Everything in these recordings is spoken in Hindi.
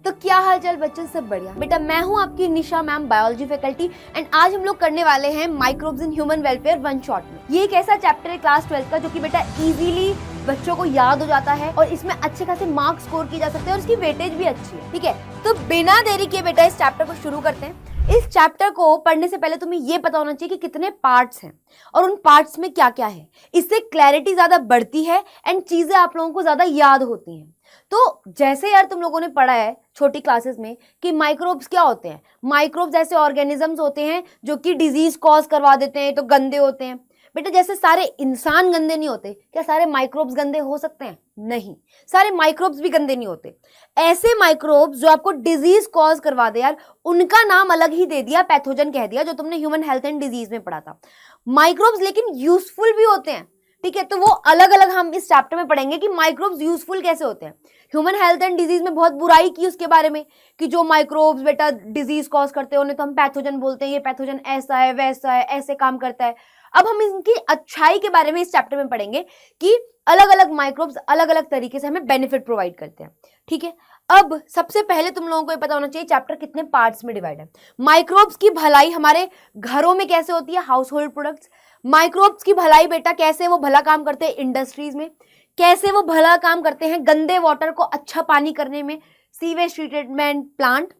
तो क्या हालचाल बच्चों, सब बढ़िया। बेटा मैं हूँ आपकी निशा मैम, बायोलॉजी फैकल्टी, एंड आज हम लोग करने वाले हैं microbes in human welfare one shot में। ये एक ऐसा चैप्टर है क्लास 12 का जो कि बेटा इजीली बच्चों को याद हो जाता है और इसमें अच्छे खासे मार्क्स स्कोर किए जा सकते हैं और इसकी वेटेज भी अच्छी है। ठीक है, तो बिना देरी किए बेटा इस चैप्टर को शुरू करते हैं। इस चैप्टर को पढ़ने से पहले तुम्हें ये पता होना चाहिए कि कितने पार्ट्स हैं और उन पार्ट्स में क्या क्या है। इससे क्लैरिटी ज्यादा बढ़ती है एंड चीजें आप लोगों को ज्यादा याद होती हैं। तो जैसे यार तुम लोगों ने पढ़ा है छोटी क्लासेस में कि माइक्रोब्स क्या होते हैं। माइक्रोब्स ऐसे ऑर्गेनिजम्स होते हैं जो कि डिजीज कॉज करवा देते हैं, तो गंदे होते हैं। बेटा जैसे सारे इंसान गंदे नहीं होते, क्या सारे माइक्रोब्स गंदे हो सकते हैं? नहीं, सारे माइक्रोब्स भी गंदे नहीं होते। ऐसे माइक्रोब्स जो आपको डिजीज कॉज करवा दे यार, उनका नाम अलग ही दे दिया, पैथोजन कह दिया, जो तुमने ह्यूमन हेल्थ एंड डिजीज में पढ़ा था। माइक्रोब्स लेकिन यूजफुल भी होते हैं। ठीक है, तो वो अलग अलग हम इस चैप्टर में पढ़ेंगे कि माइक्रोब्स यूजफुल कैसे होते हैं। ह्यूमन हेल्थ एंड डिजीज में बहुत बुराई की उसके बारे में कि जो माइक्रोब्स बेटा डिजीज कॉज करते हैं उन्हें तो हम पैथोजन बोलते हैं, ये पैथोजन ऐसा है वैसा है, ऐसे काम करता है। अब हम इनकी अच्छाई के बारे में इस चैप्टर में पढ़ेंगे कि अलग अलग माइक्रोब्स अलग अलग तरीके से हमें बेनिफिट प्रोवाइड करते हैं। ठीक है, अब सबसे पहले तुम लोगों को ये पता होना चाहिए चैप्टर कितने पार्ट्स में डिवाइड है। माइक्रोब्स की भलाई हमारे घरों में कैसे होती है, हाउस होल्ड प्रोडक्ट्स। माइक्रोब्स की भलाई बेटा कैसे वो भला काम करते हैं इंडस्ट्रीज में, कैसे वो भला काम करते हैं गंदे वाटर को अच्छा पानी करने में, सीवेज ट्रीटमेंट प्लांट,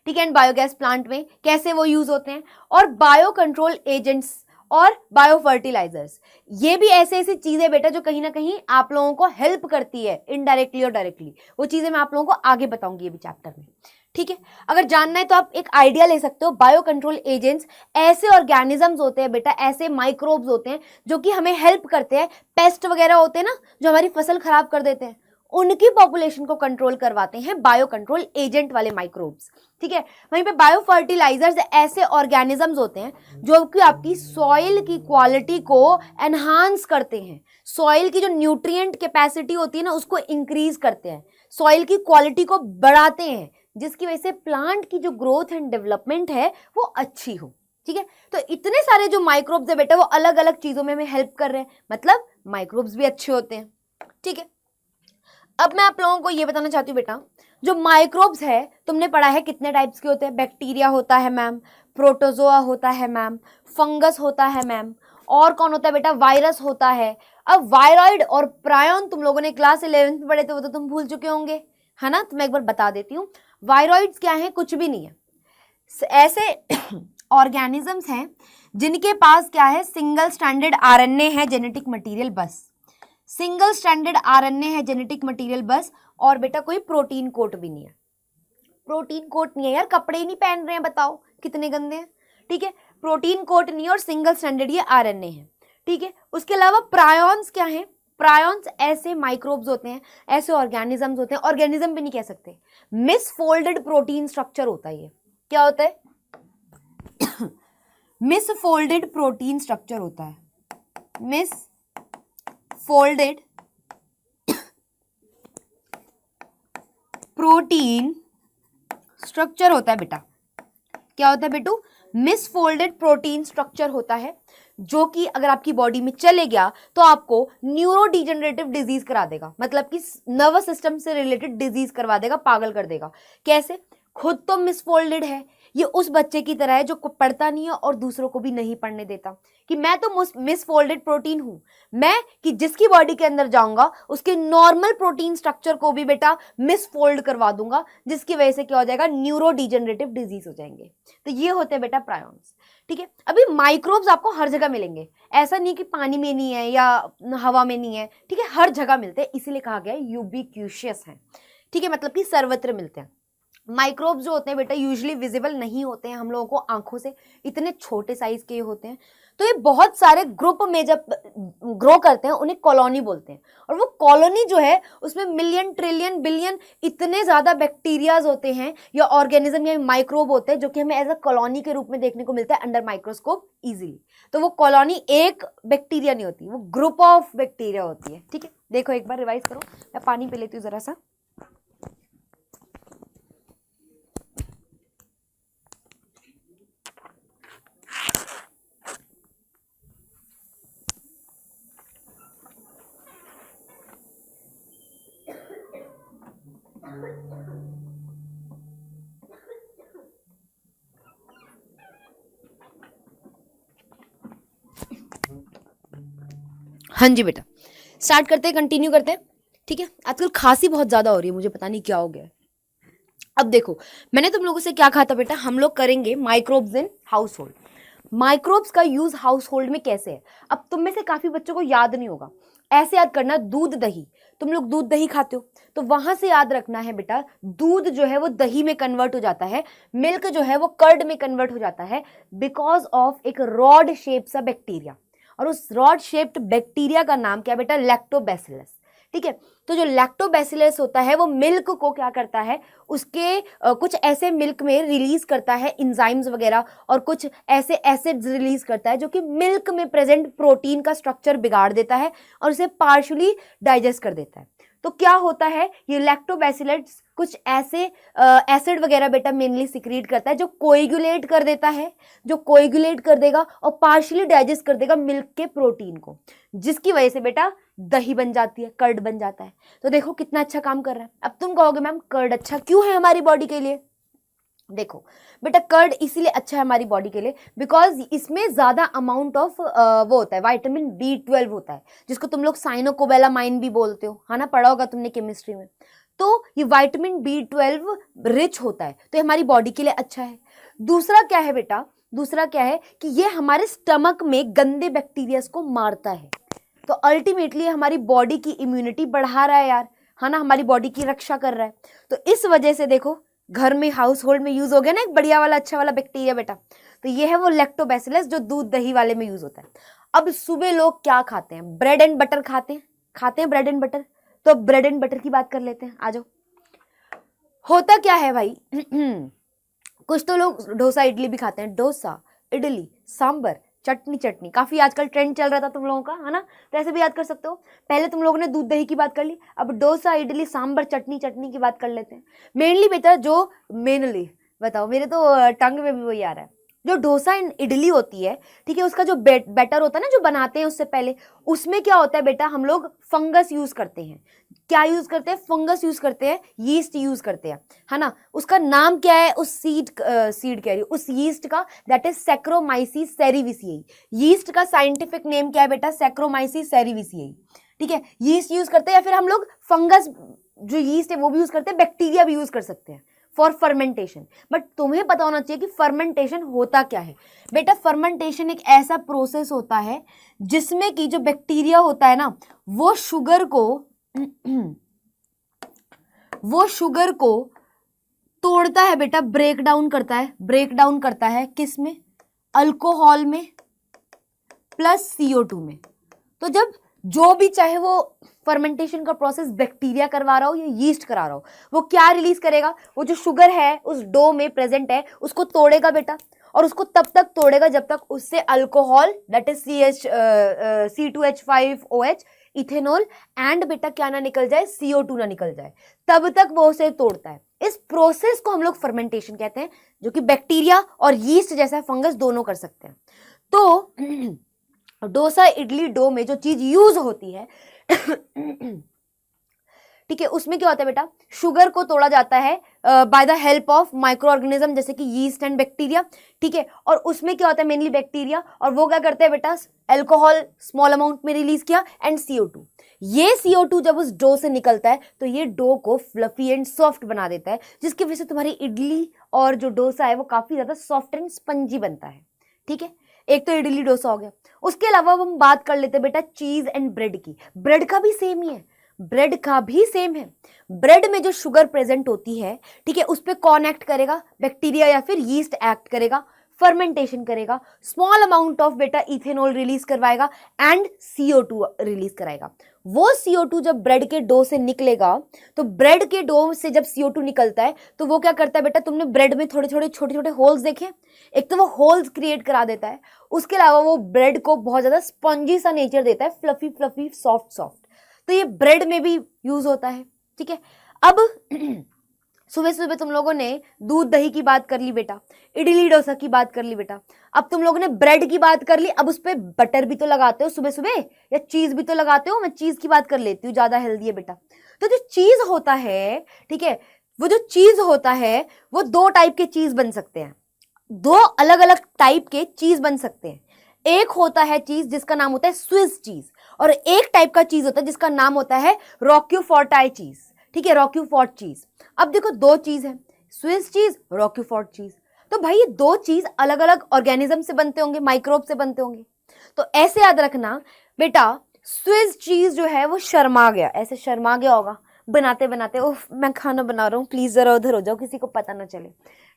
ठीक है, एंड बायोगैस प्लांट में कैसे वो यूज होते हैं, और बायो कंट्रोल एजेंट्स और बायो फर्टिलाइजर्स। ये भी ऐसे ऐसी चीजें बेटा जो कहीं ना कहीं आप लोगों को हेल्प करती है इनडायरेक्टली और डायरेक्टली। वो चीजें मैं आप लोगों को आगे बताऊंगी ये भी चैप्टर में। ठीक है, अगर जानना है तो आप एक आइडिया ले सकते हो। बायो कंट्रोल एजेंट्स ऐसे ऑर्गेनिजम्स होते हैं बेटा, ऐसे माइक्रोब्स होते हैं जो कि हमें हेल्प करते हैं। पेस्ट वगैरह होते हैं ना जो हमारी फसल खराब कर देते हैं, उनकी पॉपुलेशन को कंट्रोल करवाते हैं बायो कंट्रोल एजेंट वाले माइक्रोब्स। ठीक है, वहीं पे बायो फर्टिलाइजर्स ऐसे ऑर्गेनिजम्स होते हैं जो कि आपकी सॉइल की क्वालिटी को एनहांस करते हैं। सॉइल की जो न्यूट्रिएंट कैपेसिटी होती है ना उसको इंक्रीज करते हैं, सॉइल की क्वालिटी को बढ़ाते हैं, जिसकी वजह से प्लांट की जो ग्रोथ एंड डेवलपमेंट है वो अच्छी हो। ठीक है, तो इतने सारे जो माइक्रोब्स है बेटा वो अलग अलग चीजों में हमें हेल्प कर रहे हैं, मतलब माइक्रोब्स भी अच्छे होते हैं। ठीक है, अब मैं आप लोगों को ये बताना चाहती हूँ बेटा, जो माइक्रोब्स है तुमने पढ़ा है कितने टाइप्स के होते हैं। बैक्टीरिया होता है मैम, प्रोटोजोआ होता है मैम, फंगस होता है मैम, और कौन होता है बेटा, वायरस होता है। अब वायरॉइड और प्रायोन तुम लोगों ने क्लास 11 में पढ़े थे, वो तो तुम भूल चुके होंगे, है ना। तो मैं एक बार बता देती हूँ, वायरॉइड्स क्या है, कुछ भी नहीं है, ऐसे ऑर्गेनिजम्स हैं जिनके पास क्या है, सिंगल स्ट्रैंडेड आरएनए है जेनेटिक मटेरियल बस। सिंगल स्ट्रैंडेड आरएनए है जेनेटिक मटेरियल बस, और बेटा कोई प्रोटीन कोट भी नहीं है। प्रोटीन कोट नहीं है यार, कपड़े ही नहीं पहन रहे हैं, बताओ कितने गंदे हैं। ठीक है, प्रोटीन कोट नहीं है और सिंगल स्ट्रैंडेड ये आरएनए है। ठीक है, उसके अलावा प्रायोन्स क्या है, प्रायोन्स ऐसे माइक्रोब्स होते हैं, ऐसे ऑर्गेनिजम्स होते हैं, ऑर्गेनिज्म भी नहीं कह सकते, मिसफोल्डेड प्रोटीन स्ट्रक्चर होता है। ये क्या होता है, मिसफोल्डेड प्रोटीन स्ट्रक्चर होता है, मिस फोल्डेड प्रोटीन स्ट्रक्चर होता है बेटा। क्या होता है बेटू, मिसफोल्डेड प्रोटीन स्ट्रक्चर होता है, जो कि अगर आपकी बॉडी में चले गया तो आपको न्यूरो डिजेनरेटिव डिजीज करा देगा, मतलब कि नर्वस सिस्टम से रिलेटेड डिजीज करवा देगा, पागल कर देगा। कैसे, खुद तो मिसफोल्डेड है, ये उस बच्चे की तरह है जो पढ़ता नहीं है और दूसरों को भी नहीं पढ़ने देता, कि मैं तो मिसफोल्डेड प्रोटीन हूं, मैं कि जिसकी बॉडी के अंदर जाऊंगा उसके नॉर्मल प्रोटीन स्ट्रक्चर को भी बेटा मिसफोल्ड करवा दूंगा, जिसकी वजह से क्या हो जाएगा, न्यूरो डिजेनरेटिव डिजीज हो जाएंगे। तो ये होते हैं बेटा प्रायोन्स। ठीक है, अभी माइक्रोब्स आपको हर जगह मिलेंगे, ऐसा नहीं कि पानी में नहीं है या हवा में नहीं है। ठीक है, हर जगह मिलते हैं, इसीलिए कहा गया है यूबिक्यूशियस है। ठीक है, मतलब कि सर्वत्र मिलते हैं। माइक्रोब्स जो होते हैं बेटा यूजुअली विजिबल नहीं होते हैं हम लोगों को आंखों से, इतने छोटे साइज के होते हैं। तो ये बहुत सारे ग्रुप में जब ग्रो करते हैं उन्हें कॉलोनी बोलते हैं, और वो कॉलोनी जो है उसमें मिलियन ट्रिलियन बिलियन इतने ज्यादा बैक्टीरियाज होते हैं या ऑर्गेनिज्म या माइक्रोब होते हैं जो कि हमें एज अ कॉलोनी के रूप में देखने को मिलता है अंडर माइक्रोस्कोप इजीली। तो वो कॉलोनी एक बैक्टीरिया नहीं होती, वो ग्रुप ऑफ बैक्टीरिया होती है। ठीक है, देखो एक बार रिवाइज करो, मैं पानी पी लेती हूँ जरा सा। हाँ जी बेटा, स्टार्ट करते हैं, कंटिन्यू करते हैं। ठीक है, आजकल खांसी बहुत ज्यादा हो रही है, मुझे पता नहीं क्या हो गया है। अब देखो, मैंने तुम लोगों से क्या कहा था बेटा, हम लोग करेंगे microbes in house hold. Microbes का यूज हाउस होल्ड में कैसे है, अब तुम में से काफी बच्चों को याद नहीं होगा। ऐसे याद करना, दूध दही, तुम लोग दूध दही खाते हो, तो वहां से याद रखना है बेटा, दूध जो है वो दही में कन्वर्ट हो जाता है, मिल्क जो है वो कर्ड में कन्वर्ट हो जाता है, बिकॉज ऑफ एक रॉड शेप सा बैक्टीरिया। और उस रॉड शेप्ड बैक्टीरिया का नाम क्या बेटा, लैक्टोबैसिलस। ठीक है, तो जो लैक्टोबैसिलस होता है वो मिल्क को क्या करता है, उसके कुछ ऐसे मिल्क में रिलीज करता है इंजाइम्स वगैरह, और कुछ ऐसे एसिड्स रिलीज करता है जो कि मिल्क में प्रेजेंट प्रोटीन का स्ट्रक्चर बिगाड़ देता है और उसे पार्शियली डाइजेस्ट कर देता है। तो क्या होता है, ये लैक्टोबैसिलस कुछ ऐसे एसिड वगैरह बेटा मेनली सिक्रीट करता है जो कोएगुलेट कर देता है, जो कोएगुलेट कर देगा और पार्शियली डाइजेस्ट कर देगा मिल्क के प्रोटीन को, जिसकी वजह से बेटा दही बन जाती है, कर्ड बन जाता है। तो देखो कितना अच्छा काम कर रहा है। अब तुम कहोगे मैम कर्ड अच्छा क्यों है हमारी बॉडी के लिए, देखो बेटा कर्ड इसीलिए अच्छा है हमारी बॉडी के लिए बिकॉज इसमें ज्यादा अमाउंट ऑफ वो होता है, विटामिन B12 होता है, जिसको तुम लोग साइनोकोबैलामाइन भी बोलते हो, है ना, पढ़ा होगा तुमने केमिस्ट्री में। तो ये विटामिन B12 रिच होता है, तो ये हमारी बॉडी के लिए अच्छा है। दूसरा क्या है बेटा, दूसरा क्या है कि ये हमारे स्टमक में गंदे बैक्टीरियाज को मारता है, तो अल्टीमेटली हमारी बॉडी की इम्यूनिटी बढ़ा रहा है यार, है ना, हमारी बॉडी की रक्षा कर रहा है। तो इस वजह से देखो घर में हाउस होल्ड में यूज हो गया ना एक बढ़िया वाला अच्छा वाला बैक्टीरिया बेटा, तो ये है वो लैक्टोबैसिलस जो दूध दही वाले में यूज होता है। अब सुबह लोग क्या खाते हैं, ब्रेड एंड बटर खाते हैं ब्रेड एंड बटर, तो ब्रेड एंड बटर की बात कर लेते हैं, आ जाओ। होता क्या है भाई कुछ तो लोग डोसा इडली भी खाते हैं, डोसा इडली सांबर चटनी, चटनी काफी आजकल ट्रेंड चल रहा था तुम लोगों का, है ना, तो ऐसे भी याद कर सकते हो। पहले तुम लोगों ने दूध दही की बात कर ली, अब डोसा इडली सांबर चटनी, चटनी की बात कर लेते हैं। मेनली बेटा जो मेनली बताओ, मेरे तो टंग में भी वही आ रहा है, जो डोसा एंड इडली होती है, ठीक है, उसका जो बैटर होता है ना जो बनाते हैं उससे पहले, उसमें क्या होता है बेटा, हम लोग फंगस यूज करते हैं। क्या यूज करते हैं, फंगस यूज करते हैं, यीस्ट यूज करते हैं, है ना। उसका नाम क्या है उस सीड कह रही हूँ, उस यीस्ट का, दैट इज सैक्रोमाइसीस सेरिविसियाई। यीस्ट का साइंटिफिक नेम क्या है बेटा, सैक्रोमाइसीस सेरिविसियाई। ठीक है, यीस्ट यूज करते हैं, या फिर हम लोग फंगस जो यीस्ट है वो भी यूज करते हैं, बैक्टीरिया भी यूज कर सकते हैं फॉर फर्मेंटेशन। बट तुम्हें पता होना चाहिए कि फर्मेंटेशन होता क्या है बेटा। फर्मेंटेशन एक ऐसा प्रोसेस होता है जिसमें कि जो बैक्टीरिया होता है ना, वो शुगर को तोड़ता है बेटा, ब्रेक डाउन करता है किस में, अल्कोहल में प्लस CO2 में। तो जब जो भी चाहे वो फर्मेंटेशन का प्रोसेस बैक्टीरिया करवा रहा हो या यीस्ट करा रहा हो, वो क्या रिलीज करेगा, वो जो शुगर है उस डो में प्रेजेंट है उसको तोड़ेगा बेटा, और उसको तब तक तोड़ेगा जब तक उससे alcohol that is C2H5OH ethanol and बेटा क्या ना निकल जाए, CO2 ना निकल जाए, तब तक वो उसे तोड़ता है। इस प्रोसेस को हम लोग फर्मेंटेशन कहते हैं, जो कि बैक्टीरिया और यीस्ट जैसा फंगस दोनों कर सकते हैं। तो डोसा इडली डो में जो चीज यूज होती है ठीक है, उसमें क्या होता है बेटा, शुगर को तोड़ा जाता है by the help of micro organism जैसे कि यीस्ट एंड बैक्टीरिया। ठीक है, और उसमें क्या होता है मेनली बैक्टीरिया, और वो क्या करते हैं बेटा, अल्कोहल स्मॉल अमाउंट में रिलीज किया एंड CO2। ये CO2 जब उस डो से निकलता है तो ये डो को फ्लफी एंड सॉफ्ट बना देता है, जिसकी वजह से तुम्हारी इडली और जो डोसा है वो काफी ज्यादा सॉफ्ट एंड स्पंजी बनता है। ठीक है, एक तो इडली डोसा हो गया। उसके अलावा हम बात कर लेते हैं बेटा चीज एंड ब्रेड की। ब्रेड का भी सेम ही है, ब्रेड का भी सेम है। ब्रेड में जो शुगर प्रेजेंट होती है, ठीक है, उस पर कौन एक्ट करेगा, बैक्टीरिया या फिर यीस्ट एक्ट करेगा, फर्मेंटेशन करेगा, स्मॉल अमाउंट ऑफ बेटा इथेनॉल रिलीज करवाएगा एंड CO2 रिलीज कराएगा। वो CO2 जब ब्रेड के डो से निकलेगा, तो ब्रेड के डो से जब CO2 निकलता है तो वो क्या करता है बेटा, तुमने ब्रेड में थोड़े थोड़े छोटे छोटे होल्स देखे, एक तो वो होल्स क्रिएट करा देता है, उसके अलावा वो ब्रेड को बहुत ज्यादा स्पंजी सा नेचर देता है, फ्लफी फ्लफी सॉफ्ट सॉफ्ट। तो ये ब्रेड में भी यूज होता है। ठीक है, अब सुबह सुबह तुम लोगों ने दूध दही की बात कर ली बेटा, इडली डोसा की बात कर ली बेटा, अब तुम लोगों ने ब्रेड की बात कर ली, अब उस पर बटर भी तो लगाते हो सुबह सुबह, या चीज भी तो लगाते हो। मैं चीज की बात कर लेती हूँ, ज्यादा हेल्दी है बेटा। तो जो चीज होता है, ठीक है, वो जो चीज होता है वो दो टाइप के चीज बन सकते हैं, दो अलग अलग टाइप के चीज बन सकते हैं। एक होता है चीज जिसका नाम होता है स्विस चीज, और एक टाइप का चीज होता है जिसका नाम होता है रॉक्यूफोर्टाई चीज, ठीक है, रॉक्यूफोर्ट चीज। अब देखो दो चीज है, स्विस चीज, रॉक्यूफोर्ट चीज। तो भाई ये दो चीज अलग अलग ऑर्गेनिज्म से बनते होंगे, माइक्रोब से बनते होंगे। तो ऐसे याद रखना बेटा, स्विस चीज जो है वो शर्मा गया, ऐसे शर्मा गया होगा बनाते बनाते, ओह मैं खाना बना रहा हूँ, प्लीज जरा उधर हो जाओ, किसी को पता ना चले,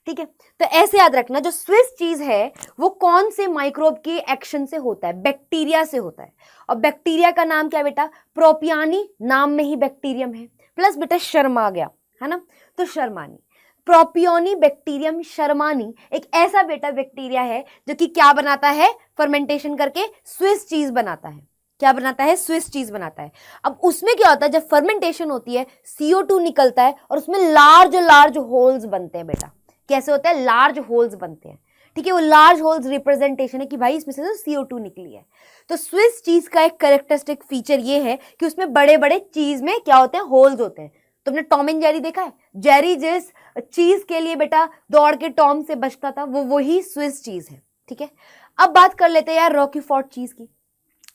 ठीक है। तो ऐसे याद रखना, जो स्विस चीज है वो कौन से माइक्रोब के एक्शन से होता है, बैक्टीरिया से होता है। और बैक्टीरिया का नाम क्या है बेटा, प्रोपियानी, नाम में ही बैक्टीरियम है, प्लस बेटा शर्मा गया, है ना, तो शर्मानी, प्रोपियोनी बैक्टीरियम शर्मानी एक ऐसा बेटा बैक्टीरिया है जो कि क्या बनाता है, फर्मेंटेशन करके स्विस चीज बनाता है। क्या बनाता है, स्विस चीज बनाता है। अब उसमें क्या होता है, जब फर्मेंटेशन होती है CO2 निकलता है और उसमें लार्ज लार्ज होल्स बनते हैं बेटा। कैसे होता है, लार्ज होल्स बनते हैं, ठीक है। वो लार्ज होल्स रिप्रेजेंटेशन है कि भाई इसमें से तो CO2 निकली है। तो स्विस चीज का एक कैरेक्टरिस्टिक फीचर ये है कि उसमें बड़े बड़े चीज में क्या होते हैं, होल्स होते हैं। तुमने टॉम एंड जेरी देखा है, जेरी जिस चीज के लिए बेटा दौड़ के टॉम से बचता था, वो वही स्विस चीज है, ठीक है। अब बात कर लेते हैं यार रॉकीफोर्ट चीज की।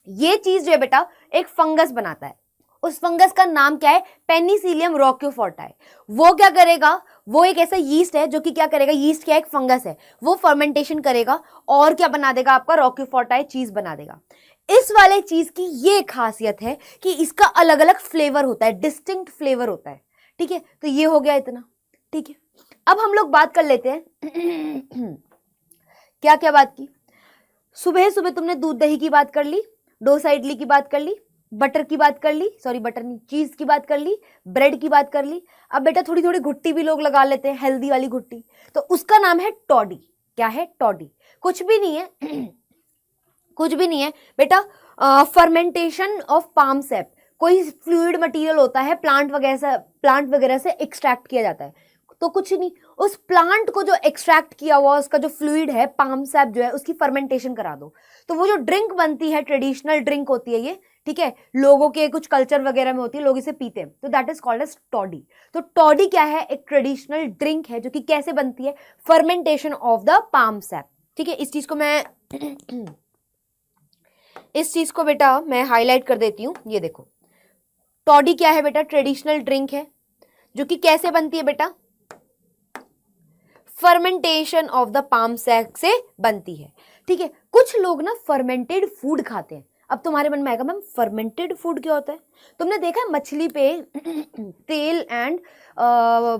ये चीज जो है बेटा एक फंगस बनाता है, उस फंगस का नाम क्या है, पेनिसिलियम रॉक्यूफोर्टाई। वो क्या करेगा, वो एक ऐसा यीस्ट है जो कि क्या करेगा, यीस्ट क्या एक फंगस है, वो फर्मेंटेशन करेगा और क्या बना देगा, आपका रॉक्यूफोर्टाई चीज बना देगा। इस वाले चीज की ये खासियत है कि इसका अलग अलग फ्लेवर होता है, डिस्टिंक्ट फ्लेवर होता है, ठीक है। तो ये हो गया इतना, ठीक है। अब हम लोग बात कर लेते हैं क्या क्या बात की, सुबह सुबह तुमने दूध दही की बात कर ली, डोसा इडली की बात कर ली, बटर की बात कर ली, सॉरी बटर नहीं, चीज की बात कर ली, ब्रेड की बात कर ली। अब बेटा थोड़ी थोड़ी घुट्टी भी लोग लगा लेते हैं, हेल्दी वाली घुट्टी, तो उसका नाम है टॉडी। क्या है, टॉडी। कुछ भी नहीं है कुछ भी नहीं है बेटा, फर्मेंटेशन ऑफ पाम सैप, कोई फ्लूइड मटेरियल होता है, प्लांट वगैरह से एक्सट्रैक्ट किया जाता है। तो कुछ नहीं, उस प्लांट को जो एक्सट्रैक्ट किया हुआ उसका जो फ्लूइड है, पाम सैप जो है, उसकी फर्मेंटेशन करा दो, तो वो जो ड्रिंक बनती है, ट्रेडिशनल ड्रिंक होती है ये, ठीक है, लोगों के कुछ कल्चर वगैरह में होती है, लोग इसे पीते हैं, तो that is called as toddy. तो टॉडी क्या है, एक ट्रेडिशनल ड्रिंक है जो कि कैसे बनती है, fermentation of the palm SAP, ठीक है। इस चीज को बेटा मैं हाईलाइट कर देती हूँ। ये देखो टॉडी क्या है बेटा, ट्रेडिशनल ड्रिंक है जो कि कैसे बनती है बेटा, fermentation of the palm SAP से बनती है, ठीक है। कुछ लोग ना फर्मेंटेड फूड खाते हैं। अब तुम्हारे मन में आएगा मैम फर्मेंटेड फूड क्या होता है, तुमने देखा है मछली पे तेल एंड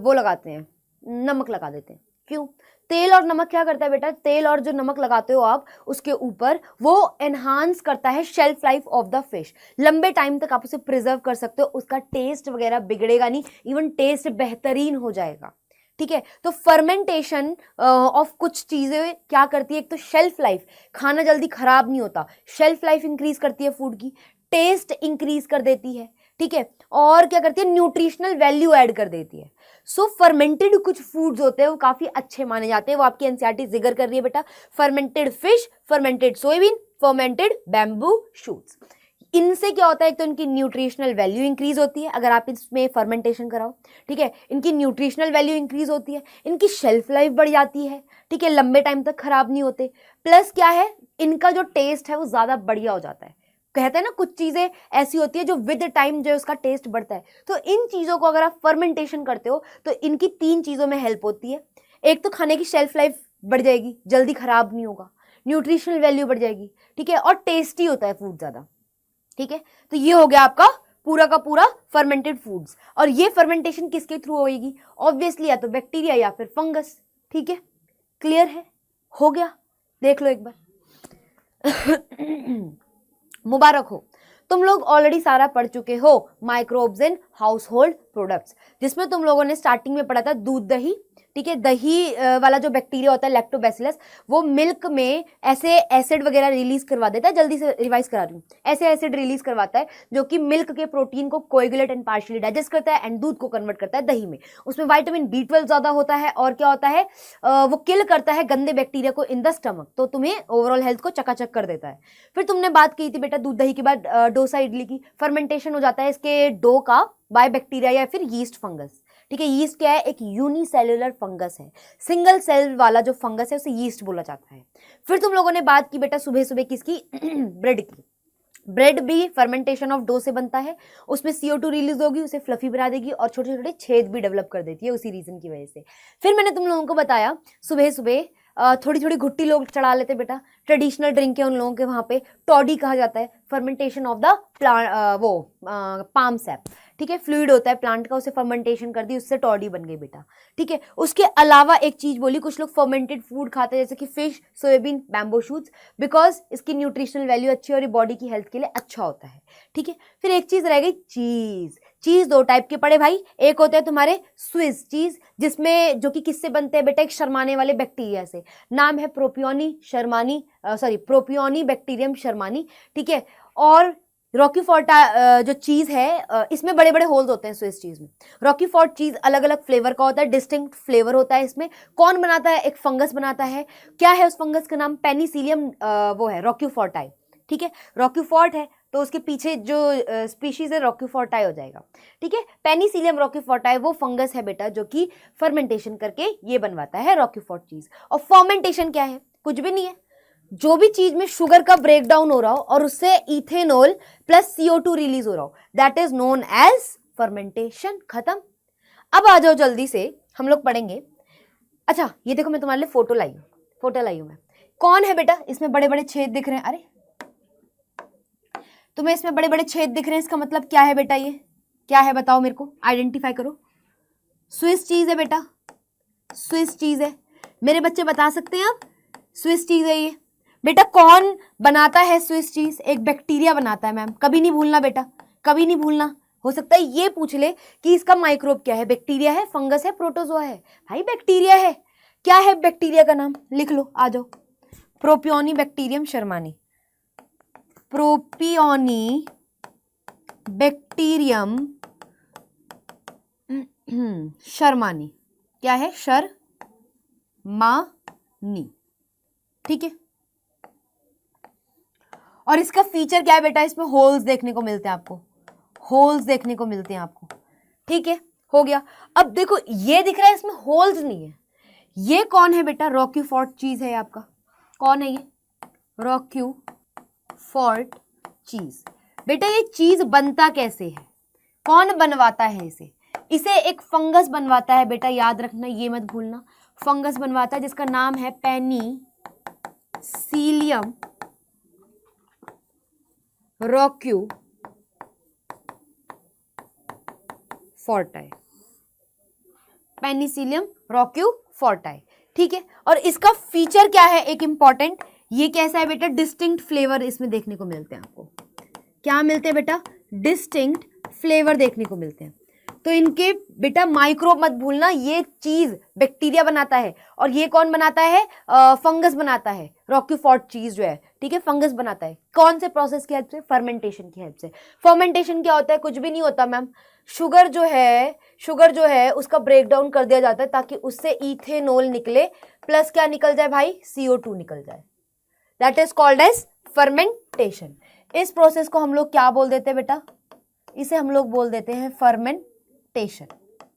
वो लगाते हैं, नमक लगा देते हैं, क्यों, तेल और नमक क्या करता है बेटा, तेल और जो नमक लगाते हो आप उसके ऊपर, वो एनहांस करता है shelf life of the fish, लंबे टाइम तक आप उसे प्रिजर्व कर सकते हो, उसका टेस्ट वगैरह बिगड़ेगा नहीं, इवन टेस्ट बेहतरीन हो जाएगा, ठीक है। तो फर्मेंटेशन ऑफ कुछ चीजें क्या करती है, एक तो शेल्फ लाइफ, खाना जल्दी खराब नहीं होता, शेल्फ लाइफ इंक्रीज करती है फूड की, टेस्ट इंक्रीज कर देती है, ठीक है, और क्या करती है, न्यूट्रिशनल वैल्यू ऐड कर देती है। सो फर्मेंटेड कुछ फूड्स होते हैं वो काफी अच्छे माने जाते हैं, वो आपकी एनसीईआरटी जिक्र कर रही है बेटा, fermented fish, fermented soybean, fermented bamboo shoots. इनसे क्या होता है, एक तो इनकी न्यूट्रिशनल वैल्यू इंक्रीज होती है अगर आप इसमें फर्मेंटेशन कराओ, ठीक है, इनकी न्यूट्रिशनल वैल्यू इंक्रीज होती है, इनकी शेल्फ लाइफ बढ़ जाती है, ठीक है, लंबे टाइम तक खराब नहीं होते, प्लस क्या है, इनका जो टेस्ट है वो ज्यादा बढ़िया हो जाता है। कहते हैं ना कुछ चीजें ऐसी होती है जो विद टाइम जो है उसका टेस्ट बढ़ता है, तो इन चीजों को अगर आप फर्मेंटेशन करते हो तो इनकी 3 चीजों में हेल्प होती है। एक तो खाने की शेल्फ लाइफ बढ़ जाएगी, जल्दी खराब नहीं होगा, न्यूट्रिशनल वैल्यू बढ़ जाएगी, ठीक है, और टेस्टी होता है फूड ज्यादा, ठीक है। तो ये हो गया आपका पूरा का पूरा फर्मेंटेड फूड्स। और ये फर्मेंटेशन किसके थ्रू होगी, ऑब्वियसली या तो बैक्टीरिया या फिर फंगस, ठीक है, क्लियर है, हो गया, देख लो एक बार मुबारक हो, तुम लोग ऑलरेडी सारा पढ़ चुके हो microbes in house hold products, जिसमें तुम लोगों ने स्टार्टिंग में पढ़ा था दूध दही, ठीक है, दही वाला जो बैक्टीरिया होता है लैक्टोबैसिलस, वो मिल्क में ऐसे एसिड वगैरह रिलीज करवा देता है, जल्दी से रिवाइज करा रही हूँ, ऐसे एसिड रिलीज करवाता है जो कि मिल्क के प्रोटीन को कोएगुलेट एंड पार्शियली डाइजेस्ट करता है एंड दूध को कन्वर्ट करता है दही में। उसमें विटामिन B12 ज्यादा होता है और क्या होता है, वो किल करता है गंदे बैक्टीरिया को इन द स्टमक, तो तुम्हें ओवरऑल हेल्थ को चकाचक कर देता है। फिर तुमने बात की थी बेटा दूध दही के बाद डोसा इडली की, फर्मेंटेशन हो जाता है इसके डो का बाय बैक्टीरिया या फिर यीस्ट फंगस, ठीक है। यीस्ट क्या है, एक यूनिसेल्युलर फंगस है, सिंगल सेल वाला जो फंगस है उसे यीस्ट बोला जाता है। फिर तुम लोगों ने बात की बेटा सुबह सुबह किसकी ब्रेड की, ब्रेड भी फर्मेंटेशन ऑफ डो से बनता है, उसमें CO2 रिलीज होगी, उसे फ्लफी बना देगी और छोटे छोटे छेद भी डेवलप कर देती है उसी रीजन की वजह से। फिर मैंने तुम लोगों को बताया सुबह सुबह थोड़ी थोड़ी घुट्टी लोग चढ़ा लेते बेटा, ट्रेडिशनल ड्रिंक है उन लोगों के वहाँ पे, टॉडी कहा जाता है, फर्मेंटेशन ऑफ द प्लांट, वो पाम सैप, ठीक है, फ्लूइड होता है प्लांट का, उसे फर्मेंटेशन कर दी, उससे टॉडी बन गई बेटा, ठीक है। उसके अलावा एक चीज बोली, कुछ लोग फर्मेंटेड फूड खाते हैं जैसे कि fish, soybean, bamboo shoots, because इसकी न्यूट्रिशनल वैल्यू अच्छी है और ये बॉडी की हेल्थ के लिए अच्छा होता है, ठीक है। फिर एक चीज रह गई चीज। चीज दो टाइप के पड़े भाई, एक होते हैं तुम्हारे स्विस चीज, जिसमें जो कि किससे बनते हैं बेटा, एक शर्माने वाले बैक्टीरिया से, नाम है प्रोपियोनी शर्मानी, प्रोपियोनी बैक्टीरियम शर्मानी, ठीक है। और रॉकी फोर्ट जो चीज है इसमें बड़े बड़े होल्स होते हैं स्विस चीज में। रॉकी फोर्ट चीज अलग अलग फ्लेवर का होता है, डिस्टिंक्ट फ्लेवर होता है इसमें। कौन बनाता है, एक फंगस बनाता है, क्या है उस फंगस का नाम, पेनिसिलियम, वो है रॉकी फोर्टाई, ठीक है। रॉकी फोर्ट है तो उसके पीछे जो स्पीशीज है रॉकी फोर्टाई हो जाएगा, ठीक है। पेनिसिलियम रॉकी फोर्टाई वो फंगस है बेटा जो कि फर्मेंटेशन करके ये बनवाता है रॉकी फोर्ट चीज। और फर्मेंटेशन क्या है, कुछ भी नहीं है, जो भी चीज में शुगर का ब्रेकडाउन हो रहा हो और उससे इथेनॉल प्लस CO2 रिलीज हो रहा हो, that is known as fermentation. खत्म। अब आ जाओ जल्दी से, हम लोग पढ़ेंगे। अच्छा ये देखो मैं तुम्हारे लिए फोटो लाई हूं मैं। कौन है बेटा, इसमें बड़े बड़े छेद दिख रहे हैं, अरे तुम्हें इसमें बड़े बड़े छेद दिख रहे हैं, इसका मतलब क्या है बेटा, ये क्या है बताओ मेरे को, आइडेंटिफाई करो। स्विस चीज है बेटा, स्विस चीज है, मेरे बच्चे बता सकते हैं आप, स्विस चीज है ये बेटा। कौन बनाता है स्विस चीज, एक बैक्टीरिया बनाता है मैम, कभी नहीं भूलना बेटा, कभी नहीं भूलना। हो सकता है ये पूछ ले कि इसका माइक्रोब क्या है, बैक्टीरिया है, फंगस है, प्रोटोजोआ है, भाई बैक्टीरिया है। क्या है बैक्टीरिया का नाम, लिख लो, आ जाओ। प्रोपियोनी बैक्टीरियम शर्मानी, प्रोपियोनी बैक्टीरियम शर्मानी, क्या है, शर्मानी, ठीक है। और इसका फीचर क्या है बेटा, इसमें होल्स देखने को मिलते हैं आपको, होल्स देखने को मिलते हैं आपको, ठीक है, हो गया। अब देखो ये दिख रहा है, इसमें होल्स नहीं है, ये कौन है बेटा, रॉकी फोर्ट चीज है आपका, कौन है ये, रॉकी फोर्ट चीज। बेटा ये चीज बनता कैसे है, कौन बनवाता है इसे, इसे एक फंगस बनवाता है बेटा, याद रखना, ये मत भूलना, फंगस बनवाता है जिसका नाम है पेनिसिलियम रॉक्यू फोर्टाई, पेनिसिलियम रॉक्यू फोर्टाई, ठीक है। और इसका फीचर क्या है, एक इंपॉर्टेंट, ये कैसा है बेटा, डिस्टिंक्ट फ्लेवर इसमें देखने को मिलते हैं आपको। क्या मिलते हैं बेटा, डिस्टिंक्ट फ्लेवर देखने को मिलते हैं। तो इनके बेटा माइक्रोब मत भूलना, ये चीज बैक्टीरिया बनाता है और ये कौन बनाता है, फंगस बनाता है, रॉकी फोर्ट चीज जो है, ठीक है, फंगस बनाता है। कौन से प्रोसेस की हेल्प से, फर्मेंटेशन की हेल्प से। फर्मेंटेशन क्या होता है, कुछ भी नहीं होता मैम, शुगर जो है उसका ब्रेकडाउन कर दिया जाता है ताकि उससे इथेनॉल निकले, प्लस क्या निकल जाए भाई, CO2 निकल जाए, that is called as fermentation. इस प्रोसेस को हम लोग क्या बोल देते हैं बेटा, इसे हम लोग बोल देते हैं फर्मेंटेशन,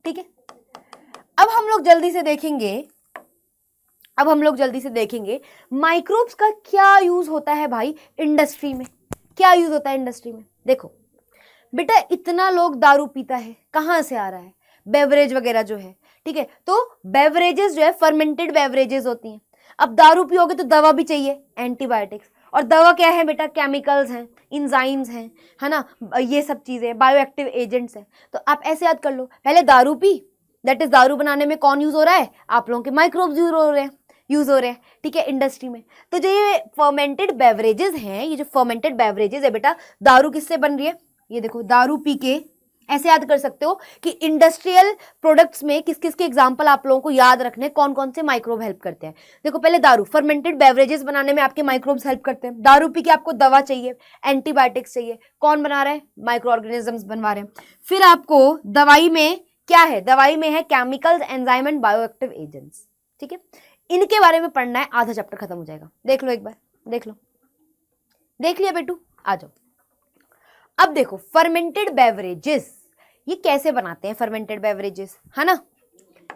ठीक है। अब हम लोग जल्दी से देखेंगे माइक्रोब्स का क्या यूज होता है भाई इंडस्ट्री में, क्या यूज होता है इंडस्ट्री में। देखो बेटा इतना लोग दारू पीता है, कहाँ से आ रहा है, बेवरेज वगैरह जो है, ठीक है। तो बेवरेजेस जो है फर्मेंटेड बेवरेजेस होती हैं। अब दारू पियोगे तो दवा भी चाहिए, एंटीबायोटिक्स, और दवा क्या है बेटा, केमिकल्स हैं, इंजाइम्स हैं, है ना, ये सब चीजें बायो एक्टिव एजेंट्स हैं। तो आप ऐसे याद कर लो, पहले दारू पी, दैट इज दारू बनाने में कौन यूज हो रहा है, आप लोगों के माइक्रोब्स यूज हो रहे हैं, ठीक है, इंडस्ट्री में। तो जो ये फर्मेंटेड बेवरेजेस हैं, ये जो फर्मेंटेड बेवरेजेस है बेटा, दारू किससे बन रही है, ये देखो, दारू पी के ऐसे याद कर सकते हो कि इंडस्ट्रियल प्रोडक्ट्स में किस किस के एग्जांपल आप लोगों को याद रखने, कौन कौन से माइक्रोब हेल्प करते हैं। देखो पहले दारू, फर्मेंटेड बेवरेजेस बनाने में आपके माइक्रोब्स हेल्प करते हैं। दारू पी के आपको दवा चाहिए, एंटीबायोटिक्स चाहिए, कौन बना रहा है, माइक्रो ऑर्गेनिजम्स बनवा रहे हैं। फिर आपको दवाई में क्या है, दवाई में है chemicals, enzyme and bioactive agents, ठीक है। इनके बारे में पढ़ना है, आधा चैप्टर खत्म हो जाएगा। देख लो एक बार, देख लो, देख लिया बेटू, आ जाओ। अब देखो फर्मेंटेड बेवरेजेस ये कैसे बनाते हैं, फर्मेंटेड बेवरेजेस, है ना।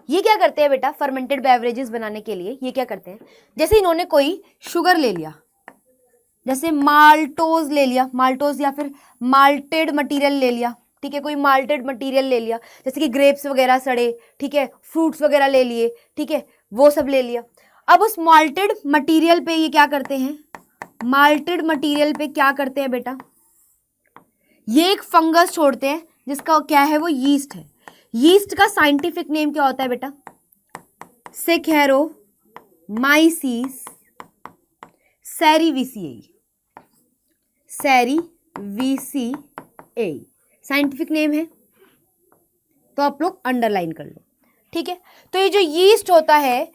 ये क्या करते हैं बेटा, फर्मेंटेड बेवरेजेस बनाने के लिए ये क्या करते हैं, जैसे इन्होंने कोई शुगर ले लिया, जैसे माल्टोज ले लिया, माल्टोज या फिर माल्टेड मटेरियल ले लिया, ठीक है, कोई माल्टेड मटेरियल ले लिया, जैसे कि ग्रेप्स वगैरह सड़े, ठीक है, फ्रूट्स वगैरह ले लिए, ठीक है, वो सब ले लिया। अब उस माल्टेड मटेरियल पे ये क्या करते हैं, माल्टेड मटेरियल पे क्या करते हैं बेटा, ये एक फंगस छोड़ते हैं जिसका क्या है, वो यीस्ट है। यीस्ट का साइंटिफिक नेम क्या होता है बेटा, सेकेरोमाइसीस सेरीविसिएई, सेरीविसिएई साइंटिफिक नेम है, तो आप लोग अंडरलाइन कर लो, ठीक है। तो ये जो यीस्ट होता है,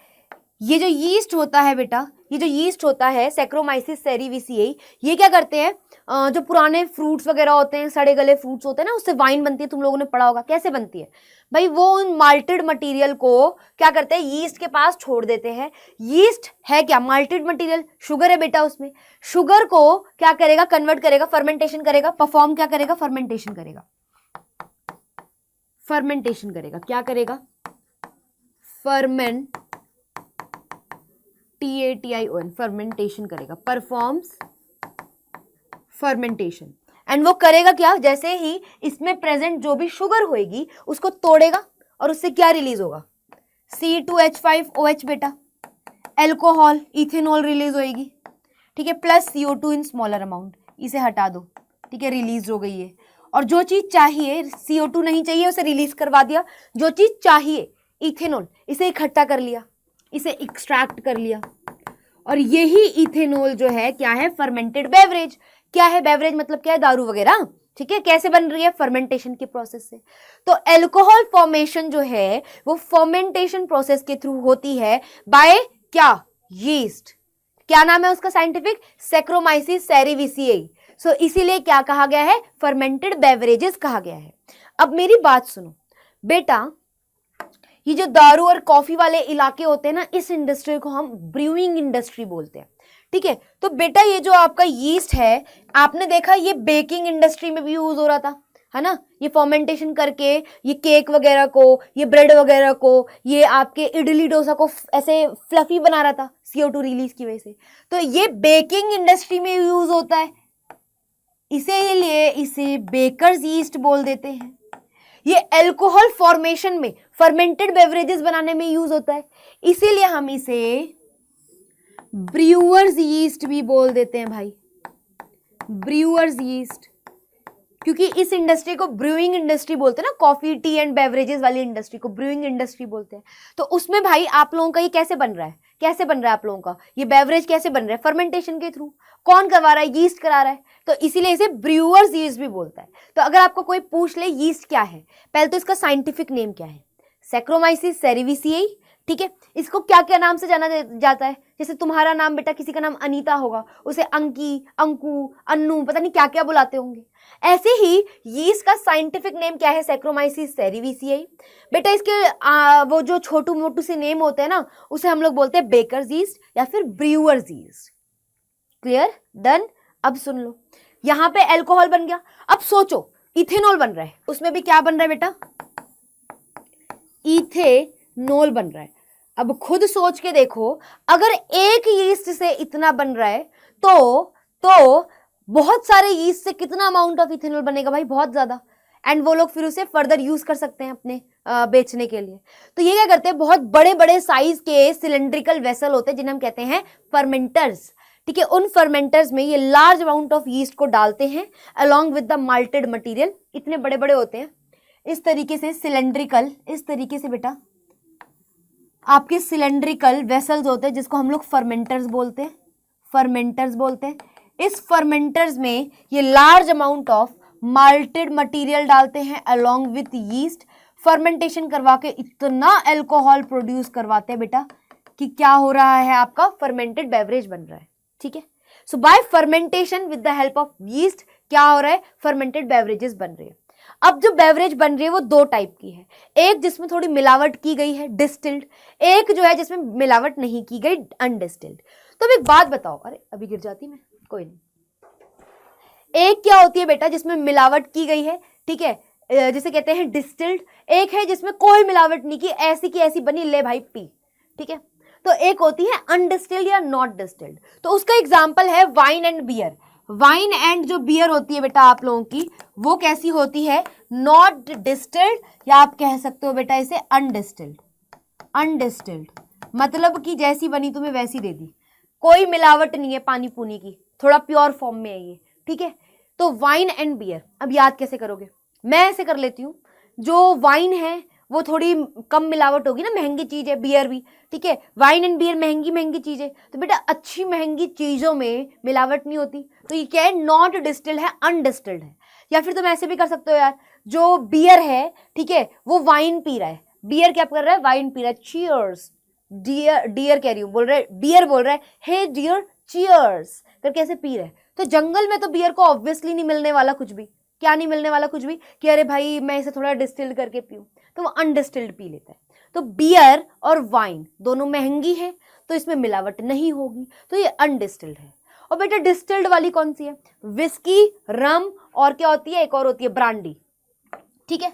ये जो यीस्ट होता है बेटा, ये जो यीस्ट होता है सैक्रोमाइसिस सेरीविसिएई, ये क्या करते हैं, जो पुराने फ्रूट्स वगैरह होते हैं, सड़े गले फ्रूट्स होते हैं ना, उससे वाइन बनती है, तुम लोगों ने पढ़ा होगा कैसे बनती है भाई, वो उन माल्टेड मटेरियल को क्या करते हैं, यीस्ट के पास छोड़ देते हैं। यीस्ट है क्या, माल्टेड मटेरियल, शुगर है बेटा, उसमें शुगर को क्या करेगा, कन्वर्ट करेगा, फर्मेंटेशन करेगा, परफॉर्म क्या करेगा, फर्मेंटेशन करेगा, फर्मेंटेशन करेगा, क्या करेगा, फर्मेंट TATION फर्मेंटेशन करेगा, परफॉर्म्स फर्मेंटेशन। एंड वो करेगा क्या, जैसे ही इसमें प्रेजेंट जो भी शुगर होएगी उसको तोड़ेगा और उससे क्या रिलीज होगा, C2H5OH बेटा, एल्कोहल इथेनॉल रिलीज होएगी, ठीक है, plus CO2 in smaller amount, इसे हटा दो, ठीक है, रिलीज हो गई है। और जो चीज चाहिए, CO2 नहीं चाहिए उसे रिलीज करवा दिया, जो चीज चाहिए इथेनॉल, इसे इकट्ठा कर लिया, इसे एक्सट्रैक्ट कर लिया, और यही इथेनॉल जो है क्या है, फर्मेंटेड बेवरेज। क्या है बेवरेज, मतलब क्या है, दारू वगैरह, ठीक है, कैसे बन रही है, फर्मेंटेशन के प्रोसेस से। तो एल्कोहल फॉर्मेशन जो है वो फर्मेंटेशन प्रोसेस के थ्रू होती है, बाय क्या, यीस्ट। क्या नाम है उसका साइंटिफिक, सैक्रोमाइसिस सेरीविसिएई। सो इसीलिए क्या कहा गया है, फर्मेंटेड बेवरेजेस कहा गया है। अब मेरी बात सुनो बेटा, ये जो दारू और कॉफी वाले इलाके होते हैं ना, इस इंडस्ट्री को हम ब्रूइंग इंडस्ट्री बोलते हैं, ठीक है। तो बेटा ये जो आपका यीस्ट है, आपने देखा ये बेकिंग इंडस्ट्री में भी यूज हो रहा था, है ना, ये फर्मेंटेशन करके ये केक वगैरह को, ये ब्रेड वगैरह को, ये आपके इडली डोसा को ऐसे फ्लफी बना रहा था CO2 रिलीज की वजह से। तो ये बेकिंग इंडस्ट्री में यूज होता है, इसीलिए इसे बेकर्स यीस्ट बोल देते हैं। ये अल्कोहल फॉर्मेशन में, फर्मेंटेड बेवरेजेस बनाने में यूज होता है, इसीलिए हम इसे ब्रूअर्स यीस्ट भी बोल देते हैं भाई, ब्रूअर्स यीस्ट, क्योंकि इस इंडस्ट्री को ब्रूइंग इंडस्ट्री बोलते हैं ना, कॉफी टी एंड बेवरेजेस वाली इंडस्ट्री को ब्रूइंग इंडस्ट्री बोलते हैं। तो उसमें भाई आप लोगों का ये कैसे बन रहा है, कैसे बन रहा है आप लोगों का ये बेवरेज, कैसे बन रहा है, फर्मेंटेशन के थ्रू। कौन करवा रहा है, यीस्ट करा रहा है, तो इसीलिए इसे ब्रूअर्स यीस्ट भी बोलता है। तो अगर आपको कोई पूछ ले यीस्ट क्या है, पहले तो इसका साइंटिफिक नेम क्या है, सैक्रोमाइसिस सेरीविसिएई, ठीक है। इसको क्या क्या नाम से जाना जाता है, जैसे तुम्हारा नाम बेटा, किसी का नाम अनीता होगा, उसे अंकी, अंकु, अन्नू, पता नहीं क्या क्या बुलाते होंगे। ऐसे ही यीस्ट का साइंटिफिक नेम क्या है, सैक्रोमाइसिस सेरीविसिएई। बेटा इसके वो जो छोटू मोटू से नेम होते हैं ना, उसे हम लोग बोलते हैं बेकर्स यीस्ट या फिर ब्रूअर्स यीस्ट। Clear, done. अब सुन लो, यहां पे अल्कोहल बन गया। अब सोचो इथेनॉल बन रहा है, उसमें भी क्या बन रहा है बेटा, इथेनॉल बन रहा है। अब खुद सोच के देखो, अगर एक यीस्ट से इतना बन रहा है तो बहुत सारे यीस्ट से कितना अमाउंट ऑफ इथेनॉल बनेगा भाई, बहुत ज्यादा। एंड वो लोग फिर उसे फर्दर यूज कर सकते हैं अपने बेचने के लिए। तो ये क्या करते हैं, बहुत बड़े बड़े साइज के सिलेंड्रिकल वेसल होते हैं जिन्हें हम कहते हैं फर्मेंटर्स, ठीक है। उन फर्मेंटर्स में ये लार्ज अमाउंट ऑफ यीस्ट को डालते हैं along with the malted material. इतने बड़े बड़े होते हैं, इस तरीके से सिलेंड्रिकल, इस तरीके से बेटा आपके सिलेंड्रिकल वेसल्स होते हैं जिसको हम लोग फर्मेंटर्स बोलते हैं, फर्मेंटर्स बोलते हैं। इस फर्मेंटर्स में ये large amount of malted material डालते हैं अलोंग विथ यीस्ट, फर्मेंटेशन करवा के इतना अल्कोहल प्रोड्यूस करवाते हैं बेटा कि क्या हो रहा है, आपका फर्मेंटेड बेवरेज बन रहा है, ठीक है। So by fermentation with the help of yeast क्या हो रहा है, फर्मेंटेड बेवरेजेस बन रहे हैं। अब जो बेवरेज बन रही है वो दो टाइप की है, एक जिसमें थोड़ी मिलावट की गई है डिस्टिल्ड, एक जो है जिसमें मिलावट नहीं की गई अनडिस्टिल्ड। तो अब एक बात बताओ, अरे अभी गिर जाती मैं, कोई नहीं। एक क्या होती है बेटा जिसमें मिलावट की गई है, ठीक है, जिसे कहते हैं डिस्टिल्ड। एक है जिसमें कोई मिलावट नहीं की, ऐसी की ऐसी बनी, ले भाई पी, ठीक है। तो एक होती है अनडिस्टिल्ड या नॉट डिस्टिल्ड। तो उसका एग्जाम्पल है wine and beer. Wine and जो बियर होती है बेटा आप लोगों की, वो कैसी होती है, नॉट डिस्टिल्ड, या आप कह सकते हो बेटा इसे अनडिस्टिल्ड। अनडिस्टिल्ड मतलब कि जैसी बनी तुम्हें वैसी दे दी, कोई मिलावट नहीं है पानी पूनी की, थोड़ा प्योर फॉर्म में है ये, ठीक है। तो वाइन एंड बियर, अब याद कैसे करोगे, मैं ऐसे कर लेती हूँ, जो वाइन है वो थोड़ी कम मिलावट होगी ना, महंगी चीज है, बियर भी, ठीक है। वाइन एंड बियर महंगी महंगी चीज है, तो बेटा अच्छी महंगी चीजों में मिलावट नहीं होती, तो ये क्या है, नॉट डिस्टिल्ड है, अनडिस्टिल्ड है। या फिर तुम ऐसे भी कर सकते हो यार, जो बियर है, ठीक है, वो वाइन पी रहा है, बियर क्या कर रहा है, वाइन पी रहा है, चीयर्स, डियर, डियर कह रही हूँ, बोल रहे बियर, बोल रहा है हे डियर चीयर्स करके ऐसे पी रहे। तो जंगल में तो बियर को ऑब्वियसली नहीं मिलने वाला कुछ भी, क्या नहीं मिलने वाला कुछ भी, कि अरे भाई मैं इसे थोड़ा डिस्टिल्ड करके पीऊं, तो वो अनडिस्टिल्ड पी लेता है। तो बियर और वाइन दोनों महंगी है, तो इसमें मिलावट नहीं होगी, तो ये अनडिस्टिल्ड है। और बेटा डिस्टिल्ड वाली कौन सी है, विस्की, रम, और क्या होती है, एक और होती है ब्रांडी, ठीक है।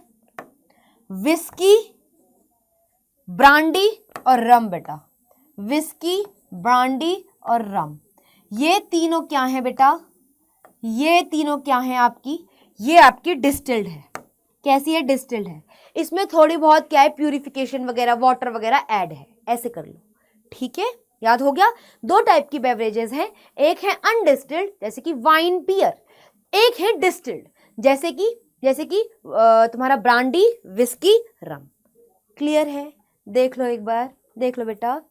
विस्की, ब्रांडी और रम बेटा, विस्की, ब्रांडी और रम, ये तीनों क्या है बेटा, ये तीनों क्या है आपकी, ये आपकी डिस्टिल्ड है। कैसी है, डिस्टिल्ड है। इसमें थोड़ी बहुत क्या है, प्यूरिफिकेशन वगैरह, वाटर वगैरह ऐड है, ऐसे कर लो, ठीक है, याद हो गया। दो टाइप की बेवरेजेस हैं, एक है अनडिस्टिल्ड जैसे कि वाइन, बियर, एक है डिस्टिल्ड जैसे कि तुम्हारा ब्रांडी, विस्की, रम। क्लियर है, देख लो एक बार, देख लो बेटा।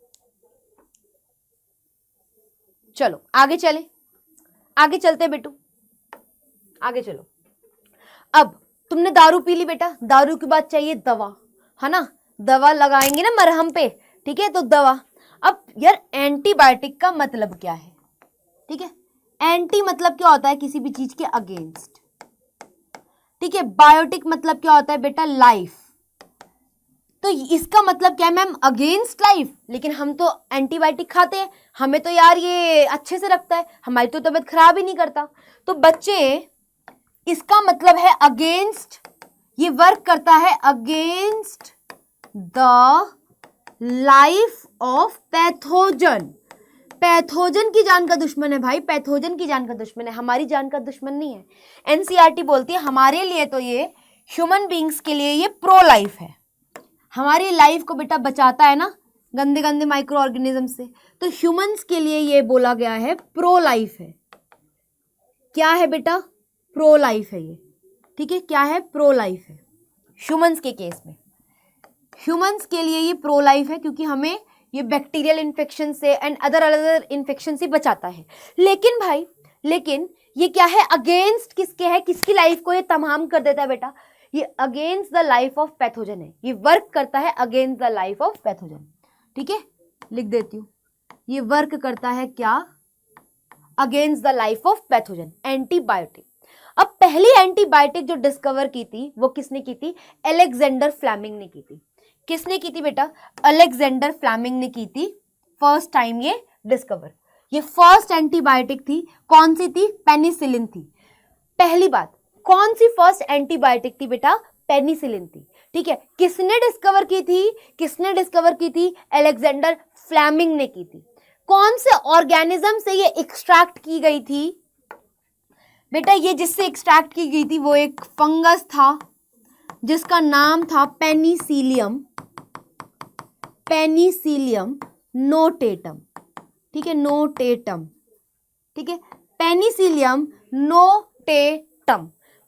चलो आगे चले, आगे चलते बेटू, आगे चलो। अब तुमने दारू पी ली बेटा, दारू के बाद चाहिए दवा, है ना, दवा लगाएंगे ना मरहम पे, ठीक है, तो दवा। अब यार एंटीबायोटिक का मतलब क्या है, ठीक है, एंटी मतलब क्या होता है, किसी भी चीज के अगेंस्ट, ठीक है। बायोटिक मतलब क्या होता है बेटा, लाइफ। तो इसका मतलब क्या है मैम, अगेंस्ट लाइफ, लेकिन हम तो एंटीबायोटिक खाते हैं, हमें तो यार ये अच्छे से रखता है, हमारी तो तबीयत खराब ही नहीं करता। तो बच्चे इसका मतलब है अगेंस्ट, ये वर्क करता है against the life of pathogen. Pathogen की जान का दुश्मन है भाई, पैथोजन की जान का दुश्मन है, हमारी जान का दुश्मन नहीं है। एनसीईआरटी बोलती है हमारे लिए तो ये ह्यूमन बींग्स के लिए ये प्रो लाइफ है, हमारी लाइफ को बेटा बचाता है ना गंदे गंदे माइक्रो ऑर्गेनिज्म से, तो ह्यूमंस के लिए ये बोला गया है प्रो लाइफ है। क्या है बेटा, प्रो लाइफ है ये, ठीक है, क्या है, प्रो लाइफ है। ह्यूमंस के केस में, ह्यूमंस के लिए ये प्रो लाइफ है, क्योंकि हमें ये बैक्टीरियल इन्फेक्शन से एंड अदर इन्फेक्शन से बचाता है। लेकिन भाई, लेकिन ये क्या है, अगेंस्ट किसके है, किसकी लाइफ को ये तमाम कर देता है बेटा, ये against the life of pathogen है, ये वर्क करता है against the life of pathogen, ठीक है, लिख देती हूं, ये वर्क करता है क्या, against the life of pathogen, antibiotic. अब पहली एंटीबायोटिक जो डिस्कवर की थी वो किसने की थी, अलेक्जेंडर फ्लेमिंग ने की थी। किसने की थी बेटा, अलेक्जेंडर फ्लेमिंग ने की थी फर्स्ट टाइम ये डिस्कवर। ये फर्स्ट एंटीबायोटिक थी, कौन सी थी, पेनिसिलिन थी। पहली बात, कौन सी फर्स्ट एंटीबायोटिक थी बेटा, पेनिसिलिन थी, ठीक है। किसने डिस्कवर की थी, किसने डिस्कवर की थी, अलेक्जेंडर फ्लेमिंग ने की थी। कौन से ऑर्गेनिज्म से ये एक्सट्रैक्ट की गई थी बेटा, ये जिससे एक्सट्रैक्ट की गई थी वो एक फंगस था जिसका नाम था पेनिसिलियम, पेनिसिलियम नोटेटम, ठीक है, नोटेटम, ठीक है, पेनिसिलियम नोटेटम।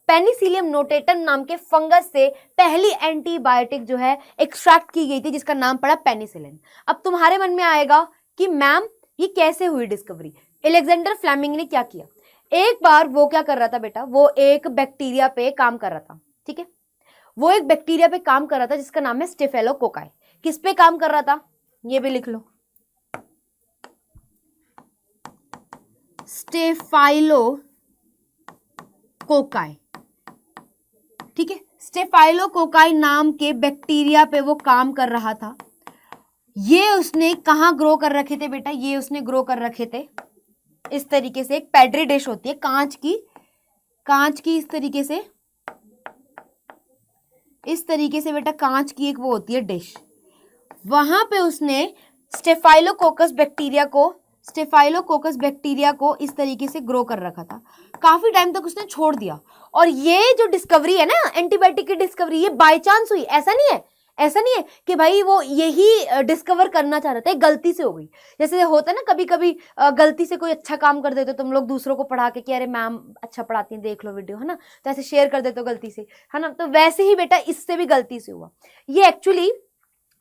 पेनिसिलियम नोटेटम नाम के फंगस से पहली एंटीबायोटिक जो है एक्सट्रैक्ट की गई थी, जिसका नाम पड़ा पेनिसिलिन। अब तुम्हारे मन में आएगा कि मैम ये कैसे हुई डिस्कवरी, अलेक्जेंडर फ्लेमिंग ने क्या किया। एक बार वो क्या कर रहा था बेटा, वो एक बैक्टीरिया पे काम कर रहा था, ठीक है, वो एक बैक्टीरिया पे काम कर रहा था जिसका नाम है स्टेफेलोकोकाई। किस पे काम कर रहा था, ये भी लिख लो, स्टेफाइलोकोकाई, ठीक है, स्टेफाइलोकोकाई नाम के बैक्टीरिया पे वो काम कर रहा था। ये उसने कहाँ ग्रो कर रखे थे बेटा, ये उसने ग्रो कर रखे थे इस तरीके से, एक पेड्री डिश होती है कांच की, इस तरीके से बेटा कांच की एक वो होती है डिश, वहां पे उसने स्टेफाइलोकोकस बैक्टीरिया को इस तरीके से ग्रो कर रखा था, काफी टाइम तक उसने छोड़ दिया। और ये जो डिस्कवरी है ना, एंटीबायोटिक की डिस्कवरी, ये बाय चांस हुई, ऐसा नहीं है कि भाई वो यही डिस्कवर करना चाह रहे थे, गलती से हो गई। जैसे होता है ना कभी कभी गलती से कोई अच्छा काम कर देते हो तुम लोग दूसरों को पढ़ा के कि अरे मैम अच्छा पढ़ाती हैं, देख लो वीडियो, है ना, तो ऐसे शेयर कर देते हो गलती से, है ना। तो वैसे ही बेटा इससे भी गलती से हुआ। ये एक्चुअली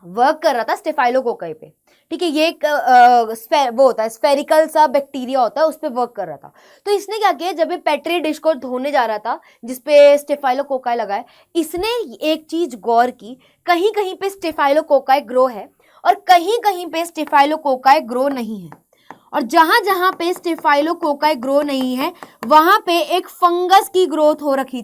वर्क कर रहा था स्टेफाइलोकोकाई पे, ठीक है। ये एक वो होता है स्फेरिकल सा बैक्टीरिया होता है, उस पर वर्क कर रहा था। तो इसने क्या किया, जब ये पेट्री डिश को धोने जा रहा था जिसपे स्टेफाइलोकोकाई लगा है, इसने एक चीज गौर की, कहीं कहीं पे स्टेफाइलोकोकाई ग्रो है और कहीं कहीं पे स्टेफाइलोकोकाई ग्रो नहीं है। और जहां जहां पे स्टेफाइलोकोकाई ग्रो नहीं है वहां पे एक फंगस की ग्रोथ हो रखी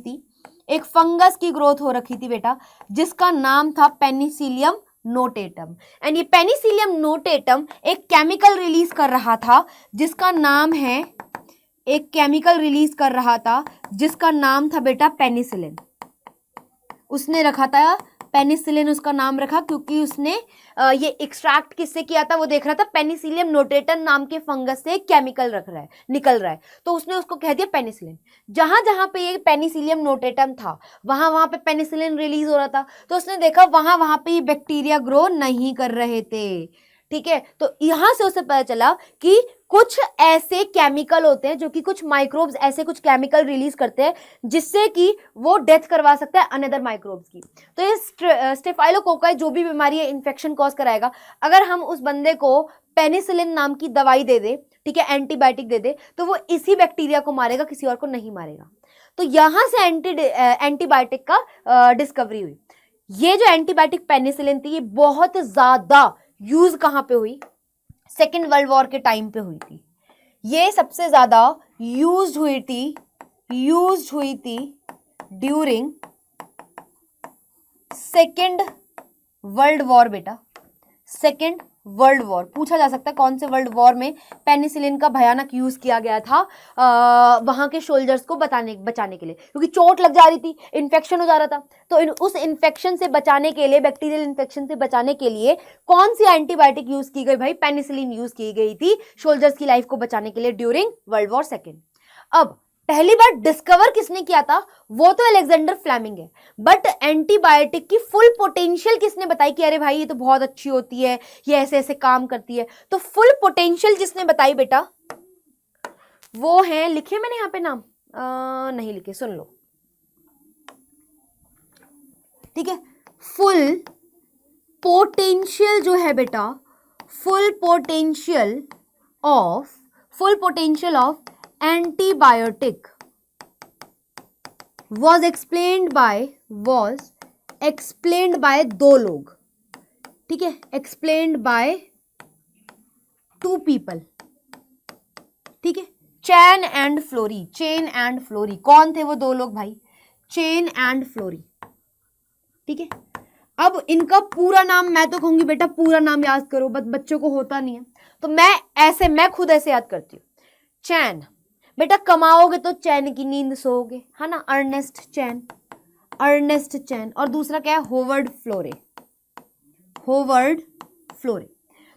थी, बेटा, जिसका नाम था पेनिसिलियम नोटेटम। एंड ये पेनिसिलियम नोटेटम एक केमिकल रिलीज कर रहा था जिसका नाम था बेटा पेनिसिलिन। उसने रखा था पेनिसिलिन, उसका नाम रखा क्योंकि उसने ये एक्सट्रैक्ट किससे किया था, वो देख रहा था पेनिसिलियम नोटेटम नाम के फंगस से केमिकल निकल रहा है, तो उसने उसको कह दिया पेनिसिलिन। जहां जहां पे ये पेनिसिलियम नोटेटम था वहां वहां पे पेनिसिलिन रिलीज हो रहा था, तो उसने देखा वहां वहां पे ये बैक्टीरिया ग्रो नहीं कर रहे थे, ठीक है। तो यहां से उसे पता चला कि कुछ ऐसे केमिकल होते हैं जो कि कुछ माइक्रोब्स ऐसे कुछ केमिकल रिलीज करते हैं जिससे कि वो डेथ करवा सकता है अनदर माइक्रोब्स की। तो ये स्टेफाइलोकोकाई जो भी बीमारी है इन्फेक्शन कॉज कराएगा। अगर हम उस बंदे को पेनिसिलिन नाम की दवाई दे दे, ठीक है, एंटीबायोटिक दे दे, तो वो इसी बैक्टीरिया को मारेगा, किसी और को नहीं मारेगा। तो यहां से एंटीबायोटिक का डिस्कवरी हुई। ये जो एंटीबायोटिक पेनिसिलिन थी ये बहुत ज्यादा यूज कहां पे हुई, सेकेंड वर्ल्ड वॉर के टाइम पे हुई थी। ये सबसे ज्यादा यूज हुई थी ड्यूरिंग सेकेंड वर्ल्ड वॉर बेटा, सेकेंड वर्ल्ड वॉर। पूछा जा सकता है कौन से वर्ल्ड वॉर में पेनिसिलिन का भयानक यूज किया गया था वहां के सोल्जर्स को बचाने के लिए, क्योंकि चोट लग जा रही थी, इन्फेक्शन हो जा रहा था। तो उस इन्फेक्शन से बचाने के लिए, बैक्टीरियल इन्फेक्शन से बचाने के लिए कौन सी एंटीबायोटिक यूज की गई भाई, पेनिसिलिन यूज की गई थी सोल्जर्स की लाइफ को बचाने के लिए ड्यूरिंग वर्ल्ड वॉर सेकेंड। अब पहली बार डिस्कवर किसने किया था, वो तो अलेक्जेंडर फ्लेमिंग है, बट एंटीबायोटिक की फुल पोटेंशियल किसने बताई कि अरे भाई ये तो बहुत अच्छी होती है, ये ऐसे ऐसे काम करती है। तो फुल पोटेंशियल जिसने बताई बेटा वो है, लिखे मैंने यहां पे नाम नहीं लिखे, सुन लो, ठीक है। फुल पोटेंशियल जो है बेटा, full potential of antibiotic was explained by दो लोग, ठीक है, explained by two people, ठीक है, चैन एंड फ्लोरी। कौन थे वो दो लोग भाई, चैन एंड फ्लोरी, ठीक है। अब इनका पूरा नाम मैं तो कहूंगी बेटा पूरा नाम याद करो, बट बच्चों को होता नहीं है, तो मैं खुद ऐसे याद करती हूँ। चैन बेटा, कमाओगे तो चैन की नींद सोओगे, है ना, अर्नेस्ट चैन। और दूसरा क्या है, होवर्ड फ्लोरे।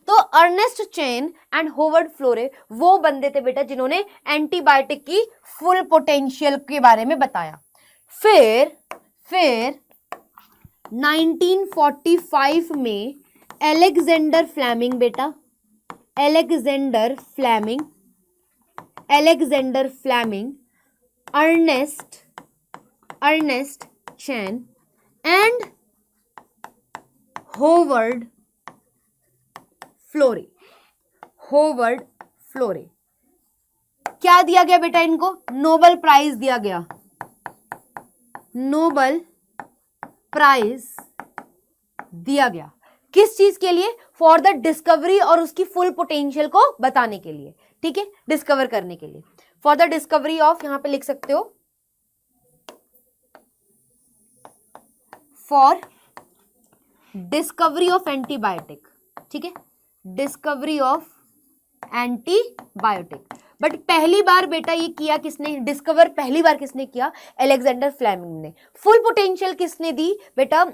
तो अर्नेस्ट चैन एंड होवर्ड फ्लोरे वो बंदे थे बेटा जिन्होंने एंटीबायोटिक की फुल पोटेंशियल के बारे में बताया। फिर 1945 में Alexander Fleming, Ernest Chain and Howard Florey क्या दिया गया बेटा इनको, नोबेल प्राइज दिया गया, किस चीज के लिए, फॉर द डिस्कवरी और उसकी फुल पोटेंशियल को बताने के लिए, ठीक है, डिस्कवर करने के लिए, फॉर द डिस्कवरी ऑफ, यहां पे लिख सकते हो फॉर डिस्कवरी ऑफ एंटीबायोटिक, ठीक है, डिस्कवरी ऑफ एंटीबायोटिक। बट पहली बार बेटा ये किया किसने, डिस्कवर पहली बार किसने किया, अलेक्जेंडर फ्लेमिंग ने। फुल पोटेंशियल किसने दी बेटा,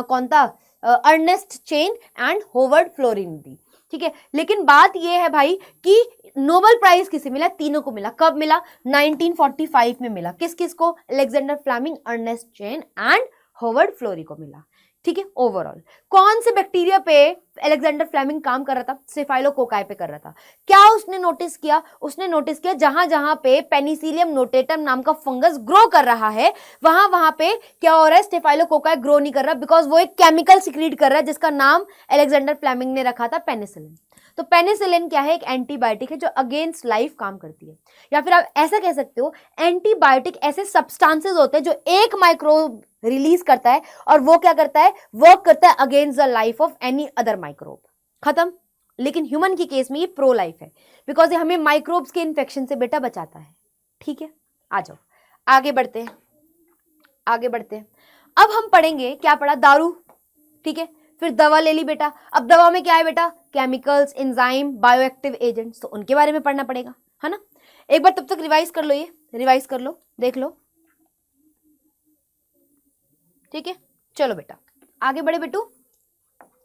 कौन था, अर्नेस्ट चैन एंड होवर्ड फ्लोरे ने दी, ठीक है। लेकिन बात ये है भाई कि नोबेल प्राइज किसे मिला? तीनों को मिला। कब मिला? 1945 में मिला। किस किस को? Alexander Fleming, Ernest Chain and Howard Florey को मिला। ठीक है। ओवरऑल कौन से बैक्टीरिया पे अलेक्जेंडर फ्लेमिंग काम कर रहा था? स्टेफाइलोकोकाई पे कर रहा था। क्या उसने नोटिस किया? उसने नोटिस किया जहां जहां पे पेनिसिलियम नोटेटम नाम का फंगस ग्रो कर रहा है वहां वहां पे क्या हो रहा है? स्टेफाइलोकोकाई ग्रो नहीं कर रहा, बिकॉज वो एक केमिकल सिक्रीट कर रहा है जिसका नाम अलेक्जेंडर फ्लेमिंग ने रखा था पेनिसिलिन। तो पेनिसिलिन क्या है? एक एंटीबायोटिक है जो अगेंस्ट लाइफ काम करती है। या फिर आप ऐसा कह सकते हो एंटीबायोटिक ऐसे सब्सटेंसेस होते हैं जो एक माइक्रोब रिलीज करता है और वो क्या करता है? वर्क करता है against the life of any other microbe. खत्म। लेकिन ह्यूमन की केस में ये प्रो लाइफ है, बिकॉज ये हमें माइक्रोब्स के इन्फेक्शन से बेटा बचाता है। ठीक है, आ जाओ आगे बढ़ते हैं, आगे बढ़ते हैं। अब हम पढ़ेंगे, क्या पढ़ा? दारू। ठीक है, फिर दवा ले ली बेटा। अब दवा में क्या है बेटा? केमिकल्स, एंजाइम, बायोएक्टिव एजेंट्स, तो उनके बारे में पढ़ना पड़ेगा, है ना। एक बार तब तक रिवाइज कर लो, ये रिवाइज कर लो, देख लो। ठीक है, चलो बेटा आगे बढ़े बेटू।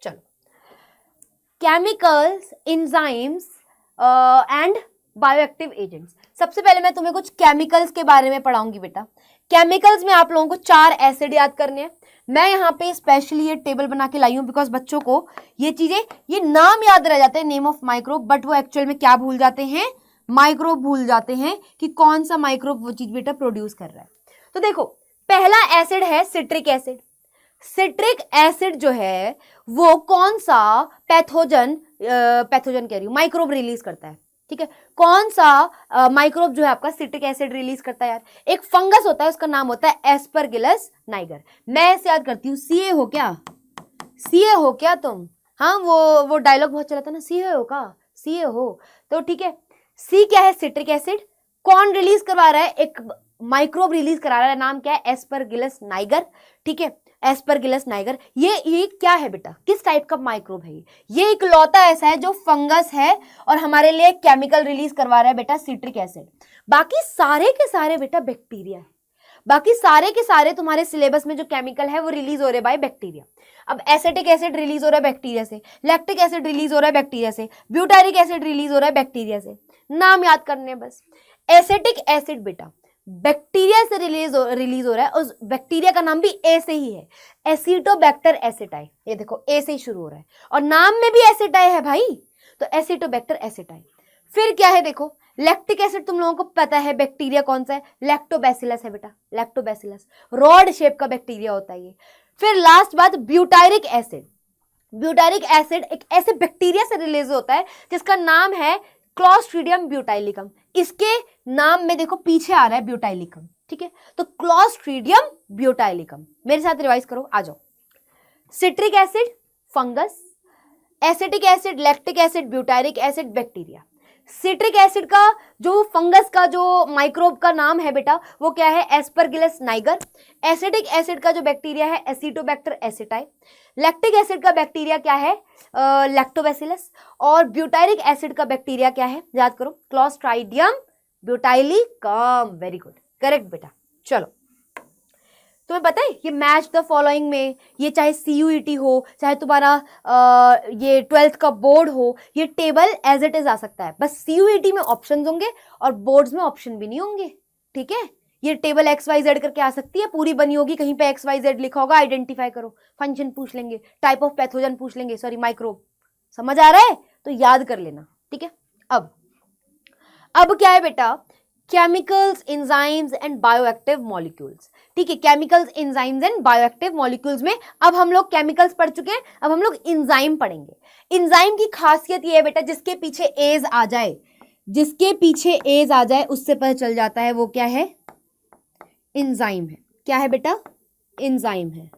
चलो, chemicals, enzymes and bioactive agents. सबसे पहले मैं तुम्हें कुछ केमिकल्स के बारे में पढ़ाऊंगी बेटा। केमिकल्स में आप लोगों को 4 एसिड याद करने हैं। मैं यहाँ पे स्पेशली ये टेबल बना के लाई हूँ बिकॉज बच्चों को ये चीजें, ये नाम याद रह जाते हैं, नेम ऑफ माइक्रोब, बट वो एक्चुअल में क्या भूल जाते हैं? माइक्रोब भूल जाते हैं कि कौन सा माइक्रोब वो चीज बेटा प्रोड्यूस कर रहा है। तो देखो, पहला एसिड है सिट्रिक एसिड। सिट्रिक एसिड जो है वो कौन सा पैथोजन कह रही हूं, माइक्रोब रिलीज करता है। ठीक है, कौन सा माइक्रोब जो है आपका सिट्रिक एसिड रिलीज करता है यार? एक फंगस होता है, उसका नाम होता है एस्परगिलस नाइगर। मैं ऐसे याद करती हूँ, सीए हो क्या? सीए हो क्या तुम? हाँ, वो डायलॉग बहुत चला था ना, सीए हो का? सीए हो तो ठीक है। सी क्या है? Citric acid. कौन रिलीज करवा रहा है? एक माइक्रोब रिलीज करा रहा है, नाम क्या है? Aspergillus Niger. ठीक है, एस्परगिलस नाइगर। ये क्या है बेटा? किस टाइप का माइक्रोब है ये इकलौता ऐसा है जो फंगस है और हमारे लिए केमिकल रिलीज करवा रहा है बेटा, सिट्रिक एसिड। बाकी सारे के सारे बेटा बैक्टीरिया है। बाकी सारे के सारे तुम्हारे सिलेबस में जो केमिकल है वो रिलीज हो रहे बाय बैक्टीरिया। अब एसिटिक एसिड रिलीज हो रहा है बैक्टीरिया से, लैक्टिक एसिड रिलीज हो रहा है बैक्टीरिया से, ब्यूटारिक एसिड रिलीज हो रहा है बैक्टीरिया से। नाम याद करने बस। एसिटिक एसिड बेटा बैक्टीरिया से रिलीज हो रहा है, उस बैक्टीरिया का नाम भी ए से ही है, एसिटोबैक्टर एसिटाई। ये देखो ए से ही शुरू हो रहा है और नाम में भी एसिटाई है भाई, तो एसिटोबैक्टर एसिटाई। फिर क्या है देखो, लैक्टिक एसिड तुम लोगों को पता है बैक्टीरिया कौन सा है? लैक्टोबैसिलस है बेटा, लैक्टोबैसिलस रॉड शेप का बैक्टीरिया होता है ये। फिर लास्ट बात, ब्यूटारिक एसिड। ब्यूटारिक एसिड एक ऐसे बैक्टीरिया से रिलीज होता है जिसका नाम है क्लॉस्ट्रीडियम ब्यूटाइलिकम। इसके नाम में देखो पीछे आ रहा है ब्यूटाइलिकम। ठीक है, तो क्लॉस्ट्रीडियम ब्यूटाइलिकम। मेरे साथ रिवाइज करो, आ जाओ। Citric acid fungus, acetic acid lactic acid, butyric acid bacteria. Citric acid का जो फंगस का जो माइक्रोब का नाम है बेटा वो क्या है? Aspergillus Niger. एसिटिक एसिड का जो बैक्टीरिया है एसिटोबैक्टर एसिटाई। लैक्टिक एसिड का बैक्टीरिया क्या है? लैक्टोबैसिलस। और ब्यूटारिक एसिड का बैक्टीरिया क्या है? याद करो, क्लॉस्ट्राइडियम ब्यूटाइलिकम। वेरी गुड, करेक्ट बेटा। चलो, तुम्हें पता है ये मैच द फॉलोइंग में, ये चाहे CUET हो चाहे तुम्हारा ये 12th का बोर्ड हो, ये टेबल एज इट इज आ सकता है। बस CUET में ऑप्शंस होंगे और बोर्ड्स में ऑप्शन भी नहीं होंगे। ठीक है, ये टेबल XYZ करके आ सकती है, पूरी बनी होगी, कहीं पे XYZ लिखा होगा, आइडेंटिफाई करो। फंक्शन पूछ लेंगे, टाइप ऑफ पैथोजन पूछ लेंगे, सॉरी माइक्रोब। समझ आ रहा है? तो याद कर लेना। ठीक है, अब क्या है बेटा? Chemicals, enzymes and bioactive molecules. ठीक है, chemicals, enzymes and bioactive molecules में अब हम लोग केमिकल्स पढ़ चुके हैं, अब हम लोग एंजाइम पढ़ेंगे। एंजाइम की खासियत ये है बेटा, जिसके पीछे एज आ जाए, जिसके पीछे एज आ जाए उससे पता चल जाता है वो क्या है? एंजाइम है। क्या है बेटा? एंजाइम है।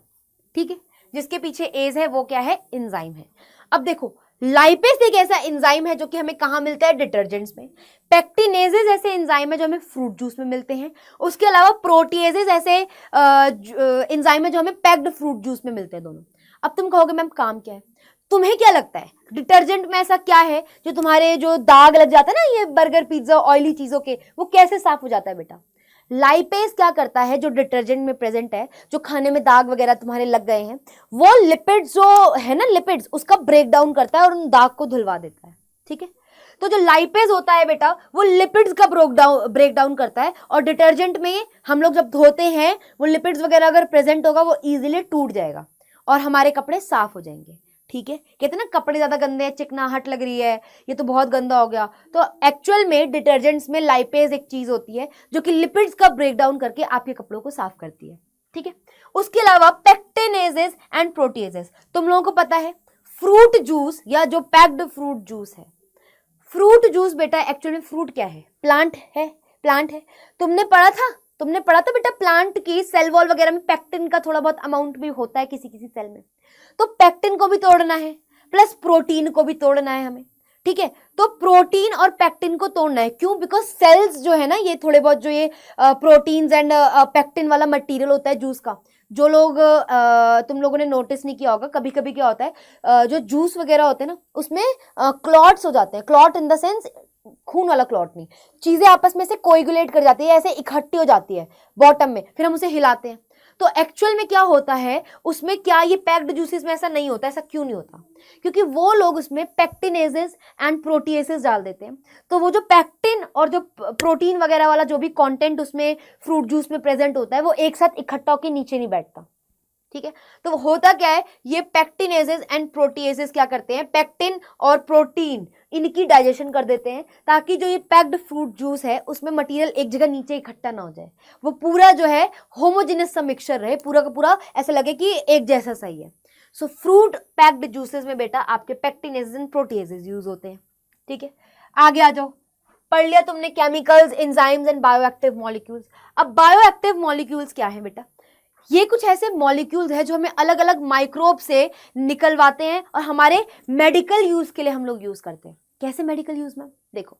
ठीक है, जिसके पीछे एज है वो क्या है? एंजाइम है। अब देखो, लाइपेस एक ऐसा एंजाइम है जो कि हमें कहाँ मिलता है? डिटर्जेंट्स में। पेक्टिनेजेस ऐसे एंजाइम है जो हमें फ्रूट जूस में मिलते हैं। उसके अलावा प्रोटीएजेस ऐसे एंजाइम है जो हमें पैक्ड फ्रूट जूस में मिलते हैं दोनों। अब तुम कहोगे मैम काम क्या है? तुम्हें क्या लगता है डिटर्जेंट में ऐसा क्या है जो तुम्हारे जो दाग लग जाता है ना, ये बर्गर पिज्जा ऑयली चीजों के, वो कैसे साफ हो जाता है बेटा? लाइपेज क्या करता है, जो डिटर्जेंट में प्रेजेंट है, जो खाने में दाग वगैरह तुम्हारे लग गए हैं, वो लिपिड्स जो है ना, लिपिड्स उसका ब्रेक डाउन करता है और उन दाग को धुलवा देता है। ठीक है, तो जो लाइपेज होता है बेटा वो लिपिड्स का ब्रेक डाउन करता है, और डिटर्जेंट में हम लोग जब धोते हैं वो लिपिड्स वगैरह अगर प्रेजेंट होगा वो इजीली टूट जाएगा और हमारे कपड़े साफ हो जाएंगे। ठीक है, कहते हैं ना कपड़े ज्यादा गंदे हैं, चिकनाहट लग रही है, ये तो बहुत गंदा हो गया, तो एक्चुअल में डिटर्जेंट्स में लाइपेज एक चीज होती है जो कि लिपिड्स का ब्रेक डाउन करके आपके कपड़ों को साफ करती है। ठीक है, उसके अलावा पेक्टिनेजेस एंड प्रोटीएजेस, तुम लोगों को पता है फ्रूट जूस या जो पैक्ड फ्रूट जूस है, फ्रूट जूस बेटा एक्चुअली में फ्रूट क्या है, प्लांट है, प्लांट है। तुमने पढ़ा था बेटा प्लांट की सेल वॉल वगैरह में पेक्टिन का थोड़ा बहुत अमाउंट भी होता है किसी किसी सेल में, तो पेक्टिन को भी तोड़ना है प्लस प्रोटीन को भी तोड़ना है हमें। ठीक है, तो प्रोटीन और पेक्टिन को तोड़ना है, क्यों? बिकॉज सेल्स जो है ना, ये थोड़े बहुत जो ये प्रोटीन्स एंड पेक्टिन वाला मटेरियल होता है जूस का, जो लोग तुम लोगों ने नोटिस नहीं किया होगा, कभी कभी क्या होता है जो जूस वगैरह होते हैं ना उसमें क्लॉट्स हो जाते हैं, क्लॉट इन द सेंस खून वाला क्लॉट नहीं, चीजें आपस में से कोएगुलेट कर जाती है, ऐसे इकट्ठी हो जाती है बॉटम में, फिर हम उसे हिलाते हैं। तो एक्चुअल में क्या होता है उसमें, क्या ये पैक्ड जूसेस में ऐसा नहीं होता? ऐसा क्यों नहीं होता? क्योंकि वो लोग उसमें पेक्टिनेजेस एंड प्रोटीएसेस डाल देते हैं, तो वो जो पेक्टिन और जो प्रोटीन वगैरह वाला जो भी कंटेंट उसमें फ्रूट जूस में प्रेजेंट होता है वो एक साथ इकट्ठा होकर नीचे नहीं बैठता। ठीक है, तो होता क्या है, ये पेक्टिनेजेस एंड प्रोटीएसेस क्या करते हैं, पेक्टिन और प्रोटीन इनकी डाइजेशन कर देते हैं, ताकि जो ये पैक्ड फ्रूट जूस है उसमें मटेरियल एक जगह नीचे इकट्ठा ना हो जाए, वो पूरा जो है होमोजेनस सा मिक्सचर रहे, पूरा का पूरा ऐसा लगे कि एक जैसा सही है। सो फ्रूट पैक्ड जूसेस में बेटा आपके पेक्टिनेजेस एंड प्रोटीएसेस यूज होते हैं। ठीक है, आगे आ जाओ, पढ़ लिया तुमने chemicals, enzymes and bioactive molecules. अब बायोएक्टिव मॉलिक्यूल्स क्या है बेटा? ये कुछ ऐसे मॉलिक्यूल्स हैं जो हमें अलग अलग माइक्रोब से निकलवाते हैं और हमारे मेडिकल यूज के लिए हम लोग यूज करते हैं। कैसे मेडिकल यूज में? देखो,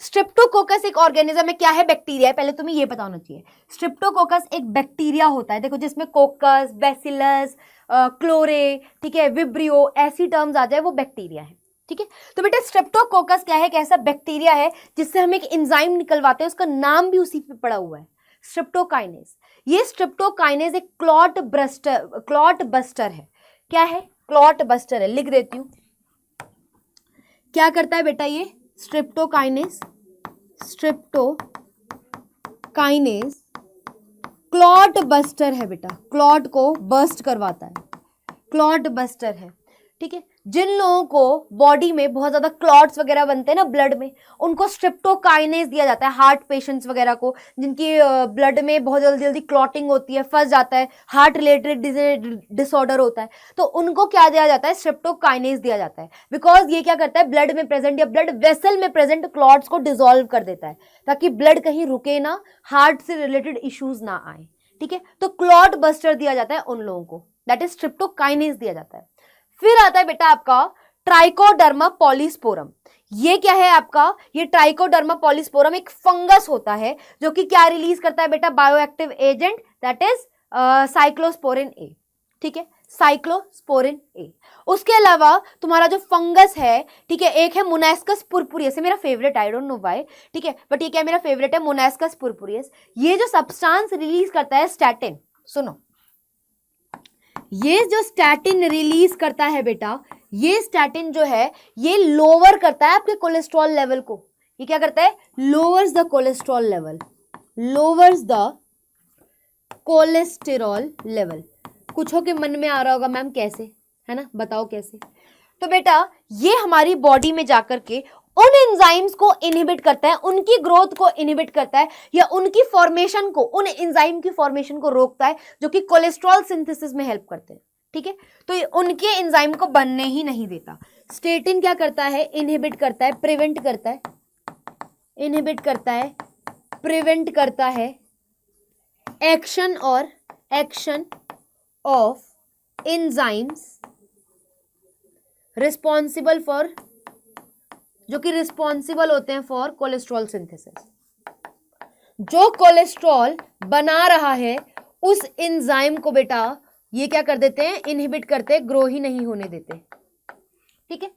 स्ट्रेप्टोकोकस एक ऑर्गेनिज्म है, क्या है? बैक्टीरिया है, पहले तुम्हें ये पता होना चाहिए। स्ट्रेप्टोकोकस एक बैक्टीरिया होता है, देखो जिसमें कोकस, बैसिलस, क्लोरे, ठीक है, विब्रियो ऐसी टर्म्स आ जाए, वो बैक्टीरिया है। ठीक है, तो बेटा स्ट्रेप्टोकोकस क्या है? कैसा बैक्टीरिया है जिससे हम एक एंजाइम निकलवाते हैं, उसका नाम भी उसी पे पड़ा हुआ है, स्ट्रेप्टोकाइनेज। ये स्ट्रेप्टोकाइनेज एक क्लॉट बस्टर है। क्या है? क्लॉट बस्टर है, लिख देती हूं। क्या करता है बेटा ये स्ट्रेप्टोकाइनेज क्लॉट बस्टर है बेटा, क्लॉट को बस्ट करवाता है, क्लॉट बस्टर है। ठीक है, जिन लोगों को बॉडी में बहुत ज्यादा क्लॉट्स वगैरह बनते हैं ना ब्लड में, उनको स्ट्रेप्टोकाइनेज दिया जाता है। हार्ट पेशेंट्स वगैरह को जिनकी ब्लड में बहुत जल्दी जल्दी क्लॉटिंग होती है, फंस जाता है, हार्ट रिलेटेड डिसऑर्डर होता है, तो उनको क्या दिया जाता है? स्ट्रेप्टोकाइनेज दिया जाता है। बिकॉज ये क्या करता है, ब्लड में प्रेजेंट या ब्लड वेसल में प्रेजेंट क्लॉट्स को डिसॉल्व कर देता है, ताकि ब्लड कहीं रुके ना, हार्ट से रिलेटेड इश्यूज ना आए। ठीक है, तो क्लॉट बस्टर दिया जाता है उन लोगों को, दैट इज स्ट्रेप्टोकाइनेज दिया जाता है। फिर आता है बेटा आपका ट्राइकोडर्मा पॉलीस्पोरम। ये क्या है आपका? ये ट्राइकोडर्मा पॉलीस्पोरम एक फंगस होता है जो कि क्या रिलीज करता है बेटा? Bioactive agent, that is cyclosporin A. ठीक है, साइक्लोस्पोरिन ए। उसके अलावा तुम्हारा जो फंगस है, ठीक है, एक है मोनास्कस पुरपुरियस, मेरा favourite, I don't know why, ठीक है, बट ये क्या मेरा फेवरेट है, मोनास्कस पुरपुरियस। ये जो सब्सटेंस रिलीज करता है स्टैटिन, सुनो, ये जो स्टैटिन रिलीज करता है बेटा, ये स्टैटिन जो है ये लोअर करता है आपके कोलेस्ट्रॉल लेवल को। ये क्या करता है? Lowers the cholesterol level, lowers the cholesterol level. कुछ हो के मन में आ रहा होगा मैम कैसे, है ना, बताओ कैसे? तो बेटा ये हमारी बॉडी में जाकर के उन एंजाइम्स को इनहिबिट करता है, उनकी ग्रोथ को इनहिबिट करता है, या उनकी फॉर्मेशन को, उन एंजाइम की फॉर्मेशन को रोकता है जो कि कोलेस्ट्रॉल सिंथेसिस में हेल्प करते हैं। ठीक है, तो ये उनके एंजाइम को बनने ही नहीं देता। स्टेटिन क्या करता है? इनहिबिट करता है, प्रिवेंट करता है, इनहिबिट करता है, प्रिवेंट करता है action of enzymes responsible for, जो कि रिस्पॉन्सिबल होते हैं फॉर कोलेस्ट्रॉल सिंथेसिस। जो कोलेस्ट्रॉल बना रहा है उस एंजाइम को बेटा ये क्या कर देते हैं? इनहिबिट करते, ग्रो ही नहीं होने देते। ठीक है,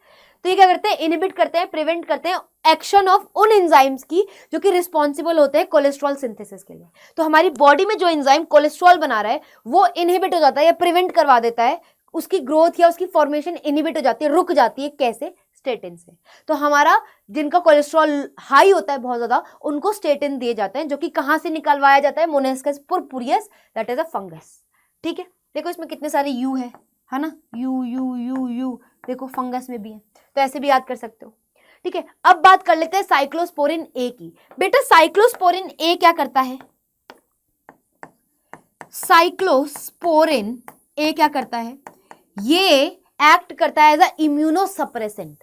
तो ये क्या करते हैं, इनहिबिट करते हैं, प्रिवेंट करते हैं एक्शन ऑफ उन एंजाइम्स की जो कि रिस्पॉन्सिबल होते हैं कोलेस्ट्रॉल सिंथेसिस के लिए। तो हमारी बॉडी में जो एंजाइम कोलेस्ट्रॉल बना रहा है वो इनहिबिट हो जाता है या प्रिवेंट करवा देता है, उसकी ग्रोथ या उसकी फॉर्मेशन इनहिबिट हो जाती है, रुक जाती है। कैसे? स्टेटिन से। तो हमारा जिनका कोलेस्ट्रॉल हाई होता है बहुत ज्यादा, उनको स्टेटिन दिए जाते हैं, जो कि कहां से निकलवाया जाता है, Monascus purpureus, that is a fungus. ठीक है, देखो इसमें कितने सारे यू है ना, यू यू यू यू, देखो फंगस में भी है, तो ऐसे भी याद कर सकते हो। ठीक है, अब बात कर लेते हैं साइक्लोस्पोरिन ए की। बेटा साइक्लोस्पोरिन ए क्या करता है? साइक्लोस्पोरिन ए क्या करता है? ये एक्ट करता है एज अ इम्यूनोसप्रेसेंट।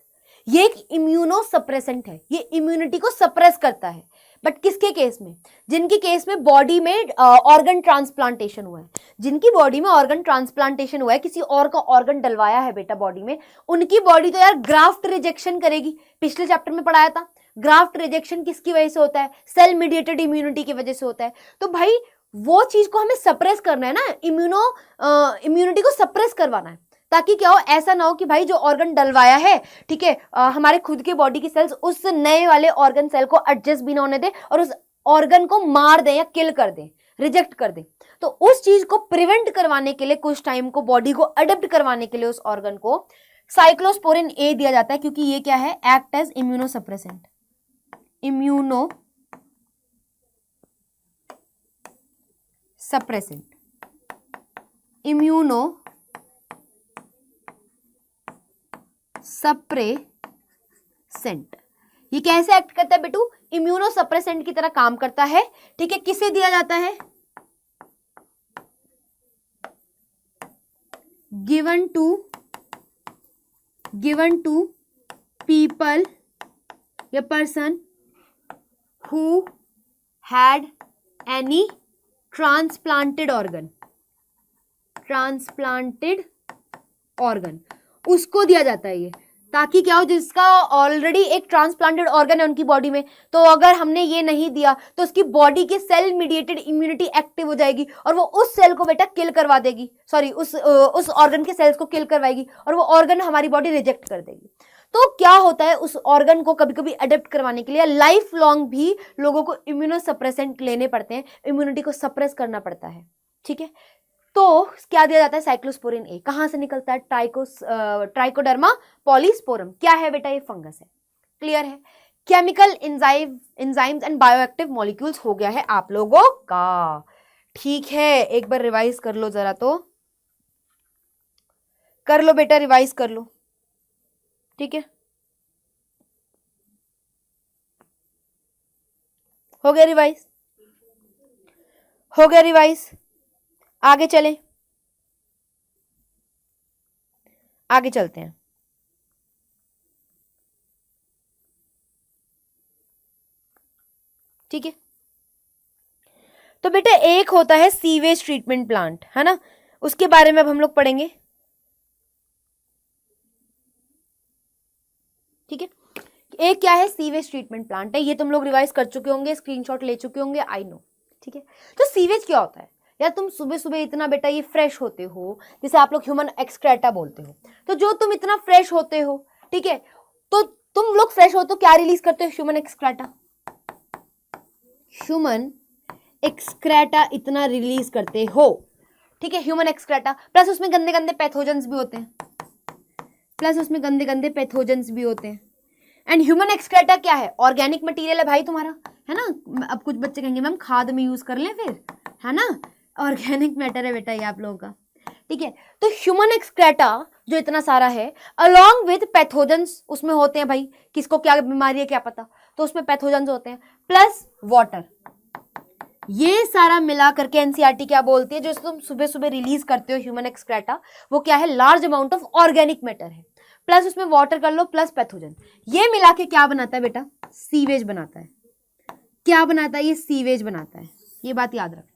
ये एक इम्यूनोसप्रेसेंट है, ये इम्यूनिटी को सप्रेस करता है। बट किसके केस में? जिनकी केस में बॉडी में ऑर्गन ट्रांसप्लांटेशन हुआ है, जिनकी बॉडी में ऑर्गन ट्रांसप्लांटेशन हुआ है, किसी और का ऑर्गन डलवाया है बेटा बॉडी में, उनकी बॉडी तो यार ग्राफ्ट रिजेक्शन करेगी। पिछले चैप्टर में पढ़ाया था, ग्राफ्ट रिजेक्शन किसकी वजह से होता है? सेल मीडिएटेड इम्यूनिटी की वजह से होता है। तो भाई वो चीज को हमें सप्रेस करना है ना, इम्यूनिटी को सप्रेस करवाना है, ताकि क्या हो, ऐसा ना हो कि भाई जो ऑर्गन डलवाया है, ठीक है, हमारे खुद के बॉडी की सेल्स उस नए वाले ऑर्गन सेल को एडजस्ट भी ना होने दे और उस ऑर्गन को मार दे या किल कर दे, रिजेक्ट कर दे। तो उस चीज को प्रिवेंट करवाने के लिए, कुछ टाइम को बॉडी को अडेप्ट करवाने के लिए उस ऑर्गन को साइक्लोस्पोरिन ए दिया जाता है, क्योंकि ये क्या है, act as immunosuppressant. Immunosuppressant, immunosuppressant. ये कैसे एक्ट करता है बेटू? इम्यूनो सप्रेसेंट की तरह काम करता है। ठीक है, किसे दिया जाता है? गिवन टू पीपल या person who had any transplanted organ, उसको दिया जाता है ये, ताकि क्या हो, जिसका ऑलरेडी एक ट्रांसप्लांटेड ऑर्गन है उनकी बॉडी में, तो अगर हमने ये नहीं दिया तो उसकी बॉडी की सेल मीडिएटेड इम्यूनिटी एक्टिव हो जाएगी और वो उस सेल को बेटा किल करवा देगी, सॉरी उस ऑर्गन के सेल्स को किल करवाएगी और वो ऑर्गन हमारी बॉडी रिजेक्ट कर देगी। तो क्या होता है, उस ऑर्गन को कभी कभी अडेप्ट करवाने के लिए लाइफ लॉन्ग भी लोगों को इम्यूनोसप्रेसेंट लेने पड़ते हैं, इम्यूनिटी को सप्रेस करना पड़ता है। ठीक है, तो क्या दिया जाता है? साइक्लोस्पोरिन ए। कहां से निकलता है? Trichoderma polysporum. क्या है बेटा? ये फंगस है। क्लियर है? Chemical enzymes and bioactive molecules हो गया है आप लोगों का। ठीक है, एक बार रिवाइज कर लो जरा, तो कर लो बेटा, रिवाइज कर लो। ठीक है, हो गया रिवाइज? हो गया रिवाइज? आगे चलें, आगे चलते हैं। ठीक है, तो बेटा एक होता है सीवेज ट्रीटमेंट प्लांट, है ना, उसके बारे में अब हम लोग पढ़ेंगे। ठीक है, एक क्या है? सीवेज ट्रीटमेंट प्लांट है, ये तुम लोग रिवाइज कर चुके होंगे, स्क्रीनशॉट ले चुके होंगे, आई नो। ठीक है, तो सीवेज क्या होता है यार? तुम सुबह सुबह इतना बेटा ये फ्रेश होते हो, जिसे आप लोग ह्यूमन एक्सक्रेटा बोलते हो, तो जो तुम इतना फ्रेश होते हो, ठीक है, तो तुम लोग फ्रेश हो तो क्या रिलीज करते हो? Human excreta. ह्यूमन एक्सक्रेटा इतना रिलीज करते हो, ठीक है, ह्यूमन एक्सक्रेटा, प्लस उसमें गंदे गंदे पैथोजेंस भी होते हैं, एंड ह्यूमन एक्सक्रेटा क्या है? ऑर्गेनिक मटेरियल है भाई तुम्हारा, है ना। अब कुछ बच्चे कहेंगे मैम खाद में यूज कर लें फिर, है ना, ऑर्गेनिक मैटर है बेटा ये आप लोगों का। ठीक है, तो ह्यूमन एक्सक्रेटा जो इतना सारा है, अलॉन्ग विद पैथोजेंस उसमें होते हैं भाई, किसको क्या बीमारी है क्या पता, तो उसमें पैथोजेंस होते हैं, प्लस वाटर, ये सारा मिला करके एनसीईआरटी क्या बोलती है, जो तुम सुबह सुबह रिलीज करते हो ह्यूमन एक्सक्रेटा, वो क्या है? Large amount of organic matter है, प्लस उसमें वाटर कर लो, प्लस पैथोजन, ये मिला के क्या बनाता है बेटा? सीवेज बनाता है। क्या बनाता है? ये सीवेज बनाता है, ये बात याद रखना।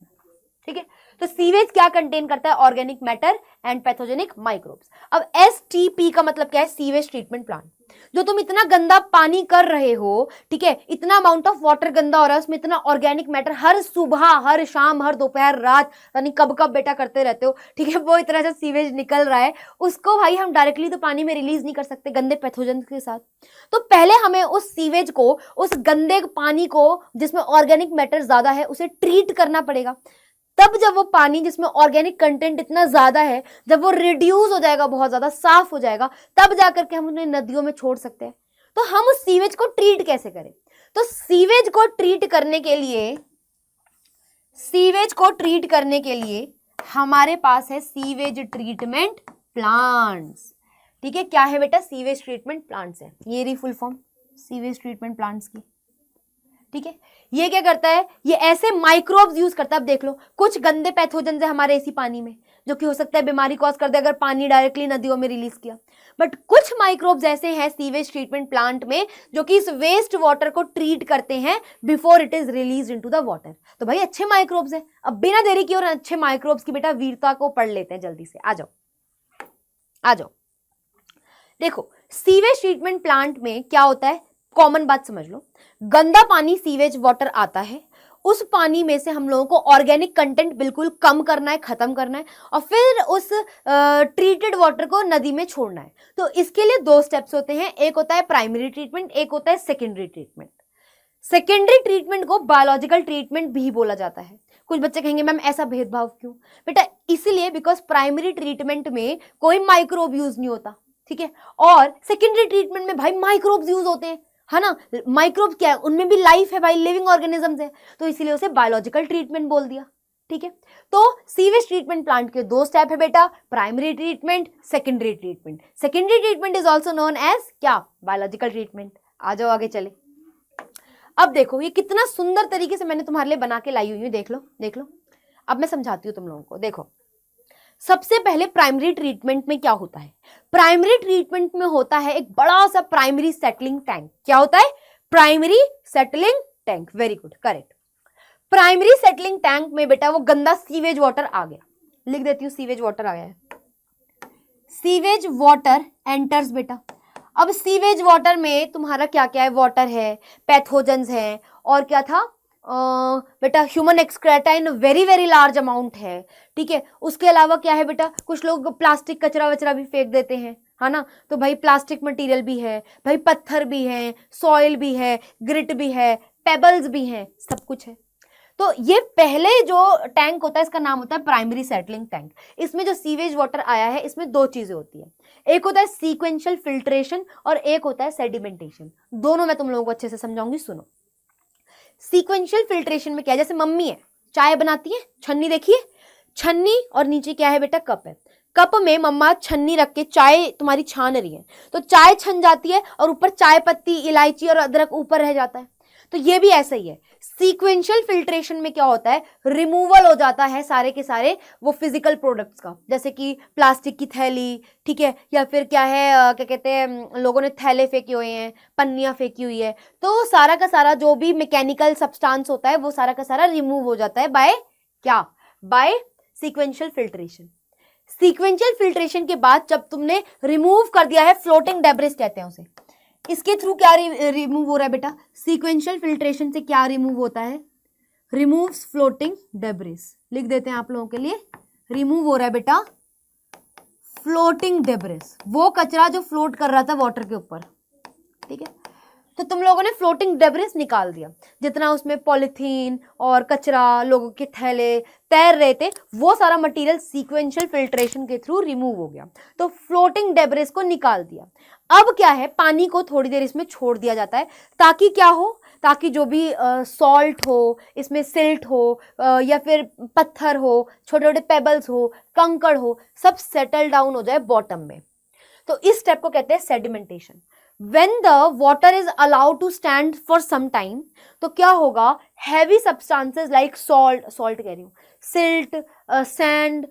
ठीक है, तो सीवेज क्या कंटेन करता है? Organic matter and pathogenic microbes. अब एसटीपी का मतलब क्या है? Sewage treatment plant. जो तुम इतना गंदा पानी कर रहे हो, ठीक है, इतना अमाउंट ऑफ वाटर गंदा हो रहा है, उसमें इतना ऑर्गेनिक मैटर हर सुबह, हर शाम, हर दोपहर, रात, यानी कब कब बेटा करते रहते हो, ठीक है, वो इतना सा सीवेज निकल रहा है, उसको भाई हम डायरेक्टली तो पानी में रिलीज नहीं कर सकते गंदे पैथोजन के साथ। तो पहले हमें उस सीवेज को, उस गंदे पानी को जिसमें ऑर्गेनिक मैटर ज्यादा है, उसे ट्रीट करना पड़ेगा। तब जब वो पानी जिसमें ऑर्गेनिक कंटेंट इतना ज्यादा है, जब वो रिड्यूस हो जाएगा, बहुत ज्यादा साफ हो जाएगा, तब जाकर के हम उन्हें नदियों में छोड़ सकते हैं। तो हम उस सीवेज को ट्रीट कैसे करें? तो सीवेज को ट्रीट करने के लिए हमारे पास है सीवेज ट्रीटमेंट प्लांट्स। ठीक है, क्या है बेटा? सीवेज ट्रीटमेंट प्लांट्स है, ये रही full form sewage treatment plants की। ठीक है, ये क्या करता है? ये ऐसे माइक्रोब्स यूज करता है। अब देख लो, कुछ गंदे पैथोजन है हमारे इसी पानी में, जो कि हो सकता है बीमारी कॉज कर दे अगर पानी डायरेक्टली नदियों में रिलीज किया। बट कुछ माइक्रोब्स ऐसे हैं सीवेज ट्रीटमेंट प्लांट में जो कि इस वेस्ट वाटर को ट्रीट करते हैं before it is release into the water. तो भाई अच्छे माइक्रोब्स हैं। अब बिना देरी किए और अच्छे माइक्रोब्स की बेटा वीरता को पढ़ लेते हैं जल्दी से। आ जाओ। देखो, सीवेज ट्रीटमेंट प्लांट में क्या होता है? कॉमन बात समझ लो, गंदा पानी सीवेज वाटर आता है, उस पानी में से हम लोगों को ऑर्गेनिक कंटेंट बिल्कुल कम करना है, खत्म करना है, और फिर उस ट्रीटेड वाटर को नदी में छोड़ना है। तो इसके लिए दो स्टेप्स होते हैं, एक होता है प्राइमरी ट्रीटमेंट, एक होता है सेकेंडरी ट्रीटमेंट। सेकेंडरी ट्रीटमेंट को बायोलॉजिकल ट्रीटमेंट भी बोला जाता है। कुछ बच्चे कहेंगे मैम ऐसा भेदभाव क्यों? बेटा इसलिए बिकॉज प्राइमरी ट्रीटमेंट में कोई माइक्रोब यूज नहीं होता, ठीक है, और सेकेंडरी ट्रीटमेंट में भाई माइक्रोब्स यूज होते हैं, है ना। माइक्रोब क्या है? उनमें भी लाइफ है भाई, लिविंग ऑर्गेनिजम्स है, तो इसीलिए उसे बायोलॉजिकल ट्रीटमेंट बोल दिया। ठीक है, तो सीवेज ट्रीटमेंट प्लांट के दो स्टेप है बेटा, primary treatment, secondary treatment. Secondary treatment is also known as क्या? Biological treatment. आ जाओ आगे चले। अब देखो ये कितना सुंदर तरीके से मैंने तुम्हारे लिए बना के लाई हुई हूँ, देख लो। अब मैं समझाती हूँ तुम लोगों को। देखो, सबसे पहले प्राइमरी ट्रीटमेंट में क्या होता है? प्राइमरी ट्रीटमेंट में होता है एक बड़ा सा प्राइमरी सेटलिंग टैंक। क्या होता है? Primary settling tank. Very good, correct. Primary settling tank में बेटा वो गंदा सीवेज वाटर आ गया, लिख देती हूँ, सीवेज वाटर आ गया है। सीवेज वाटर एंटर्स बेटा। अब सीवेज वाटर में तुम्हारा क्या क्या है? वाटर है, पैथोजेंस है, और क्या था बेटा? Human excreta in very very large amount है। ठीक है, उसके अलावा क्या है बेटा? कुछ लोग प्लास्टिक कचरा वचरा भी फेंक देते हैं, है ना। तो भाई प्लास्टिक मटेरियल भी है, भाई पत्थर भी है, सॉइल भी है, ग्रिट भी है, पेबल्स भी हैं, सब कुछ है। तो ये पहले जो टैंक होता है इसका नाम होता है प्राइमरी सेटलिंग टैंक। इसमें जो सीवेज वाटर आया है इसमें दो चीजें होती है, एक होता है सीक्वेंशियल फिल्ट्रेशन और एक होता है सेडिमेंटेशन। दोनों मैं तुम लोगों को अच्छे से समझाऊंगी, सुनो। सीक्वेंशियल फिल्ट्रेशन में क्या है? जैसे मम्मी है, चाय बनाती है, छन्नी देखिए, छन्नी और नीचे क्या है बेटा? कप है। कप में मम्मा छन्नी रख के चाय तुम्हारी छान रही है, तो चाय छन जाती है और ऊपर चाय पत्ती, इलायची और अदरक ऊपर रह जाता है। तो ये भी ऐसा ही है। सीक्वेंशियल फिल्ट्रेशन में क्या होता है? रिमूवल हो जाता है सारे के सारे वो फिजिकल प्रोडक्ट्स का, जैसे कि प्लास्टिक की थैली, ठीक है, या फिर क्या है क्या कहते हैं, लोगों ने थैले फेंके हुए हैं, पन्नियां फेंकी हुई है, तो सारा का सारा जो भी मैकेनिकल सब्सटेंस होता है वो सारा का सारा रिमूव हो जाता है बाय क्या? By sequential filtration. Sequential filtration के बाद जब तुमने रिमूव कर दिया है, फ्लोटिंग डेब्रिस कहते हैं उसे, इसके थ्रू क्या रिमूव हो रहा है बेटा? सीक्वेंशियल फिल्ट्रेशन से क्या रिमूव होता है? Removes floating debris. लिख देते हैं आप लोगों के लिए, रिमूव हो रहा है बेटा फ्लोटिंग डेब्रिस, वो कचरा जो फ्लोट कर रहा था वाटर के ऊपर। ठीक है, तो तुम लोगों ने फ्लोटिंग डेब्रिस निकाल दिया, जितना उसमें पॉलिथीन और कचरा, लोगों के थैले तैर रहे थे, वो सारा मटेरियल सीक्वेंशियल फिल्ट्रेशन के थ्रू रिमूव हो गया, तो फ्लोटिंग डेब्रिस को निकाल दिया। अब क्या है? पानी को थोड़ी देर इसमें छोड़ दिया जाता है, ताकि क्या हो? ताकि जो भी सॉल्ट हो, इसमें सिल्ट हो, या फिर पत्थर हो, छोटे छोटे पेबल्स हो, कंकड़ हो, सब सेटल डाउन हो जाए बॉटम में। तो इस स्टेप को कहते हैं sedimentation. When the water is allowed to stand for some time, तो क्या होगा? heavy substances like salt कह रही हूँ, silt, sand,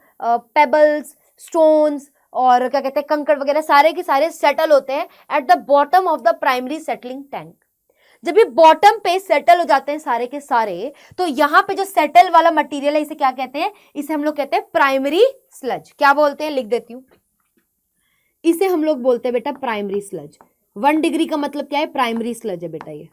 pebbles, stones और क्या कहते हैं कंकड़ वगैरह, सारे के सारे सेटल होते हैं at the bottom of the primary settling tank. जब ये बॉटम पे सेटल हो जाते हैं सारे के सारे, तो यहाँ पे जो सेटल वाला मटेरियल है इसे क्या कहते हैं? इसे हम लोग कहते हैं प्राइमरी स्लज। क्या बोलते हैं? लिख देती हूं, इसे हम लोग बोलते हैं बेटा प्राइमरी स्लज। 1 डिग्री का मतलब क्या है? प्राइमरी स्लज है बेटा ये,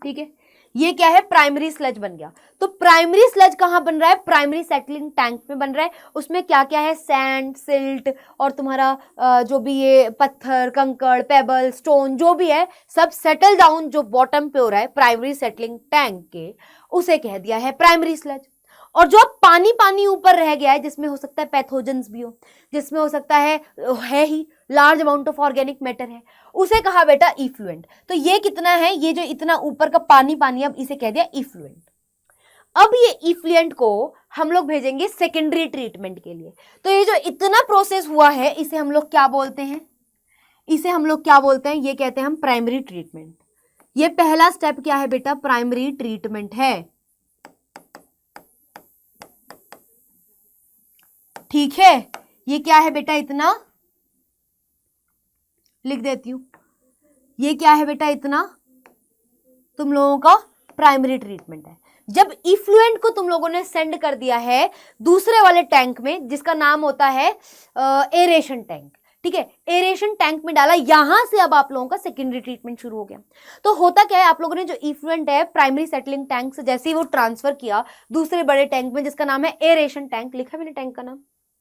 ठीक है। ये क्या है? प्राइमरी स्लज बन गया। तो प्राइमरी स्लज कहां बन रहा है? प्राइमरी सेटलिंग टैंक में बन रहा है। उसमें क्या क्या है? सैंड, सिल्ट और तुम्हारा जो भी ये पत्थर, कंकड़, पेबल, स्टोन जो भी है, सब सेटल डाउन जो बॉटम पे हो रहा है प्राइमरी सेटलिंग टैंक के, उसे कह दिया है प्राइमरी स्लज। और जो पानी पानी ऊपर रह गया है, जिसमें हो सकता है पैथोजेंस भी हो, जिसमें हो सकता है ही large amount of organic matter है, उसे कहा बेटा इफ्लुएंट। तो ये कितना है? ये जो इतना ऊपर का पानी पानी, अब इसे कह दिया इफ्लुएंट। अब ये इफ्लुएंट को हम लोग भेजेंगे सेकेंडरी ट्रीटमेंट के लिए। तो ये जो इतना प्रोसेस हुआ है, इसे हम लोग क्या बोलते हैं? इसे हम लोग क्या बोलते हैं? ये कहते हैं हम प्राइमरी ट्रीटमेंट। ये पहला स्टेप क्या है बेटा? प्राइमरी ट्रीटमेंट है, ठीक है। ये क्या है बेटा? इतना लिख देती हूं, ये क्या है बेटा? इतना तुम लोगों का प्राइमरी ट्रीटमेंट है। जब इफ्लुएंट को तुम लोगों ने सेंड कर दिया है दूसरे वाले टैंक में, जिसका नाम होता है एरेशन टैंक, ठीक है, एरेशन टैंक में डाला, यहां से अब आप लोगों का सेकेंडरी ट्रीटमेंट शुरू हो गया। तो होता क्या है? आप लोगों ने जो इफ्लुएंट है प्राइमरी सेटलिंग टैंक से जैसे ही वो ट्रांसफर किया दूसरे बड़े टैंक में, जिसका नाम है एरेशन टैंक, लिखा मैंने टैंक का नाम,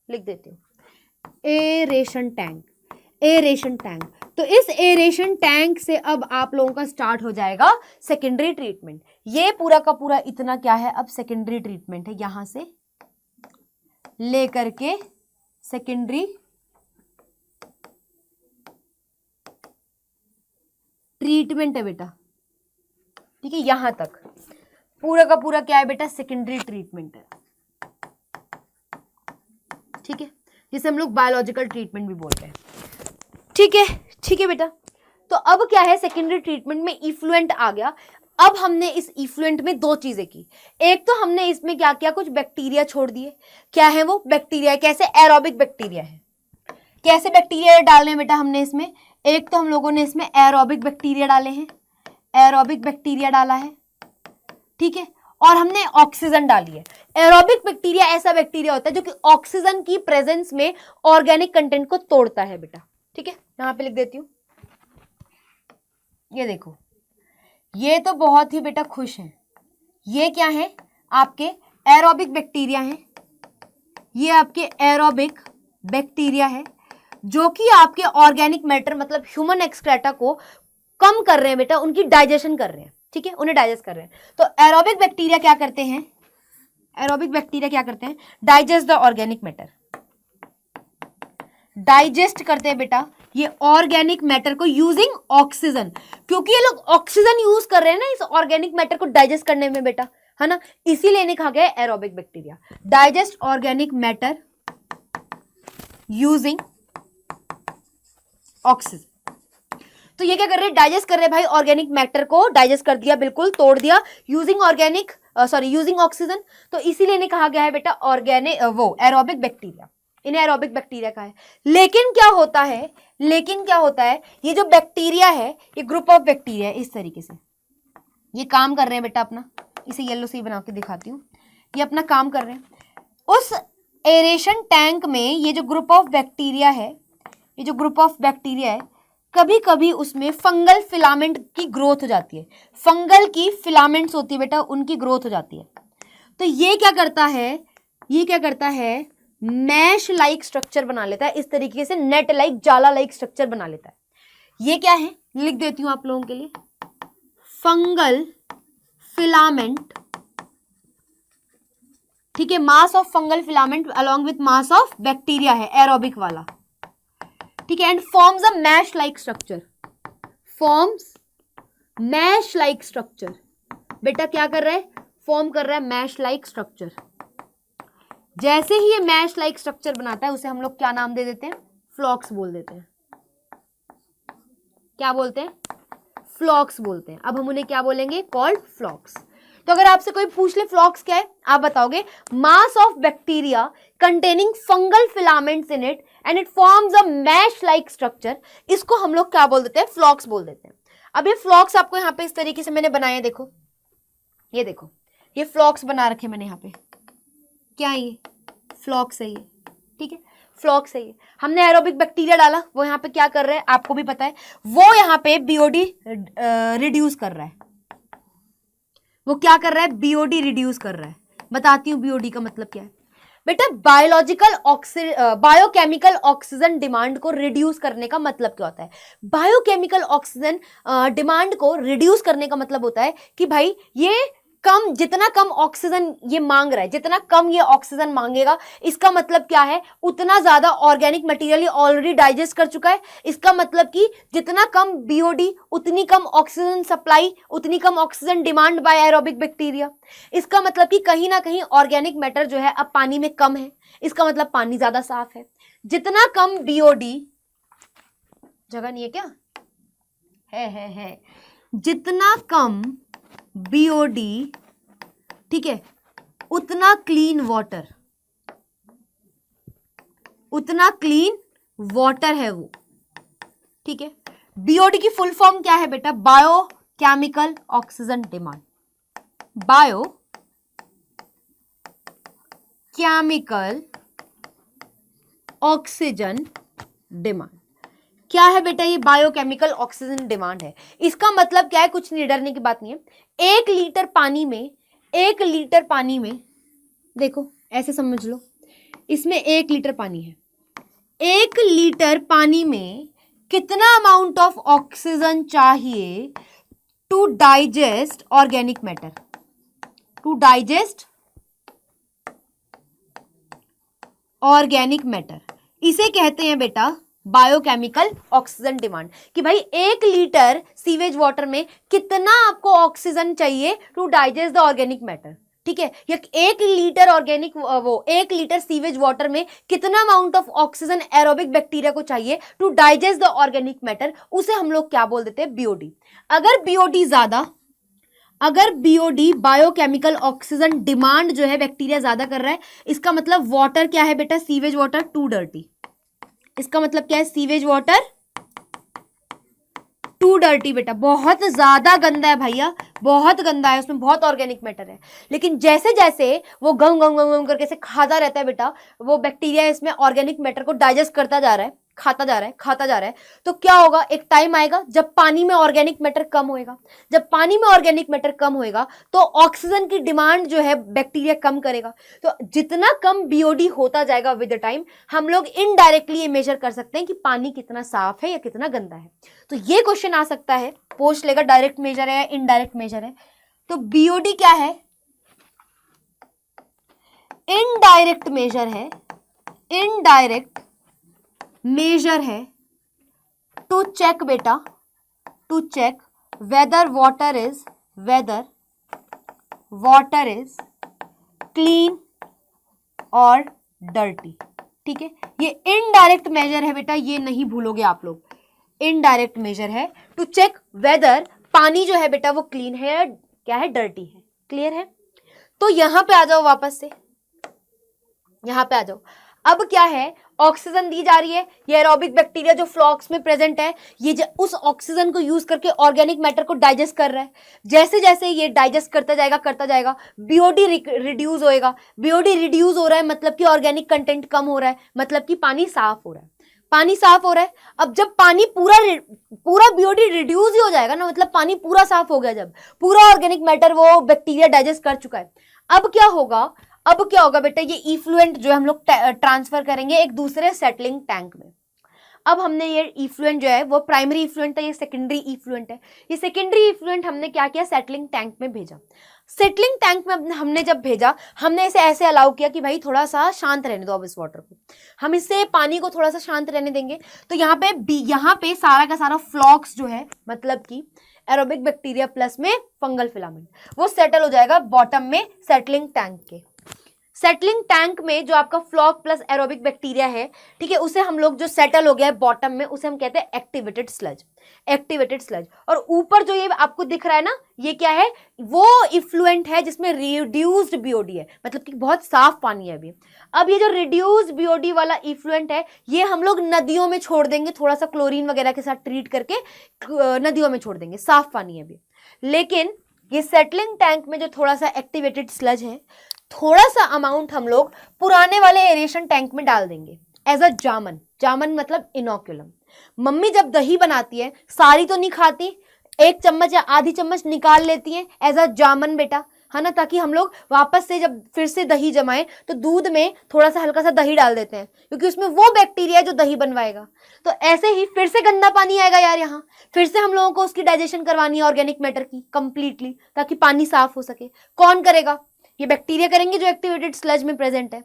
लिख देती हूँ, एरेशन टैंक, एरेशन टैंक। तो इस एरेशन टैंक से अब आप लोगों का स्टार्ट हो जाएगा सेकेंडरी ट्रीटमेंट। ये पूरा का पूरा इतना क्या है? अब सेकेंडरी ट्रीटमेंट है, यहां से लेकर के सेकेंडरी ट्रीटमेंट है बेटा, ठीक है। यहां तक पूरा का पूरा क्या है बेटा? सेकेंडरी ट्रीटमेंट है, ठीक है, जिसे हम लोग बायोलॉजिकल ट्रीटमेंट भी बोलते हैं, ठीक है, ठीक है बेटा। तो अब क्या है? सेकेंडरी ट्रीटमेंट में इफ्लुएंट आ गया। अब हमने इस इफ्लुएंट में दो चीजें की। एक तो हमने इसमें क्या किया? कुछ बैक्टीरिया छोड़ दिए। क्या है वो बैक्टीरिया? कैसे? एरोबिक बैक्टीरिया है। कैसे बैक्टीरिया डालने बेटा हमने इसमें? एक तो हम लोगों ने इसमें एरोबिक बैक्टीरिया डाले हैं, एरोबिक बैक्टीरिया डाला है, ठीक है, और हमने ऑक्सीजन डाली है। एरोबिक बैक्टीरिया ऐसा बैक्टीरिया होता है जो कि ऑक्सीजन की प्रेजेंस में ऑर्गेनिक कंटेंट को तोड़ता है बेटा, ठीक है। यहां पे लिख देती हूं, ये देखो, ये तो बहुत ही बेटा खुश है। ये क्या है? आपके एरोबिक बैक्टीरिया हैं। ये आपके एरोबिक बैक्टीरिया है जो कि आपके ऑर्गेनिक मैटर मतलब ह्यूमन एक्सक्रेटा को कम कर रहे हैं बेटा, उनकी डाइजेशन कर रहे हैं, ठीक है, उन्हें डाइजेस्ट कर रहे हैं। तो एरोबिक बैक्टीरिया क्या करते हैं? एरोबिक बैक्टीरिया क्या करते हैं? Digest the organic matter, digest करते हैं बेटा ये ऑर्गेनिक मैटर को यूजिंग ऑक्सीजन, क्योंकि ये लोग ऑक्सीजन यूज कर रहे हैं ना इस ऑर्गेनिक मैटर को डाइजेस्ट करने में बेटा, है ना, इसीलिए इन्हें कहा गया है aerobic bacteria. Digest organic matter using oxygen. तो ये क्या कर रहे हैं? डाइजेस्ट कर रहे हैं भाई, ऑर्गेनिक मैटर को डाइजेस्ट कर दिया, बिल्कुल तोड़ दिया, यूजिंग ऑर्गेनिक यूजिंग ऑक्सीजन। तो इसीलिए इन्हें कहा गया है बेटा ऑर्गेनिक वो एरोबिक बैक्टीरिया, इन्हें एरोबिक बैक्टीरिया का है। लेकिन क्या होता है? लेकिन क्या होता है? ये जो बैक्टीरिया है, ये ग्रुप ऑफ बैक्टीरिया है, इस तरीके से ये काम कर रहे हैं बेटा अपना। इसे येलो से बना के दिखाती हूँ, ये अपना काम कर रहे हैं। उस एरेशन टैंक में ये जो ग्रुप ऑफ बैक्टीरिया है, ये जो ग्रुप ऑफ बैक्टीरिया है, कभी कभी उसमें फंगल फिलामेंट की ग्रोथ हो जाती है। फंगल की फिलामेंट्स होती है बेटा, उनकी ग्रोथ हो जाती है। तो ये क्या करता है? ये क्या करता है? मैश लाइक स्ट्रक्चर बना लेता है, इस तरीके से नेट लाइक, जाला लाइक स्ट्रक्चर बना लेता है। ये क्या है? लिख देती हूं आप लोगों के लिए, फंगल फिलामेंट, ठीक है, mass of fungal filament along with mass of bacteria है, एरोबिक वाला, ठीक है, and forms a mesh like structure, forms mesh like structure. बेटा क्या कर रहा है? फॉर्म कर रहा है मैश लाइक स्ट्रक्चर। जैसे ही ये मैश लाइक स्ट्रक्चर बनाता है, उसे हम लोग क्या नाम दे देते हैं? फ्लॉक्स बोल देते हैं। क्या बोलते हैं? फ्लॉक्स बोलते हैं। अब हम उन्हें क्या बोलेंगे? कॉल्ड फ्लॉक्स। तो अगर आपसे कोई पूछ ले फ्लॉक्स क्या है, आप बताओगे mass of bacteria containing fungal filaments in it and it forms a mesh like structure. इसको हम लोग क्या बोल देते हैं? फ्लॉक्स बोल देते हैं। अब ये फ्लॉक्स आपको यहाँ पे इस तरीके से मैंने बनाए हैं, देखो ये देखो, ये फ्लॉक्स बना रखे मैंने यहाँ पे, क्या है ये, फ्लॉक्स है ये, ठीक है, फ्लॉक्स है ये। हमने एरोबिक बैक्टीरिया डाला, वो यहाँ पे क्या कर रहा है आपको भी पता है, वो यहाँ पे बीओडी रिड्यूस कर रहा है। वो क्या कर रहा है, बीओडी रिड्यूस कर रहा है। बताती हूँ बीओडी का मतलब क्या है बेटा। बायोकेमिकल ऑक्सीजन डिमांड को रिड्यूस करने का मतलब क्या होता है? बायोकेमिकल ऑक्सीजन डिमांड को रिड्यूस करने का मतलब होता है कि भाई ये कम, जितना कम ऑक्सीजन ये मांग रहा है, जितना कम ये ऑक्सीजन मांगेगा, इसका मतलब क्या है, उतना ज्यादा ऑर्गेनिक मटेरियल ऑलरेडी डाइजेस्ट कर चुका है। इसका मतलब कि जितना कम बीओडी उतनी कम ऑक्सीजन सप्लाई, उतनी कम oxygen demand by aerobic bacteria. इसका मतलब कि कहीं ना कहीं ऑर्गेनिक मैटर जो है अब पानी में कम है। इसका मतलब पानी ज्यादा साफ है। जितना कम बीओडी, जगह नहीं है क्या, है जितना कम बीओडी, ठीक है, उतना क्लीन वाटर, उतना क्लीन वाटर है वो, ठीक है। बीओडी की फुल फॉर्म क्या है बेटा? Biochemical oxygen demand. Bio chemical oxygen demand क्या है बेटा? ये बायोकेमिकल ऑक्सीजन डिमांड है। इसका मतलब क्या है? कुछ नहीं, डरने की बात नहीं है। 1 लीटर पानी में, 1 लीटर पानी में, देखो ऐसे समझ लो, इसमें 1 लीटर पानी है। 1 लीटर पानी में कितना अमाउंट ऑफ ऑक्सीजन चाहिए to digest organic matter? To digest organic matter, इसे कहते हैं बेटा बायोकेमिकल ऑक्सीजन डिमांड। कि भाई 1 लीटर सीवेज वाटर में कितना आपको ऑक्सीजन चाहिए to digest the organic matter, ठीक है। या 1 लीटर ऑर्गेनिक, वो 1 लीटर सीवेज वाटर में कितना amount of oxygen aerobic bacteria को चाहिए to digest the organic matter, उसे हम लोग क्या बोल देते हैं? बीओडी। अगर बीओडी ज्यादा, अगर बीओडी बायोकेमिकल ऑक्सीजन डिमांड जो है बैक्टीरिया ज्यादा कर रहा है, इसका मतलब वाटर क्या है बेटा? Sewage water too dirty. इसका मतलब क्या है? सीवेज वाटर टू डर्टी बेटा, बहुत ज्यादा गंदा है भैया, बहुत गंदा है, उसमें बहुत ऑर्गेनिक मैटर है। लेकिन जैसे जैसे वो गम गम गम गम करके से खाता रहता है बेटा, वो बैक्टीरिया इसमें ऑर्गेनिक मैटर को डाइजेस्ट करता जा रहा है, खाता जा रहा है, खाता जा रहा है, तो क्या होगा? एक टाइम आएगा जब पानी में ऑर्गेनिक मैटर कम होएगा। जब पानी में ऑर्गेनिक मैटर कम होएगा तो ऑक्सीजन की डिमांड जो है बैक्टीरिया कम करेगा। तो जितना कम बीओडी होता जाएगा विद द टाइम, हम लोग इनडायरेक्टली ये मेजर कर सकते हैं कि पानी कितना साफ है या कितना गंदा है। तो ये क्वेश्चन आ सकता है, पूछ लेगा डायरेक्ट मेजर है या इनडायरेक्ट मेजर है। तो बीओडी क्या है? इनडायरेक्ट मेजर है, इनडायरेक्ट मेजर है टू चेक बेटा, to check whether water is, whether water is clean और डर्टी, ठीक है। ये इनडायरेक्ट मेजर है बेटा, ये नहीं भूलोगे आप लोग। इनडायरेक्ट मेजर है टू चेक वेदर पानी जो है बेटा वो क्लीन है, क्या है? डर्टी है। क्लियर है? तो यहां पे आ जाओ, वापस से यहां पे आ जाओ। अब क्या है? ऑक्सीजन दी जा रही है, ये एरोबिक बैक्टीरिया जो फ्लॉक्स में प्रेजेंट है, ये उस ऑक्सीजन को यूज करके ऑर्गेनिक मैटर को डाइजेस्ट कर रहा है। जैसे जैसे ये डाइजेस्ट करता जाएगा बीओडी रिड्यूस होएगा। बीओडी रिड्यूस हो रहा है मतलब कि ऑर्गेनिक कंटेंट कम हो रहा है, मतलब कि पानी साफ हो रहा है। पानी साफ हो रहा है। अब जब पानी पूरा बीओडी रिड्यूस ही हो जाएगा ना, मतलब पानी पूरा साफ हो गया, जब पूरा ऑर्गेनिक मैटर वो बैक्टीरिया डाइजेस्ट कर चुका है, अब क्या होगा? अब क्या होगा बेटा? ये इफ्लुएंट जो हम लोग ट्रांसफर करेंगे एक दूसरे सेटलिंग टैंक में। अब हमने ये इफ्लुएंट जो है वो प्राइमरी इफ्लुएंट है, ये सेकेंडरी इफ्लुएंट है। ये सेकेंडरी इफ्लुएंट हमने क्या किया? सेटलिंग टैंक में भेजा। सेटलिंग टैंक में हमने जब भेजा, हमने इसे ऐसे अलाउ किया कि भाई थोड़ा सा शांत रहने दो अब इस वाटर को, हम इससे पानी को थोड़ा सा शांत रहने देंगे। तो यहाँ पे सारा का सारा फ्लॉक्स जो है, मतलब कि एरोबिक बैक्टीरिया प्लस में फंगल फिलामेंट, वो सेटल हो जाएगा बॉटम में सेटलिंग टैंक के। सेटलिंग टैंक में जो आपका फ्लॉक प्लस एरोबिक बैक्टीरिया है, ठीक है, उसे हम लोग जो सेटल हो गया है बॉटम में, उसे हम कहते हैं एक्टिवेटेड स्लज, एक्टिवेटेड स्लज। और ऊपर जो ये आपको दिख रहा है ना, ये क्या है, वो इफ्लुएंट है जिसमें रिड्यूस्ड बीओडी है, मतलब कि बहुत साफ पानी है अभी। अब ये जो रिड्यूस्ड बीओडी वाला इफ्लुएंट है, ये हम लोग नदियों में छोड़ देंगे, थोड़ा सा क्लोरीन वगैरह के साथ ट्रीट करके नदियों में छोड़ देंगे, साफ पानी है अभी। लेकिन ये सेटलिंग टैंक में जो थोड़ा सा एक्टिवेटेड स्लज है, थोड़ा सा अमाउंट हम लोग पुराने वाले एरेशन टैंक में डाल देंगे एज अ जामन। जामन मतलब इनोक्युलम। मम्मी जब दही बनाती है, सारी तो नहीं खाती, 1 चम्मच या आधी चम्मच निकाल लेती है एज अ जामन बेटा, है ना, ताकि हम लोग वापस से जब फिर से दही जमाएं तो दूध में थोड़ा सा हल्का सा दही डाल देते हैं, क्योंकि उसमें वो बैक्टीरिया है जो दही बनवाएगा। तो ऐसे ही फिर से गंदा पानी आएगा यार, यहाँ फिर से हम लोगों को उसकी डाइजेशन करवानी है ऑर्गेनिक मैटर की कंप्लीटली, ताकि पानी साफ हो सके। कौन करेगा? ये बैक्टीरिया करेंगे जो एक्टिवेटेड स्लज में प्रेजेंट है।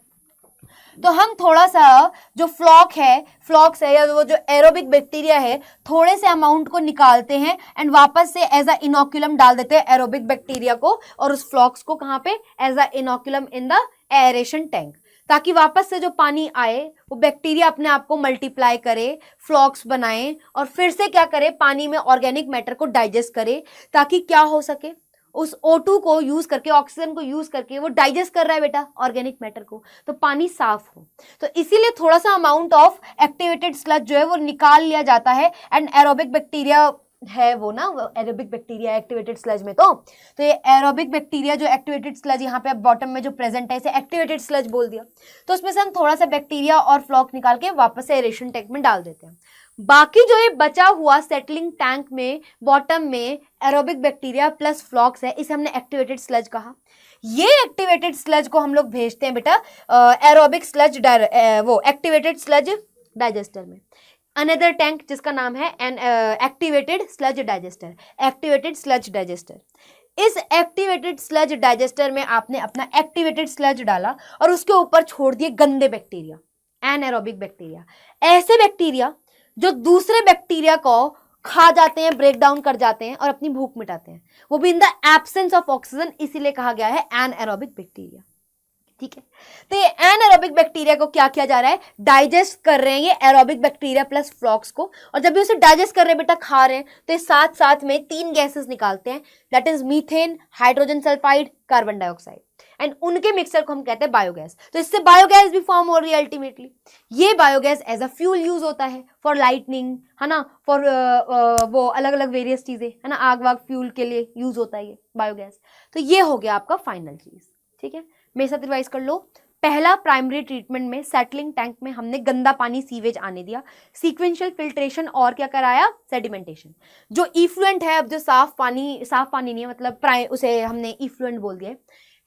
तो हम थोड़ा सा जो फ्लॉक्स है या वो जो एरोबिक बैक्टीरिया है, थोड़े से अमाउंट को निकालते हैं एंड वापस से एज अ इनोक्युलम डाल देते हैं एरोबिक बैक्टीरिया को, और उस फ्लॉक्स को कहाँ पे, as a inoculum in the aeration tank, ताकि वापस से जो पानी आए वो बैक्टीरिया अपने आप को मल्टीप्लाई करे, फ्लॉक्स बनाए और फिर से क्या करे, पानी में ऑर्गेनिक मैटर को डाइजेस्ट करे, ताकि क्या हो सके, उस O2 को यूज करके, ऑक्सीजन को यूज करके वो डाइजेस्ट कर रहा है बेटा ऑर्गेनिक मैटर को, तो पानी साफ हो। तो इसीलिए थोड़ा सा अमाउंट ऑफ एक्टिवेटेड स्लज जो है वो निकाल लिया जाता है, एंड एरोबिक बैक्टीरिया है वो ना, एरोबिक बैक्टीरिया एक्टिवेटेड स्लज में। तो ये एरोबिक बैक्टीरिया जो एक्टिवेटेड स्लज यहाँ पे बॉटम में जो प्रेजेंट है, इसे एक्टिवेटेड स्लज बोल दिया। तो उसमें से हम थोड़ा सा बैक्टीरिया और फ्लॉक निकाल के वापस से एरेशन टैंक में डाल देते हैं। बाकी जो ये बचा हुआ सेटलिंग टैंक में बॉटम में एरोबिक बैक्टीरिया प्लस फ्लॉक्स है, इसे हमने एक्टिवेटेड स्लज कहा। ये एक्टिवेटेड स्लज को हम लोग भेजते हैं बेटा एरोबिक स्लज वो एक्टिवेटेड स्लज डाइजेस्टर में। अनदर टैंक जिसका नाम है activated sludge digester, activated sludge digester. इस एक्टिवेटेड स्लज डाइजेस्टर में आपने अपना एक्टिवेटेड स्लज डाला और उसके ऊपर छोड़ दिए गंदे बैक्टीरिया, एनएरोबिक बैक्टीरिया, ऐसे बैक्टीरिया जो दूसरे बैक्टीरिया को खा जाते हैं, ब्रेक डाउन कर जाते हैं और अपनी भूख मिटाते हैं, वो भी in the absence of oxygen, इसीलिए कहा गया है एनएरोबिक बैक्टीरिया। ठीक है, तो ये एनएरोबिक बैक्टीरिया को क्या किया जा रहा है, डाइजेस्ट कर रहे हैं ये एरोबिक बैक्टीरिया प्लस फ्लॉक्स को, और जब भी उसे डाइजेस्ट कर रहे हैं बेटा, खा रहे हैं, तो ये साथ साथ में 3 गैसेस निकालते हैं, that is methane, hydrogen sulphide, carbon dioxide, and उनके मिक्सचर को हम कहते हैं बायोगैस। तो इससे बायोगैस भी फॉर्म हो रही है अल्टीमेटली। ये biogas as a fuel use होता है फॉर लाइटनिंग, है ना, फॉर वो अलग अलग वेरियस चीजें, है ना, आग वाग फ्यूल के लिए यूज होता है ये बायोगैस। तो ये हो गया आपका फाइनल चीज। ठीक है, मेरे साथ रिवाइज कर लो। पहला, प्राइमरी ट्रीटमेंट में सेटलिंग टैंक में हमने गंदा पानी सीवेज आने दिया, सीक्वेंशियल फिल्ट्रेशन और क्या कराया, सेडिमेंटेशन। जो इफ्लुएंट है, अब जो साफ पानी नहीं है, मतलब उसे हमने इफ्लुएंट बोल दिया।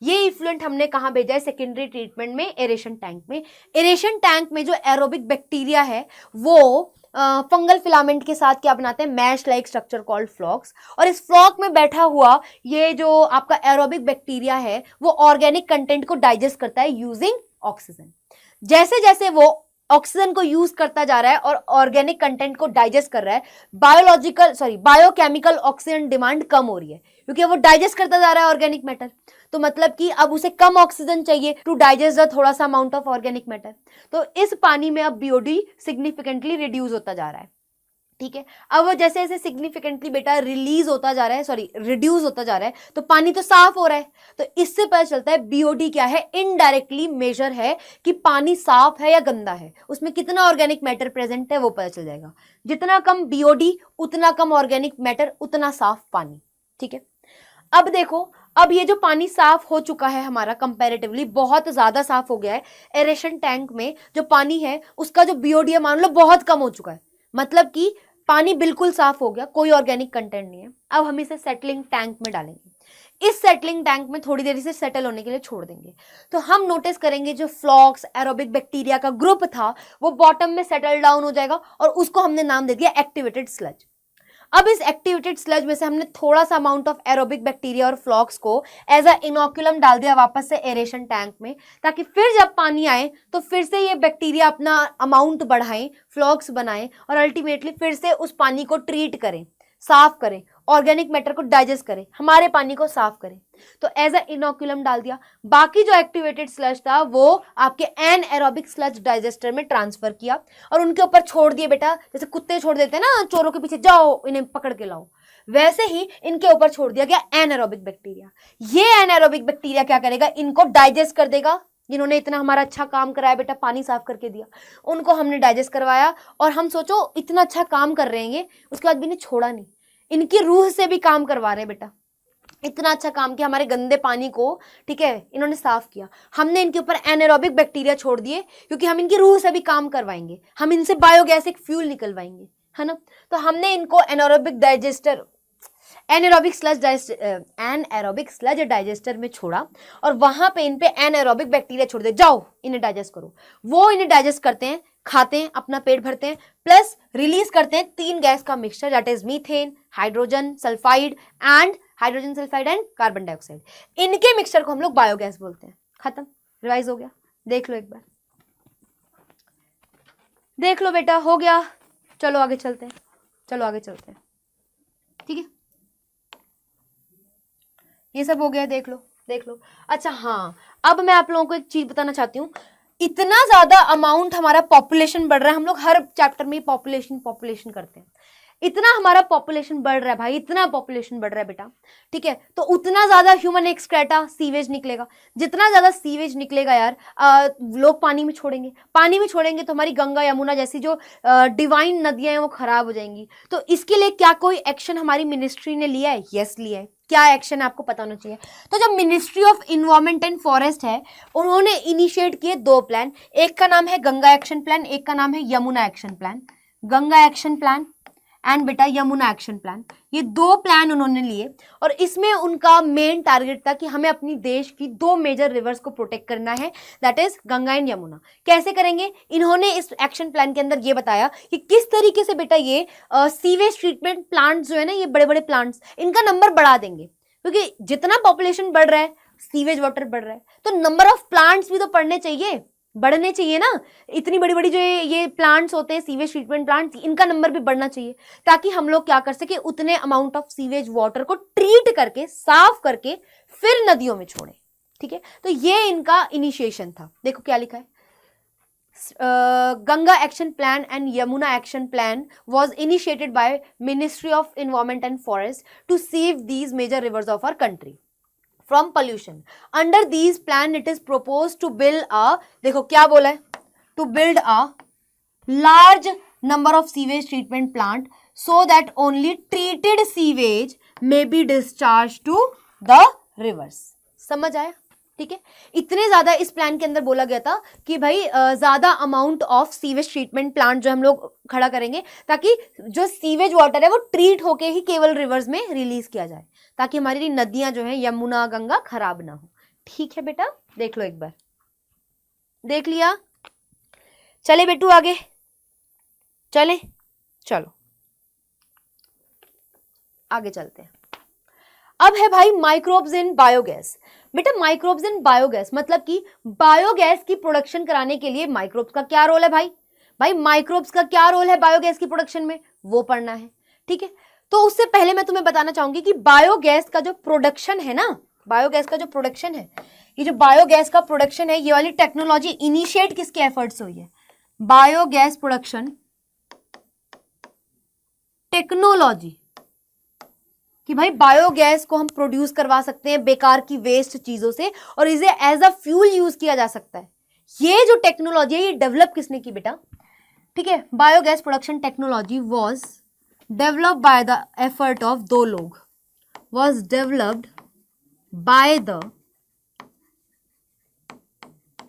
ये इफ्लुएंट हमने कहाँ भेजा है, सेकेंडरी ट्रीटमेंट में, एरेशन टैंक में। एरेशन टैंक में जो एरोबिक बैक्टीरिया है वो फंगल फिलामेंट के साथ क्या बनाते हैं, मैश लाइक स्ट्रक्चर कॉल्ड फ्लॉक्स, और इस फ्लॉक में बैठा हुआ ये जो आपका एरोबिक बैक्टीरिया है वो ऑर्गेनिक कंटेंट को डाइजेस्ट करता है यूजिंग ऑक्सीजन। जैसे जैसे वो ऑक्सीजन को यूज करता जा रहा है और ऑर्गेनिक कंटेंट को डाइजेस्ट कर रहा है, बायोकेमिकल ऑक्सीजन डिमांड कम हो रही है, क्योंकि वो डाइजेस्ट करता जा रहा है ऑर्गेनिक मैटर। तो मतलब कि अब उसे कम ऑक्सीजन चाहिए टू डाइजेस्ट द थोड़ा सा अमाउंट ऑफ ऑर्गेनिक मैटर। तो इस पानी में अब बीओडी सिग्निफिकेंटली रिड्यूस होता जा रहा है। ठीक है, अब वो जैसे जैसे सिग्निफिकेंटली बेटा रिड्यूस होता जा रहा है, तो पानी तो साफ हो रहा है। तो इससे पता चलता है बीओडी क्या है, इनडायरेक्टली मेजर है कि पानी साफ है या गंदा है, उसमें कितना ऑर्गेनिक मैटर प्रेजेंट है वो पता चल जाएगा। जितना कम बीओडी उतना कम ऑर्गेनिक मैटर, उतना साफ पानी। ठीक है, अब देखो, अब ये जो पानी साफ हो चुका है हमारा, कंपैरेटिवली बहुत ज्यादा साफ हो गया है। एरेशन टैंक में जो पानी है उसका जो बीओडी है मान लो बहुत कम हो चुका है, मतलब कि पानी बिल्कुल साफ हो गया, कोई ऑर्गेनिक कंटेंट नहीं है। अब हम इसे सेटलिंग टैंक में डालेंगे, इस सेटलिंग टैंक में थोड़ी देर इसे सेटल होने के लिए छोड़ देंगे। तो हम नोटिस करेंगे जो फ्लॉक्स एरोबिक बैक्टीरिया का ग्रुप था वो बॉटम में सेटल डाउन हो जाएगा, और उसको हमने नाम दे दिया एक्टिवेटेड स्लज। अब इस एक्टिवेटेड स्लज में से हमने थोड़ा सा अमाउंट ऑफ एरोबिक बैक्टीरिया और फ्लॉक्स को एज अ इनोक्युलम डाल दिया वापस से एरेशन टैंक में, ताकि फिर जब पानी आए तो फिर से ये बैक्टीरिया अपना अमाउंट बढ़ाएं, फ्लॉक्स बनाएं और अल्टीमेटली फिर से उस पानी को ट्रीट करें, साफ करें ऑर्गेनिक मैटर को डाइजेस्ट करे, हमारे पानी को साफ करे। तो एज अ इनोक्यूलम डाल दिया। बाकी जो एक्टिवेटेड स्लज था वो आपके एनएरोबिक स्लज डाइजेस्टर में ट्रांसफर किया और उनके ऊपर छोड़ दिए बेटा, जैसे कुत्ते छोड़ देते हैं ना चोरों के पीछे, जाओ इन्हें पकड़ के लाओ, वैसे ही इनके ऊपर छोड़ दिया गया एनएरोबिक बैक्टीरिया। ये एनएरोबिक बैक्टीरिया क्या करेगा, इनको डाइजेस्ट कर देगा। जिन्होंने इतना हमारा अच्छा काम कराया बेटा, पानी साफ करके दिया, उनको हमने डाइजेस्ट करवाया और हम सोचो इतना अच्छा काम कर रहे हैं, उसके बाद भी इन्हें छोड़ा नहीं, इनकी रूह से भी काम करवा रहे हैं बेटा। इतना अच्छा काम किया, हमारे गंदे पानी को, ठीक है, इन्होंने साफ किया। हमने इनके ऊपर एनारोबिक बैक्टीरिया छोड़ दिए क्योंकि हम इनकी रूह से भी काम करवाएंगे, हम इनसे बायोगैस एक फ्यूल निकलवाएंगे, है ना। तो हमने इनको एनारोबिक स्लज डाइजेस्टर में छोड़ा और वहां पे इन पे एनारोबिक बैक्टीरिया छोड़ दे, जाओ इन्हें डाइजेस्ट करो। वो इन्हें डाइजेस्ट करते हैं, खाते हैं, अपना पेट भरते हैं, प्लस रिलीज करते हैं 3 गैस का mixture, that is methane, hydrogen sulphide and carbon dioxide. इनके मिक्सचर को हम लोग बायोगैस बोलते हैं। खत्म, रिवाइज हो गया। देख लो एक बार, देख लो बेटा, हो गया। चलो आगे चलते हैं, चलो आगे चलते हैं, ठीक है, ये सब हो गया, देख लो देख लो। अच्छा हाँ, अब मैं आप लोगों को एक चीज बताना चाहती हूँ। इतना ज्यादा अमाउंट हमारा पॉपुलेशन बढ़ रहा है, हम लोग हर चैप्टर में पॉपुलेशन करते हैं। इतना हमारा पॉपुलेशन बढ़ रहा है भाई, इतना पॉपुलेशन बढ़ रहा है बेटा, ठीक है, तो उतना ज्यादा ह्यूमन एक्सक्रेटा सीवेज निकलेगा। जितना ज्यादा सीवेज निकलेगा यार, लोग पानी में छोड़ेंगे, पानी में छोड़ेंगे तो हमारी गंगा यमुना जैसी जो डिवाइन नदियां हैं वो खराब हो जाएंगी। तो इसके लिए क्या कोई एक्शन हमारी मिनिस्ट्री ने लिया है? यस, लिया है। क्या एक्शन है आपको पता होना चाहिए। तो जब ministry of environment and forest है, उन्होंने इनिशिएट किए 2 प्लान, एक का नाम है गंगा एक्शन प्लान, एक का नाम है Yamuna action plan. Ganga action plan and बेटा यमुना एक्शन प्लान, ये 2 प्लान उन्होंने लिए और इसमें उनका मेन टारगेट था कि हमें अपनी देश की 2 मेजर रिवर्स को प्रोटेक्ट करना है, that is Ganga and Yamuna. कैसे करेंगे? इन्होंने इस एक्शन प्लान के अंदर ये बताया कि किस तरीके से बेटा ये सीवेज ट्रीटमेंट प्लांट्स जो है ना, ये बड़े बड़े प्लांट्स, इनका नंबर बढ़ा देंगे, क्योंकि जितना पॉपुलेशन बढ़ रहा है, सीवेज वाटर बढ़ रहा है, तो नंबर ऑफ प्लांट्स भी तो बढ़ने चाहिए ना। इतनी बड़ी बड़ी जो ये प्लांट्स होते हैं, सीवेज ट्रीटमेंट प्लांट्स, इनका नंबर भी बढ़ना चाहिए, ताकि हम लोग क्या कर सके, उतने अमाउंट ऑफ सीवेज वाटर को ट्रीट करके, साफ करके फिर नदियों में छोड़े, ठीक है। तो ये इनका इनिशिएशन था। देखो क्या लिखा है, Ganga Action Plan and Yamuna Action Plan was initiated by Ministry of Environment and Forest to save these major rivers of our country from pollution. Under these plan, it is proposed to build a, देखो क्या बोला है, to build a large number of sewage treatment plant so that only treated sewage may be discharged to the rivers. समझ आया? ठीक है, इतने ज्यादा इस प्लान के अंदर बोला गया था कि भाई ज्यादा amount of sewage treatment plant जो हम लोग खड़ा करेंगे, ताकि जो सीवेज वाटर है वो ट्रीट होके ही केवल रिवर्स में रिलीज किया जाए, ताकि हमारी नदियां जो है यमुना गंगा खराब ना हो। ठीक है बेटा, देख लो एक बार, देख लिया। चले बेटू आगे चले, चलो आगे चलते हैं। अब है भाई माइक्रोब्स इन बायोगैस। बेटा माइक्रोब्स इन बायोगैस मतलब कि बायोगैस की प्रोडक्शन कराने के लिए माइक्रोब्स का क्या रोल है भाई? भाई माइक्रोब्स का क्या रोल है बायोगैस की प्रोडक्शन में, वो पढ़ना है, ठीक है। तो उससे पहले मैं तुम्हें बताना चाहूंगी कि बायोगैस का जो प्रोडक्शन है ना, बायोगैस का जो प्रोडक्शन है, ये जो बायोगैस का प्रोडक्शन है, ये वाली टेक्नोलॉजी इनिशिएट किसके एफर्ट से हुई है? बायोगैस प्रोडक्शन टेक्नोलॉजी, कि भाई बायोगैस को हम प्रोड्यूस करवा सकते हैं बेकार की वेस्ट चीजों से और इसे एज अ फ्यूल यूज किया जा सकता है। ये जो टेक्नोलॉजी है ये डेवलप किसने की बेटा? ठीक है, biogas production technology was developed by the effort of 2 लोग, was developed by the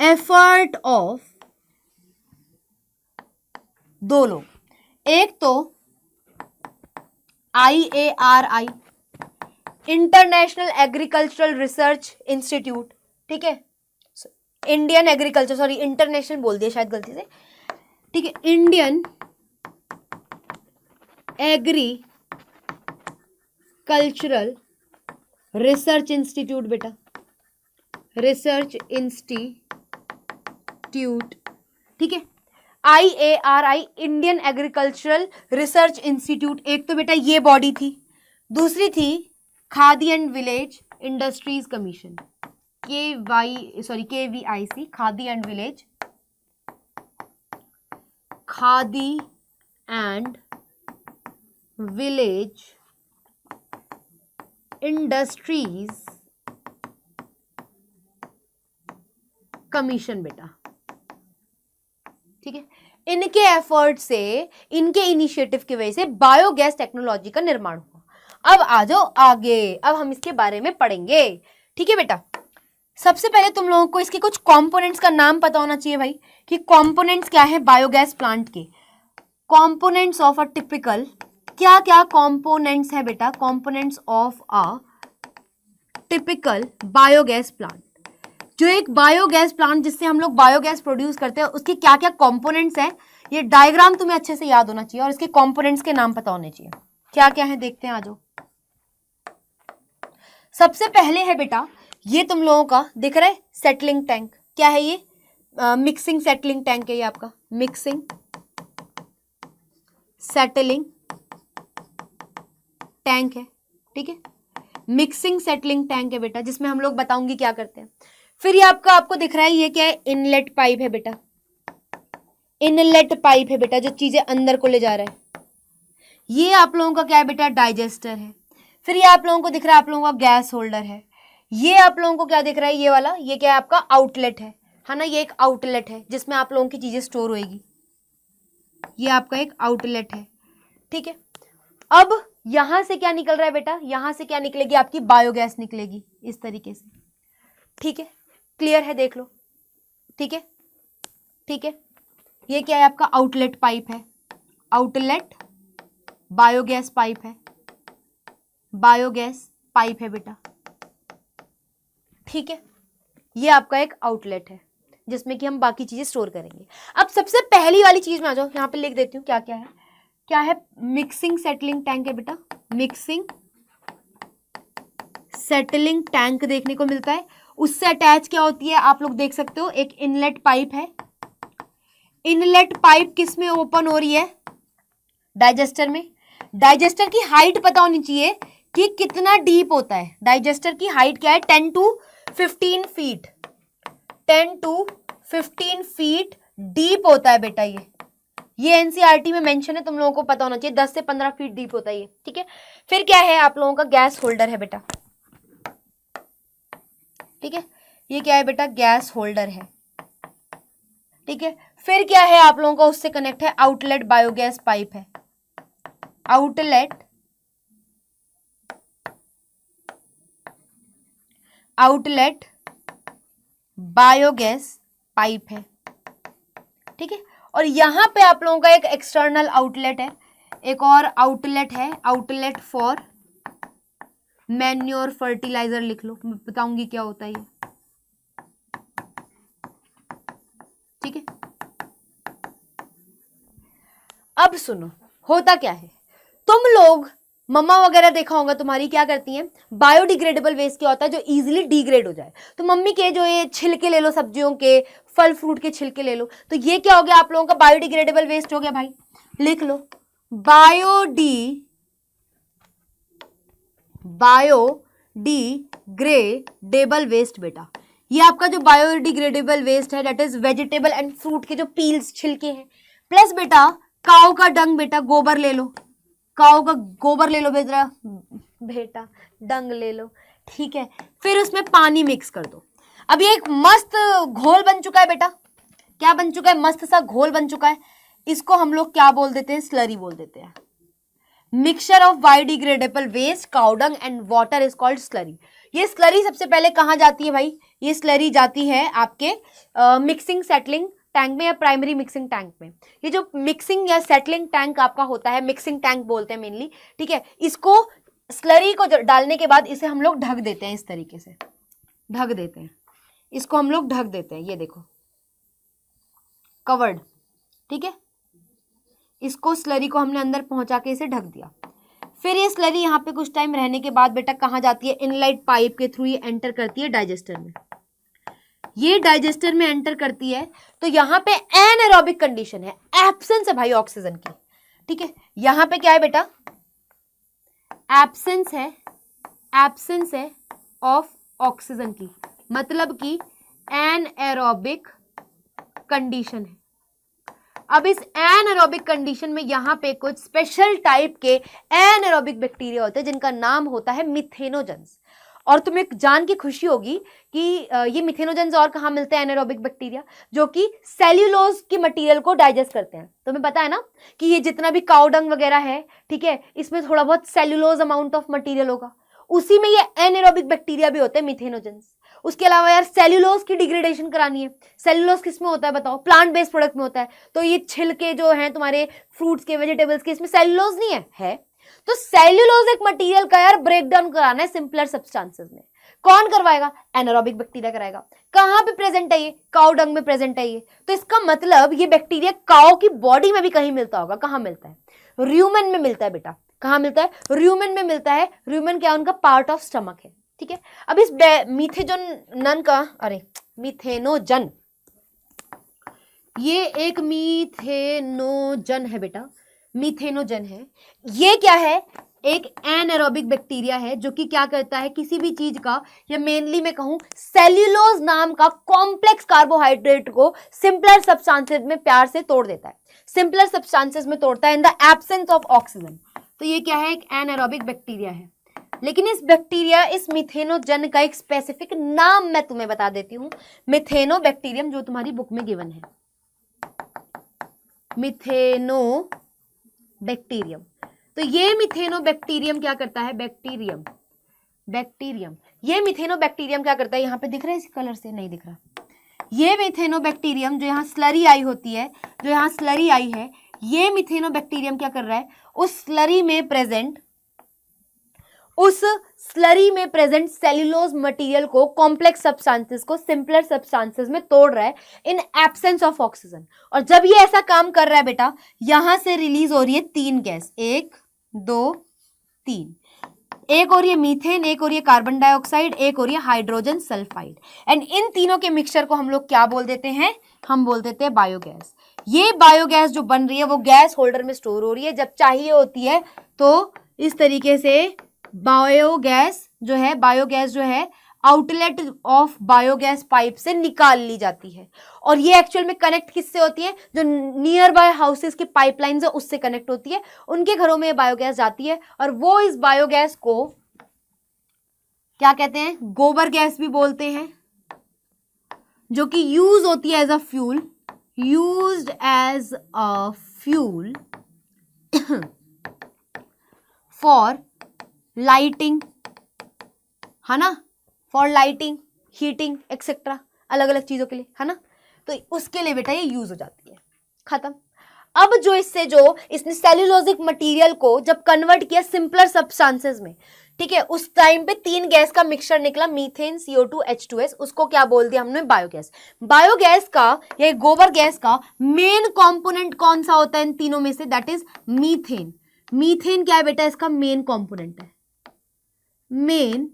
effort of 2 लोग। एक तो IARI, international agricultural research institute, ठीक है, इंडियन एग्रीकल्चर, सॉरी इंटरनेशनल बोल दिया शायद गलती से, ठीक है, इंडियन एग्रीकल्चरल रिसर्च इंस्टीट्यूट बेटा, रिसर्च इंस्टीट्यूट, ठीक है, IARI Indian agricultural research institute. एक तो बेटा ये बॉडी थी, दूसरी थी khadi and village industries commission, KVIC, khadi and village industries commission बेटा। ठीक है, इनके एफर्ट से, इनके इनिशिएटिव की वजह से बायोगैस टेक्नोलॉजी का निर्माण हुआ। अब आ जाओ आगे, अब हम इसके बारे में पढ़ेंगे। ठीक है बेटा, सबसे पहले तुम लोगों को इसके कुछ कंपोनेंट्स का नाम पता होना चाहिए भाई, कि कंपोनेंट्स क्या है बायोगैस प्लांट के। कंपोनेंट्स ऑफ अ टिपिकल, क्या क्या कंपोनेंट्स है बेटा, components of a typical biogas plant. जो एक बायोगैस प्लांट जिससे हम लोग बायोगैस प्रोड्यूस करते हैं, उसके क्या क्या कंपोनेंट्स हैं, ये डायग्राम तुम्हें अच्छे से याद होना चाहिए और इसके कंपोनेंट्स के नाम पता होने चाहिए। क्या क्या है देखते हैं, आ जाओ। सबसे पहले है बेटा, ये तुम लोगों का दिख रहा है सेटलिंग टैंक। क्या है ये? मिक्सिंग सेटलिंग टैंक है ये आपका, मिक्सिंग सेटलिंग टैंक है। ठीक है, मिक्सिंग सेटलिंग टैंक है बेटा, जिसमें हम लोग बताऊंगी क्या करते हैं। फिर ये आपको दिख रहा है, ये क्या है? इनलेट पाइप है बेटा, इनलेट पाइप है बेटा, जो चीजें अंदर को ले जा रहा है। ये आप लोगों का क्या है बेटा? डाइजेस्टर है। फिर ये आप लोगों को दिख रहा है, आप लोगों का गैस होल्डर है। ये आप लोगों को क्या दिख रहा है? ये वाला, ये क्या है आपका? आउटलेट है ना? ये एक आउटलेट है जिसमें आप लोगों की चीजें स्टोर होएगी। ये आपका एक आउटलेट है। ठीक है, अब यहां से क्या निकल रहा है बेटा? यहां से क्या निकलेगी? आपकी बायोगैस निकलेगी इस तरीके से। ठीक है, क्लियर है? देख लो। ठीक है, ठीक है, ये क्या है आपका? आउटलेट पाइप है, आउटलेट बायोगैस पाइप है, बायोगैस पाइप है बेटा। ठीक है, ये आपका एक आउटलेट है जिसमें कि हम बाकी चीजें स्टोर करेंगे। अब सबसे पहली वाली चीज में आ जाओ, यहां पे लिख देती हूँ क्या क्या है। क्या है? मिक्सिंग सेटलिंग टैंक है बेटा, मिक्सिंग सेटलिंग टैंक देखने को मिलता है। उससे अटैच क्या होती है आप लोग देख सकते हो, एक इनलेट पाइप है। इनलेट पाइप किस में ओपन हो रही है? डाइजेस्टर में। डाइजेस्टर की हाइट पता होनी चाहिए कि कितना डीप होता है। डाइजेस्टर की हाइट क्या है? 10 to 15 feet, 10 to 15 feet deep होता है बेटा। ये एनसीईआरटी में मेंशन है, तुम लोगों को पता होना चाहिए। 10 से 15 फीट डीप होता है ये। ठीक है, फिर क्या है आप लोगों का? गैस होल्डर है बेटा। ठीक है, ये क्या है बेटा? गैस होल्डर है। ठीक है, फिर क्या है आप लोगों का? उससे कनेक्ट है आउटलेट बायोगैस पाइप है, आउटलेट बायोगैस पाइप है। ठीक है, और यहां पे आप लोगों का एक एक्सटर्नल आउटलेट है, एक और आउटलेट है, आउटलेट फॉर मैन्योर फर्टिलाइजर। लिख लो, मैं बताऊंगी क्या होता है ये। ठीक है, अब सुनो होता क्या है। तुम लोग मम्मा वगैरह देखा होगा तुम्हारी क्या करती हैं, बायोडिग्रेडेबल वेस्ट क्या होता है? जो इजीली डिग्रेड हो जाए। तो मम्मी के जो ये छिलके ले लो, सब्जियों के, फल फ्रूट के छिलके ले लो, तो ये क्या हो गया आप लोगों का? बायोडिग्रेडेबल वेस्ट हो गया भाई। लिख लो, बायोडिग्रेडेबल वेस्ट बेटा। ये आपका जो बायोडिग्रेडेबल वेस्ट है, that is vegetable and fruit के जो पील्स, छिलके हैं, प्लस बेटा काऊ का डंग बेटा, गोबर ले लो, काऊ का गोबर ले लो बेटा, डंग ले लो। ठीक है, फिर उसमें पानी मिक्स कर दो। अब ये एक मस्त घोल बन चुका है बेटा। क्या बन चुका है? मस्त सा घोल बन चुका है। इसको हम लोग क्या बोल देते हैं? स्लरी बोल देते हैं। Mixture of biodegradable waste, cow dung and water is called slurry. ये स्लरी सबसे पहले कहाँ जाती है भाई? ये स्लरी जाती है आपके मिक्सिंग सेटलिंग टैंक में या प्राइमरी मिक्सिंग टैंक में। ये जो मिक्सिंग या सेटलिंग टैंक आपका होता है, मिक्सिंग टैंक बोलते हैं मेनली। ठीक है, इसको स्लरी को डालने के बाद इसे हम लोग ढक देते हैं, इस तरीके से ढक देते हैं। इसको हम लोग ढक देते हैं, ये देखो कवर्ड। ठीक है, इसको स्लरी को हमने अंदर पहुंचा के इसे ढक दिया। फिर ये स्लरी यहाँ पे कुछ टाइम रहने के बाद बेटा कहाँ जाती है? इनलाइट पाइप के थ्रू ये एंटर करती है डाइजेस्टर में। ये डाइजेस्टर में एंटर करती है तो यहाँ पे एनारोबिक कंडीशन है, एब्सेंस है भाई ऑक्सीजन की। ठीक है, यहाँ पे क्या है बेटा? एब्सेंस है ऑफ ऑक्सीजन की, मतलब कि एनएरोबिक कंडीशन है। अब इस एनएरोबिक कंडीशन में यहां पे कुछ स्पेशल टाइप के एनएरोबिक बैक्टीरिया होते हैं जिनका नाम होता है मिथेनोजेंस। और तुम्हें जान की खुशी होगी कि ये मिथेनोजेंस और कहाँ मिलते हैं एनारोबिक बैक्टीरिया, जो कि सेल्यूलोज की मटेरियल को डाइजेस्ट करते हैं। तुम्हें पता है ना कि ये जितना भी काउ डंग वगैरह है, ठीक है, इसमें थोड़ा बहुत सेल्यूलोज अमाउंट ऑफ मटेरियल होगा, उसी में ये एनारोबिक बैक्टीरिया भी होते हैं मिथेनोजेंस। उसके अलावा यार सेल्यूलोज की डिग्रेडेशन करानी है, सेल्यूलोज किस में होता है बताओ? प्लांट बेस्ड प्रोडक्ट में होता है। तो ये छिलके जो हैं तुम्हारे फ्रूट्स के, वेजिटेबल्स के, इसमें सेल्यूलोज नहीं है। तो सेल्यूलोज एक मटेरियल का यार ब्रेकडाउन कराना है सिंपलर सब्सटेंसेस में। कौन करवाएगा? एनारोबिक बैक्टीरिया कराएगा। कहां पे प्रेजेंट है ये? काउ डंग में प्रेजेंट है ये। तो इसका मतलब ये बैक्टीरिया काउ की बॉडी में भी कहीं मिलता होगा। कहां मिलता है? र्यूमेन में मिलता है बेटा। कहां मिलता है? र्यूमेन में मिलता है। र्यूमेन क्या? उनका पार्ट ऑफ स्टमक है, ठीक है। अब इस मिथेनोजन, ये एक मिथेनोजन है बेटा, मिथेनोजन है। ये क्या है? एक एनारोबिक बैक्टीरिया है जो कि क्या करता है, किसी भी चीज का, या मेनली मैं कहूं सेल्यूलोज नाम का कॉम्प्लेक्स कार्बोहाइड्रेट को सिंपलर सब्सटेंसेस में प्यार से तोड़ देता है, सिंपलर सब्सटेंसेस में तोड़ता है in the absence of oxygen. तो ये क्या है? एक एनारोबिक बैक्टीरिया है। लेकिन इस बैक्टीरिया, इस मिथेनोजन का एक स्पेसिफिक नाम मैं तुम्हें बता देती हूं, मिथेनोबैक्टीरियम, जो तुम्हारी बुक में गिवन है, मिथेनोबैक्टीरियम। तो ये मिथेनोबैक्टीरियम क्या करता है? बैक्टीरियम, ये मिथेनोबैक्टीरियम क्या करता है? यहां पे दिख रहा है इस कलर से? नहीं दिख रहा। ये मिथेनोबैक्टीरियम जो यहाँ स्लरी आई होती है, जो यहाँ स्लरी आई है, ये मिथेनोबैक्टीरियम क्या कर रहा है? उस स्लरी में प्रेजेंट सेल्यूलोज मटेरियल को, कॉम्प्लेक्स सब्सटेंसेस को सिंपलर सब्सटेंसेस में तोड़ रहा है इन एब्सेंस ऑफ ऑक्सीजन। और जब ये ऐसा काम कर रहा है बेटा, यहां से रिलीज हो रही है 3 गैस, 1 2 3। एक और ये मीथेन, एक और ये कार्बन डाइऑक्साइड, एक और ये हाइड्रोजन सल्फाइड। एंड इन तीनों के मिक्सचर को हम लोग क्या बोल देते हैं? हम बोल देते हैं बायोगैस। ये बायोगैस जो बन रही है वो गैस होल्डर में स्टोर हो रही है। जब चाहिए होती है तो इस तरीके से बायोगैस जो है आउटलेट ऑफ बायोगैस पाइप से निकाल ली जाती है। और ये एक्चुअल में कनेक्ट किससे होती है? जो नियर बाय हाउसेस की पाइपलाइंस है उससे कनेक्ट होती है। उनके घरों में बायोगैस जाती है और वो इस बायोगैस को क्या कहते हैं? गोबर गैस भी बोलते हैं, जो कि यूज होती है as a fuel, used as a fuel for lighting, है ना, फॉर लाइटिंग, हीटिंग एक्सेट्रा, अलग अलग चीजों के लिए, है ना। तो उसके लिए बेटा ये यूज हो जाती है। खत्म। अब जो इसने सेल्यूलोजिक मटेरियल को जब कन्वर्ट किया सिंपलर सब्सटेंसेस में, ठीक है, उस टाइम पे 3 गैस का मिक्सचर निकला, मीथेन, CO2, H2S। उसको क्या बोल दिया हमने? बायोगैस। बायोगैस का या गोबर गैस का मेन कंपोनेंट कौन सा होता है इन तीनों में से? That is methane. मीथेन क्या है बेटा? इसका मेन कंपोनेंट है, मेन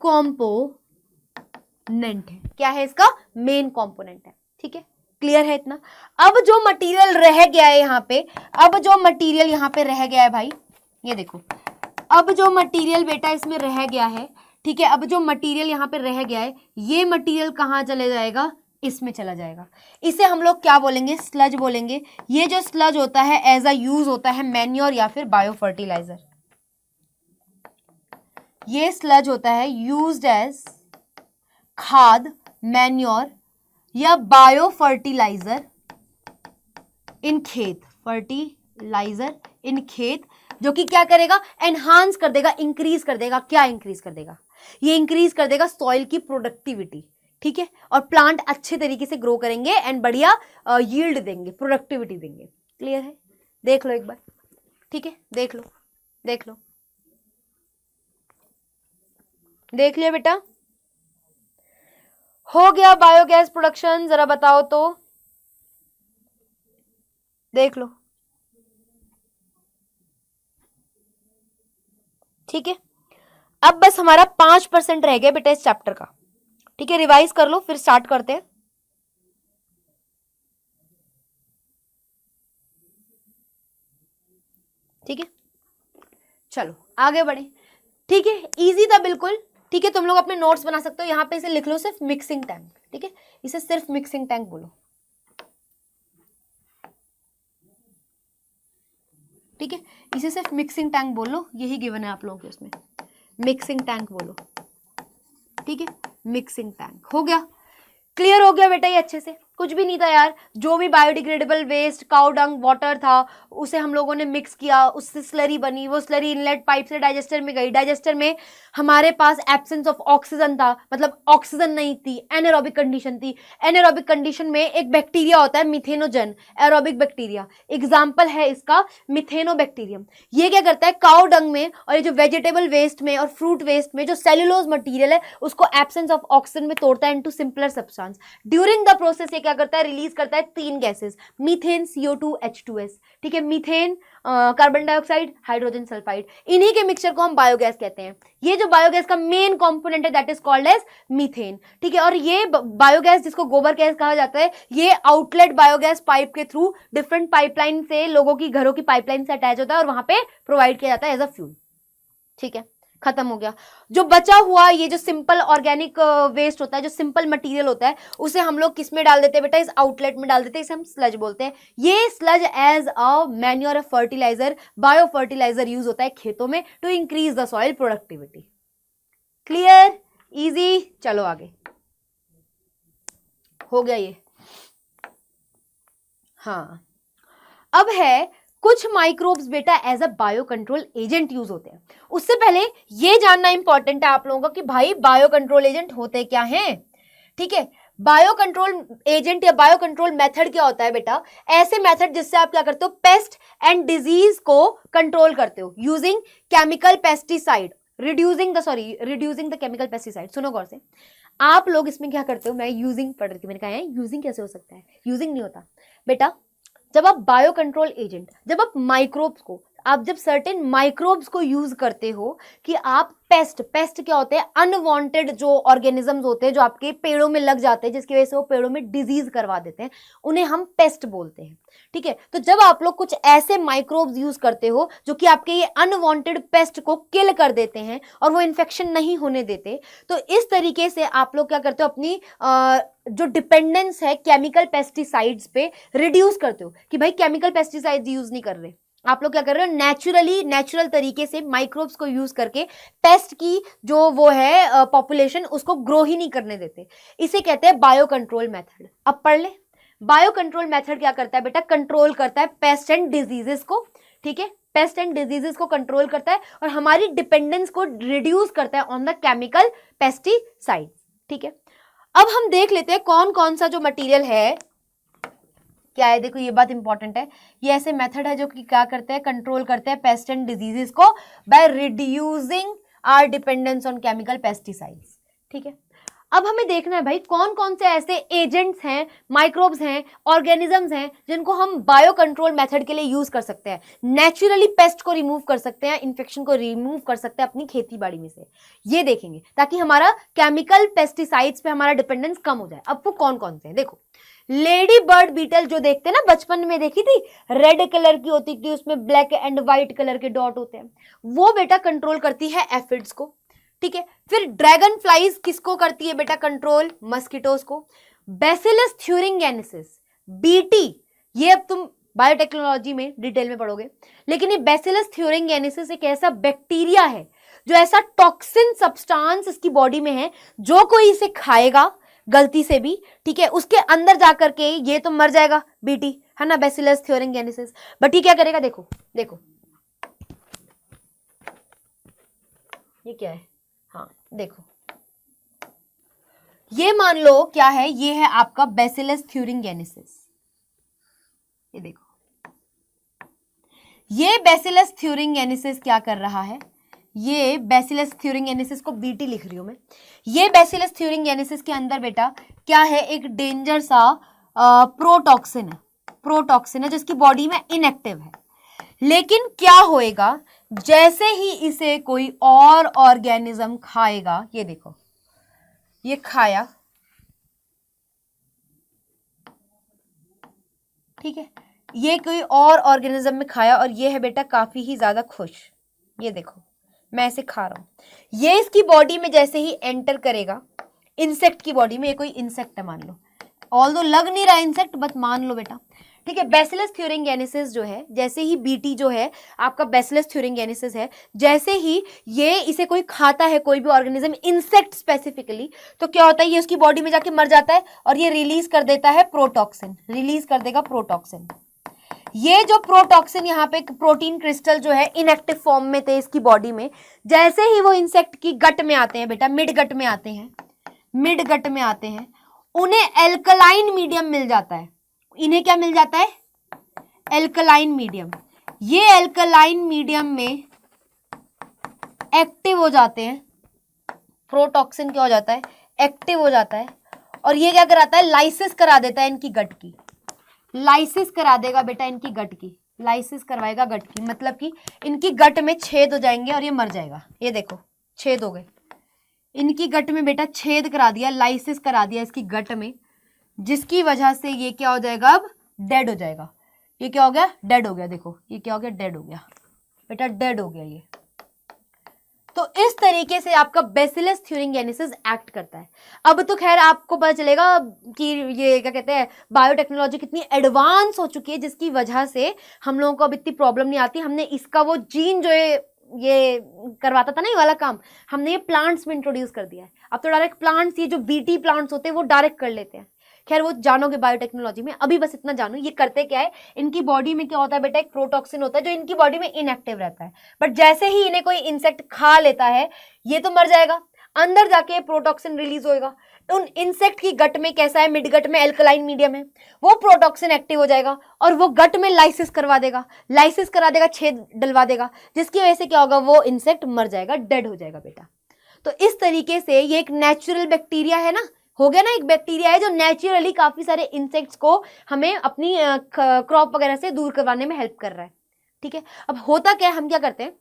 कंपोनेंट है। क्या है इसका? मेन कंपोनेंट है। ठीक है, क्लियर है इतना? अब जो मटेरियल रह गया है यहाँ पे, रह गया है भाई, ये देखो, अब जो मटेरियल बेटा इसमें रह गया है, ठीक है, अब जो मटेरियल यहाँ पे रह गया है, ये मटेरियल कहाँ चले जाएगा? इसमें चला जाएगा। इसे हम लोग क्या बोलेंगे? स्लज बोलेंगे। ये जो स्लज होता है एज अ यूज होता है मैन्योर या फिर बायो फर्टिलाइजर। ये स्लज होता है यूज्ड एज खाद, मैन्योर या बायो फर्टिलाइजर इन खेत, फर्टिलाइजर इन खेत, जो कि क्या करेगा? एनहांस कर देगा, इंक्रीज कर देगा। क्या इंक्रीज कर देगा? ये इंक्रीज कर देगा सॉइल की प्रोडक्टिविटी, ठीक है, और प्लांट अच्छे तरीके से ग्रो करेंगे एंड बढ़िया यील्ड देंगे, प्रोडक्टिविटी देंगे। क्लियर है? देख लो एक बार, ठीक है, देख लो, देख लो, देख लिया बेटा? हो गया बायोगैस प्रोडक्शन? जरा बताओ तो, देख लो, ठीक है। अब बस हमारा 5% रह गया बेटा इस चैप्टर का, ठीक है, रिवाइज कर लो फिर स्टार्ट करते हैं। ठीक है, चलो आगे बढ़े। ठीक है, इजी था बिल्कुल। ठीक है, तुम लोग अपने नोट्स बना सकते हो, यहाँ पे इसे लिख लो सिर्फ मिक्सिंग टैंक। ठीक है, इसे सिर्फ मिक्सिंग टैंक बोलो। ठीक है, इसे सिर्फ मिक्सिंग टैंक बोलो, यही गिवन है आप लोगों के उसमें, मिक्सिंग टैंक बोलो। ठीक है, मिक्सिंग टैंक हो गया, क्लियर हो गया बेटा ये अच्छे से। कुछ भी नहीं था यार, जो भी biodegradable waste, cow dung, water था, उसे हम लोगों ने मिक्स किया, उससे स्लरी बनी, वो स्लरी इनलेट पाइप से डाइजेस्टर में गई, डाइजेस्टर में हमारे पास एब्सेंस ऑफ ऑक्सीजन था, मतलब ऑक्सीजन नहीं थी, एनारोबिक कंडीशन थी। एनारोबिक कंडीशन में एक बैक्टीरिया होता है मिथेनोजन, एरोबिक बैक्टीरिया, एग्जाम्पल है इसका मिथेनोबैक्टीरियम। ये क्या करता है, काउ डंग में और ये जो वेजिटेबल वेस्ट में और फ्रूट वेस्ट में जो सेल्यूलोज मटीरियल है उसको एब्सेंस ऑफ ऑक्सीजन में तोड़ता है into simpler substance. During the process ये क्या करता है, रिलीज करता है 3 गैसेस, मीथेन, CO2, H2S। ठीक है, methane, carbon dioxide, hydrogen sulphide, इन्हीं के मिक्सचर को हम बायोगैस कहते हैं। ये जो बायोगैस का मेन कंपोनेंट है that is called as methane. ठीक है, और ये बायोगैस जिसको गोबर गैस कहा जाता है, ये आउटलेट बायोगैस पाइप के थ्रू डिफरेंट पाइपलाइन से, लोगों की घरों की पाइपलाइन से अटैच होता है और वहां पे प्रोवाइड किया जाता है एज अ फ्यूल। ठीक है, खत्म हो गया। जो बचा हुआ ये जो सिंपल ऑर्गेनिक वेस्ट होता है, जो सिंपल मटेरियल होता है, उसे हम लोग किस में डाल देते हैं बेटा, इस आउटलेट में डाल देते हैं, इसे हम स्लज बोलते हैं। ये sludge as a manure of fertiliser, bio fertiliser use होता है खेतों में to increase the soil productivity. Clear, easy, चलो आगे हो गया ये। हाँ, अब है कुछ माइक्रोब्स बेटा as a bio control agent use होते हैं। उससे पहले ये जानना इंपॉर्टेंट है आप लोगों का कि भाई बायो कंट्रोल एजेंट होते क्या हैं। ठीक है, बायो कंट्रोल एजेंट या बायो कंट्रोल मेथड क्या होता है बेटा, ऐसे मेथड जिससे आप क्या करते हो, पेस्ट एंड डिजीज को कंट्रोल करते हो using chemical pesticide, reducing the chemical pesticide. सुनो गौर से, आप लोग इसमें क्या करते हो, मैं यूजिंग पढ़ रही थी, मैंने कहा है यूजिंग कैसे हो सकता है, यूजिंग नहीं होता बेटा। जब आप बायो कंट्रोल एजेंट, जब आप माइक्रोब्स को, आप जब सर्टेन माइक्रोब्स को यूज करते हो कि आप पेस्ट क्या होते हैं, अनवांटेड जो ऑर्गेनिजम्स होते हैं जो आपके पेड़ों में लग जाते हैं, जिसकी वजह से वो पेड़ों में डिजीज करवा देते हैं, उन्हें हम पेस्ट बोलते हैं। ठीक है, तो जब आप लोग कुछ ऐसे माइक्रोब्स यूज करते हो जो कि आपके ये अनवांटेड पेस्ट को किल कर देते हैं और वो इन्फेक्शन नहीं होने देते, तो इस तरीके से आप लोग क्या करते हो, अपनी जो डिपेंडेंस है केमिकल पेस्टिसाइड्स पे रिड्यूस करते हो कि भाई केमिकल पेस्टिसाइड्स यूज नहीं कर रहे, आप लोग क्या कर रहे हो, नेचुरल तरीके से माइक्रोब्स को यूज करके पेस्ट की जो वो है पॉपुलेशन, उसको ग्रो ही नहीं करने देते। इसे कहते हैं बायो कंट्रोल मेथड। अब पढ़ ले, बायो कंट्रोल मेथड क्या करता है बेटा, कंट्रोल करता है पेस्ट एंड डिजीजेस को। ठीक है, पेस्ट एंड डिजीजेस को कंट्रोल करता है और हमारी डिपेंडेंस को रिड्यूस करता है ऑन द केमिकल पेस्टिसाइड। ठीक है, अब हम देख लेते हैं कौन कौन सा जो मटेरियल है क्या है। देखो ये बात इंपॉर्टेंट है, ये ऐसे मेथड है जो कि क्या करते हैं, कंट्रोल करते हैं पेस्ट एंड डिजीजेस को by reducing our dependence on chemical pesticides. ठीक है, अब हमें देखना है भाई कौन कौन से ऐसे एजेंट्स हैं, माइक्रोब्स हैं, ऑर्गेनिजम्स हैं जिनको हम बायो कंट्रोल मेथड के लिए यूज कर सकते हैं, नेचुरली पेस्ट को रिमूव कर सकते हैं, इन्फेक्शन को रिमूव कर सकते हैं अपनी खेती बाड़ी में से। ये देखेंगे ताकि हमारा केमिकल पेस्टिसाइड्स पे हमारा डिपेंडेंस कम हो जाए। अब वो कौन कौन से हैं देखो, लेडी बर्ड बीटल जो देखते हैं ना, बचपन में देखी थी, रेड कलर की होती थी, उसमें ब्लैक एंड व्हाइट कलर के डॉट होते हैं, वो बेटा कंट्रोल करती है एफिड्स को। ठीक है, फिर ड्रैगन फ्लाइज किसको करती है बेटा कंट्रोल, मस्किटोज को। बैसिलस थ्यूरिंगेनेसिस, बीटी, ये अब तुम बायोटेक्नोलॉजी में डिटेल में पढ़ोगे, लेकिन ये बैसिलस थ्यूरिंगेनेसिस एक ऐसा बैक्टीरिया है जो ऐसा टॉक्सिन सब्सटेंस इसकी बॉडी में है, जो कोई इसे खाएगा गलती से भी, ठीक है, उसके अंदर जाकर के ये तो मर जाएगा, बीटी है ना, बैसिलस थ्यूरिंगेनेसिस। बट ये क्या करेगा, देखो देखो ये क्या है, हाँ देखो, ये मान लो क्या है, ये है आपका बैसिलस थ्यूरिंगेनेसिस। ये देखो, ये बैसिलस थ्यूरिंगेनेसिस क्या कर रहा है, ये बैसिलस थ्यूरिंगेनेसिस को बीटी लिख रही हूं मैं। ये बैसिलस थ्यूरिंगेनेसिस के अंदर बेटा क्या है, एक डेंजर सा प्रोटॉक्सिन है जिसकी बॉडी में इनएक्टिव है। लेकिन क्या होएगा, जैसे ही इसे कोई और ऑर्गेनिज्म खाएगा, ये देखो ये खाया, ठीक है, ये कोई और ऑर्गेनिज्म में खाया और ये है बेटा काफी ही ज्यादा खुश, ये देखो मैं ऐसे खा रहा हूं, ये इसकी बॉडी में जैसे ही एंटर करेगा इंसेक्ट की बॉडी में, ये कोई इंसेक्ट है मान लो, ऑल्दो लग नहीं रहा इंसेक्ट बट मान लो बेटा, ठीक है। बैसिलस थ्यूरिंगिएनेसिस जो है, जैसे ही बीटी जो है आपका बैसिलस थ्यूरिंगिएनेसिस है, जैसे ही ये इसे कोई खाता है, कोई भी ऑर्गेनिज्म, इंसेक्ट स्पेसिफिकली, तो क्या होता है, ये उसकी बॉडी में जाके मर जाता है और ये रिलीज कर देता है प्रोटॉक्सिन, रिलीज कर देगा प्रोटॉक्सिन। ये जो प्रोटॉक्सिन यहाँ पे प्रोटीन क्रिस्टल जो है इनएक्टिव फॉर्म में थे इसकी बॉडी में, जैसे ही वो इंसेक्ट की गट में आते हैं बेटा, मिड गट में आते हैं, मिड गट में आते हैं, उन्हें एल्कलाइन मीडियम मिल जाता है। इन्हें क्या मिल जाता है, एल्कलाइन मीडियम। ये एल्कलाइन मीडियम में एक्टिव हो जाते हैं, प्रोटॉक्सिन क्या हो जाता है, एक्टिव हो जाता है, और ये क्या कराता है, लाइसिस करा देता है इनकी गट की, लाइसिस करा देगा बेटा इनकी गट की, लाइसिस करवाएगा गट की, मतलब कि इनकी गट में छेद हो जाएंगे और ये मर जाएगा। ये देखो छेद हो गए इनकी गट में बेटा, छेद करा दिया, लाइसिस करा दिया इसकी गट में, जिसकी वजह से ये क्या हो जाएगा, अब डेड हो जाएगा। ये क्या हो गया, डेड हो गया। देखो ये क्या हो गया, डेड हो गया बेटा, डेड हो गया ये। तो इस तरीके से आपका बैसिलस थ्यूरिंगिएनेसिस एक्ट करता है। अब तो खैर आपको पता चलेगा कि ये क्या कहते हैं, बायोटेक्नोलॉजी कितनी एडवांस हो चुकी है, जिसकी वजह से हम लोगों को अब इतनी प्रॉब्लम नहीं आती। हमने इसका वो जीन जो है ये करवाता था ना, ये वाला काम हमने ये प्लांट्स में इंट्रोड्यूस कर दिया है। अब तो डायरेक्ट प्लांट्स, ये जो बीटी प्लांट्स होते हैं वो डायरेक्ट कर लेते हैं। खैर वो जानोगे बायोटेक्नोलॉजी में, अभी बस इतना जानो ये करते क्या है। इनकी बॉडी में क्या होता है बेटा, एक प्रोटॉक्सिन होता है जो इनकी बॉडी में इनएक्टिव रहता है, बट जैसे ही इन्हें कोई इंसेक्ट खा लेता है ये तो मर जाएगा, अंदर जाके प्रोटॉक्सिन रिलीज होएगा। उन इंसेक्ट की गट में कैसा है, मिड गट में एल्कलाइन मीडियम है, वो प्रोटॉक्सिन एक्टिव हो जाएगा और वो गट में लाइसिस करवा देगा, लाइसिस करा देगा, छेद डलवा देगा, जिसकी वजह से क्या होगा, वो इंसेक्ट मर जाएगा, डेड हो जाएगा बेटा। तो इस तरीके से ये एक नेचुरल बैक्टीरिया है ना, हो गया ना, एक बैक्टीरिया है जो नेचुरली काफी सारे इंसेक्ट्स को हमें अपनी क्रॉप वगैरह से दूर करवाने में हेल्प कर रहा है। ठीक है, अब होता क्या है, हम क्या करते हैं,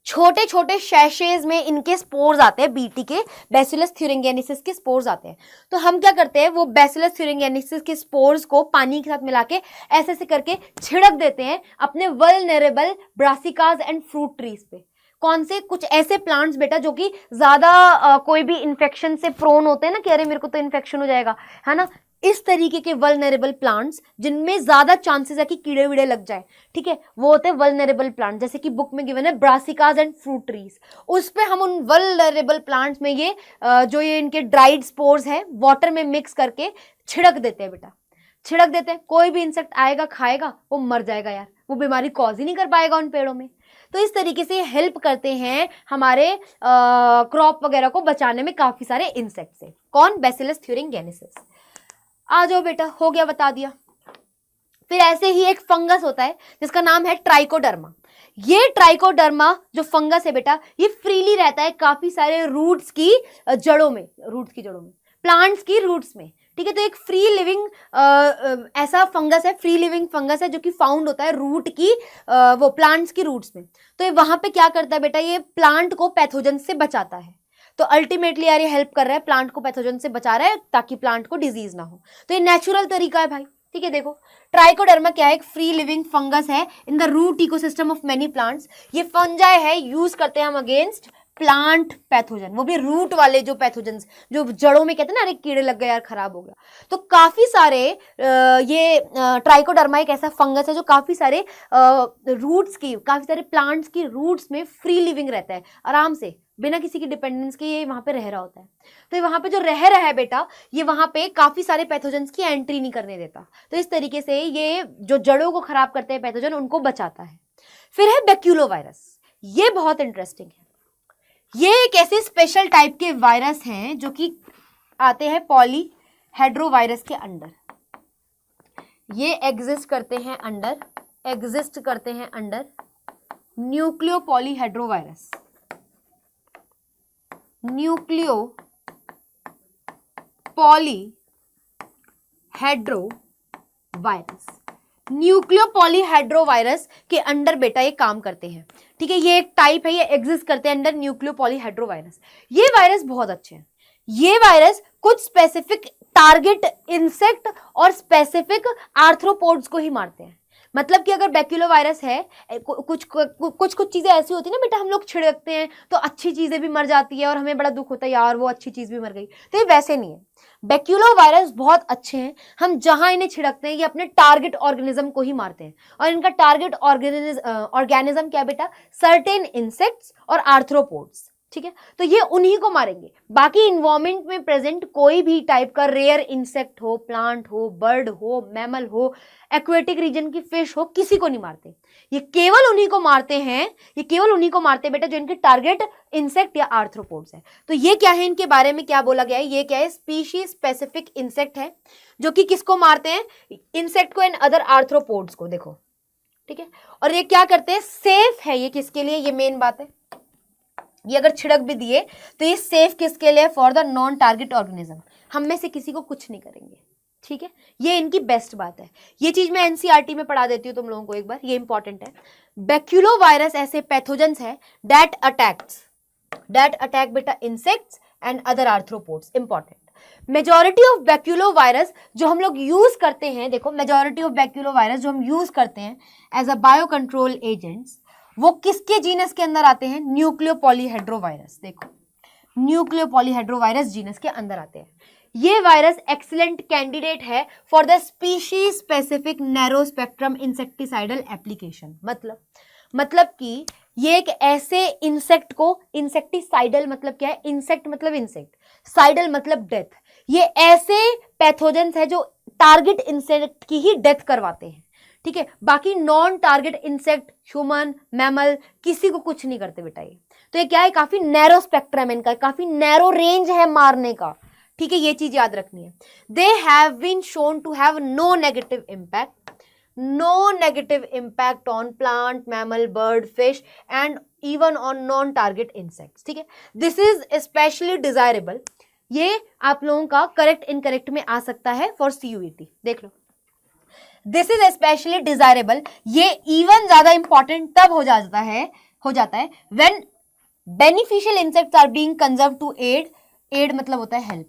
छोटे छोटे शैशेज में इनके स्पोर्स आते हैं, बीटी के बैसिलस थ्यूरिंगिएनेसिस के स्पोर्स आते हैं। तो हम क्या करते हैं, वो बैसिलस थ्यूरिंगिएनेसिस के स्पोर्स को पानी के साथ मिला के ऐसे ऐसे करके छिड़क देते हैं अपने वल्नरेबल ब्रासिकास एंड फ्रूट ट्रीज पे। कौन से, कुछ ऐसे प्लांट्स बेटा जो कि ज्यादा कोई भी इन्फेक्शन से प्रोन होते हैं ना, कि अरे मेरे को तो इन्फेक्शन हो जाएगा, है ना, इस तरीके के वल्नरेबल प्लांट्स जिनमें ज्यादा चांसेस है कि कीड़े वीड़े लग जाए, ठीक है, वो होते हैं वल्नरेबल प्लांट। जैसे कि बुक में गिवन है ब्रासिकास एंड फ्रूट ट्रीज, उस पे हम उन वल्नरेबल प्लांट्स में ये जो ये इनके ड्राइड स्पोर्स है वाटर में मिक्स करके छिड़क देते हैं बेटा, छिड़क देते हैं। कोई भी इंसेक्ट आएगा खाएगा वो मर जाएगा यार, वो बीमारी कॉज ही नहीं कर पाएगा उन पेड़ों में। तो इस तरीके से हेल्प करते हैं हमारे क्रॉप वगैरह को बचाने में काफी सारे इंसेक्ट से। कौन, बैसिलस थ्यूरिंगिएनेसिस। आ जाओ बेटा, हो गया, बता दिया। फिर ऐसे ही एक फंगस होता है जिसका नाम है ट्राइकोडर्मा। ये ट्राइकोडर्मा जो फंगस है बेटा, ये फ्रीली रहता है काफी सारे रूट्स की जड़ों में, रूट्स की जड़ों में, प्लांट्स की रूट्स में, ठीक है। तो एक फ्री लिविंग ऐसा फंगस है, फ्री लिविंग फंगस है जो कि फाउंड होता है रूट की वो प्लांट्स की रूट्स में। तो ये वहां पे क्या करता है बेटा, ये प्लांट को पैथोजन से बचाता है। तो अल्टीमेटली यार ये हेल्प कर रहा है, प्लांट को पैथोजन से बचा रहा है ताकि प्लांट को डिजीज ना हो। तो ये नेचुरल तरीका है भाई, ठीक है। देखो ट्राइकोडर्मा क्या है, एक फ्री लिविंग फंगस है in the root ecosystem of many plants. ये फंजाई है, यूज करते हैं हम अगेंस्ट प्लांट पैथोजन, वो भी रूट वाले जो पैथोजन जो जड़ों में कहते हैं ना, अरे कीड़े लग गए यार, खराब हो गया। तो काफी सारे ये ट्राइकोडर्मा एक ऐसा फंगस है जो काफी सारे रूट्स की, काफी सारे प्लांट्स की रूट्स में फ्री लिविंग रहता है, आराम से बिना किसी की डिपेंडेंस के ये वहां पे रह रहा होता है। तो वहां पे जो रह रहा है बेटा, ये वहां पे काफी सारे पैथोजन्स की एंट्री नहीं करने देता। तो इस तरीके से ये जो जड़ों को खराब करते हैं पैथोजन, उनको बचाता है। फिर है बैक्यूलोवायरस, ये बहुत इंटरेस्टिंग है। ये एक ऐसे स्पेशल टाइप के वायरस हैं जो कि आते हैं पॉलीहेड्रोवायरस के अंडर। ये एग्जिस्ट करते हैं अंडर न्यूक्लियो पॉलीहेड्रोवायरस, न्यूक्लियो पॉलीहेड्रोवायरस, न्यूक्लियो पॉलीहेड्रोवायरस के अंडर बेटा ये काम करते हैं, ठीक है। ये एक टाइप है, ये एग्जिस्ट करते हैं अंडर न्यूक्लियो पॉलीहेड्रोवायरस। ये वायरस बहुत अच्छे हैं। ये वायरस कुछ स्पेसिफिक टारगेट इंसेक्ट और स्पेसिफिक आर्थ्रोपोड्स को ही मारते हैं। मतलब कि अगर बैक्यूलोवायरस है, कुछ चीजें ऐसी होती है ना बेटा, हम लोग छिड़कते हैं तो अच्छी चीजें भी मर जाती है और हमें बड़ा दुख होता है यार वो अच्छी चीज भी मर गई, तो ये वैसे नहीं है। बैक्यूलोवायरस बहुत अच्छे हैं, हम जहां इन्हें छिड़कते हैं ये अपने टारगेट ऑर्गेनिज्म को ही मारते हैं, और इनका टारगेट ऑर्गेनिज्म क्या है बेटा, सर्टेन इंसेक्ट्स और आर्थ्रोपोड्स, ठीक है। तो ये उन्हीं को मारेंगे, बाकी इन्वायरमेंट में प्रेजेंट कोई भी टाइप का रेयर इंसेक्ट हो, प्लांट हो, बर्ड हो, मैमल हो, एक्वेटिक रीजन की फिश हो, किसी को नहीं मारते। ये केवल उन्हीं को मारते हैं, ये केवल उन्हीं को मारते हैं बेटा जो इनके टारगेट इंसेक्ट या आर्थ्रोपोड्स है। तो ये क्या है, इनके बारे में क्या बोला गया है, ये क्या है, स्पीशीज स्पेसिफिक इंसेक्ट है जो कि किसको मारते हैं, इंसेक्ट को एंड अदर आर्थ्रोपोड्स को, देखो ठीक है। और ये क्या करते हैं, सेफ है ये किसके लिए, ये मेन बात है, ये अगर छिड़क भी दिए तो ये सेफ किसके लिए, for the non target organism, हम में से किसी को कुछ नहीं करेंगे, ठीक है। ये इनकी बेस्ट बात है, ये चीज मैं एनसीईआरटी में पढ़ा देती हूँ तुम लोगों को एक बार, ये इंपॉर्टेंट है। बैक्यूलोवायरस ऐसे पैथोजेंस है दैट अटैक बेटा insects and other arthropods, important. Majority of baculovirus जो हम लोग यूज करते हैं, देखो मेजॉरिटी ऑफ बैक्यूलोवायरस जो हम यूज करते हैं as a bio control agents, वो किसके जीनस के अंदर आते हैं, न्यूक्लियोपॉलीहेड्रोवायरस, देखो न्यूक्लियोपॉलीहेड्रोवायरस जीनस के अंदर आते हैं। ये वायरस एक्सीलेंट कैंडिडेट है for the species specific narrow spectrum insecticidal application, मतलब कि ये एक ऐसे इंसेक्ट को, इंसेक्टिसाइडल मतलब क्या है, इंसेक्ट मतलब इंसेक्ट, साइडल मतलब डेथ, ये ऐसे पैथोजेंस है जो टारगेट इंसेक्ट की ही डेथ करवाते हैं, ठीक है। बाकी non target insect, human, mammal, किसी को कुछ नहीं करते बेटा ये। तो ये क्या है, काफी नैरो स्पेक्ट्रम इनका, काफी नैरो रेंज है मारने का, ठीक है, ये चीज याद रखनी है। They have been shown to have no negative impact on plant, mammal, bird, fish and even on non target insects, ठीक है। दिस इज स्पेशली डिजायरेबल, ये आप लोगों का करेक्ट इनकरेक्ट में आ सकता है फॉर सीयूईटी, देख लो। दिस इज स्पेशली डिजायरेबल, ये इवन ज्यादा इंपॉर्टेंट तब हो जाता है when beneficial insects are being conserve to aid मतलब होता है हेल्प,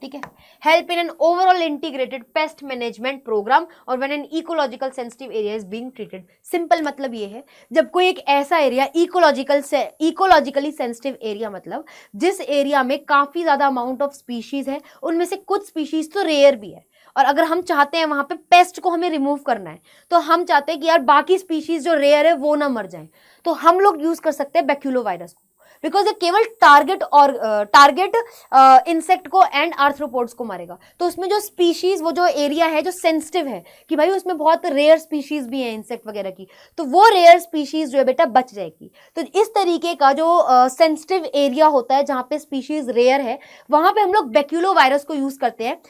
ठीक है, help in an overall integrated pest management programme और when an ecological sensitive area is being treated. Simple मतलब ये है, जब कोई एक ऐसा एरिया इकोलॉजिकली सेंसिटिव एरिया, मतलब जिस एरिया में काफी ज्यादा अमाउंट ऑफ स्पीशीज है, उनमें से कुछ स्पीशीज तो रेयर भी है, और अगर हम चाहते हैं वहां पे पेस्ट को हमें रिमूव करना है, तो हम चाहते हैं कि यार बाकी स्पीशीज जो रेयर है वो ना मर जाए, तो हम लोग यूज कर सकते हैं बैक्यूलोवायरस को, बिकॉज ये केवल टारगेट इंसेक्ट को एंड आर्थ्रोपोड्स को मारेगा। तो उसमें जो स्पीशीज, वो जो एरिया है जो सेंसिटिव है कि भाई उसमें बहुत रेयर स्पीशीज भी है इंसेक्ट वगैरह की, तो वो रेयर स्पीशीज जो है बेटा बच जाएगी। तो इस तरीके का जो सेंसिटिव एरिया होता है जहां पे स्पीशीज रेयर है, वहां पे हम लोग बैक्यूलोवायरस को यूज करते हैं।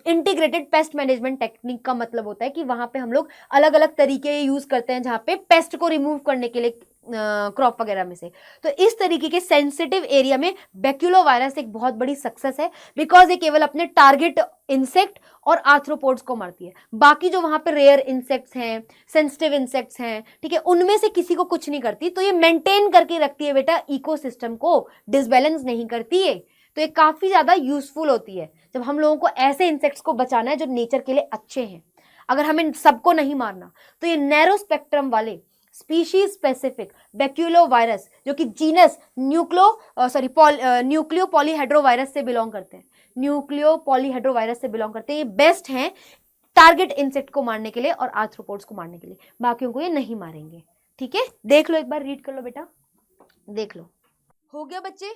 इंटीग्रेटेड पेस्ट मैनेजमेंट टेक्निक का मतलब होता है कि वहां पे हम लोग अलग अलग तरीके यूज करते हैं जहां पे पेस्ट को रिमूव करने के लिए क्रॉप वगैरह में से। तो इस तरीके के सेंसिटिव एरिया में बैक्यूलोवायरस एक बहुत बड़ी सक्सेस है, बिकॉज ये केवल अपने टारगेट इंसेक्ट और आर्थ्रोपोड्स को मारती है, बाकी जो वहां पे रेयर इंसेक्ट्स हैं, सेंसिटिव इंसेक्ट्स हैं, ठीक है, उनमें से किसी को कुछ नहीं करती। तो ये मेंटेन करके रखती है बेटा इकोसिस्टम को, डिसबैलेंस नहीं करती है। तो ये काफी ज्यादा यूजफुल होती है जब हम लोगों को ऐसे इंसेक्ट्स को बचाना है जो नेचर के लिए अच्छे हैं। अगर हमें सबको नहीं मारना, तो ये नैरो स्पेक्ट्रम वाले स्पीशीज स्पेसिफिक बैक्यूलोवायरस जो कि जीनस न्यूक्लियोपॉलीहेड्रोवायरस से बिलोंग करते हैं, ये बेस्ट हैं टारगेट इंसेक्ट को मारने के लिए और आर्थ्रोपोड्स को मारने के लिए, बाकियों को ये नहीं मारेंगे, ठीक है। देख लो एक बार, रीड कर लो बेटा, देख लो। हो गया बच्चे,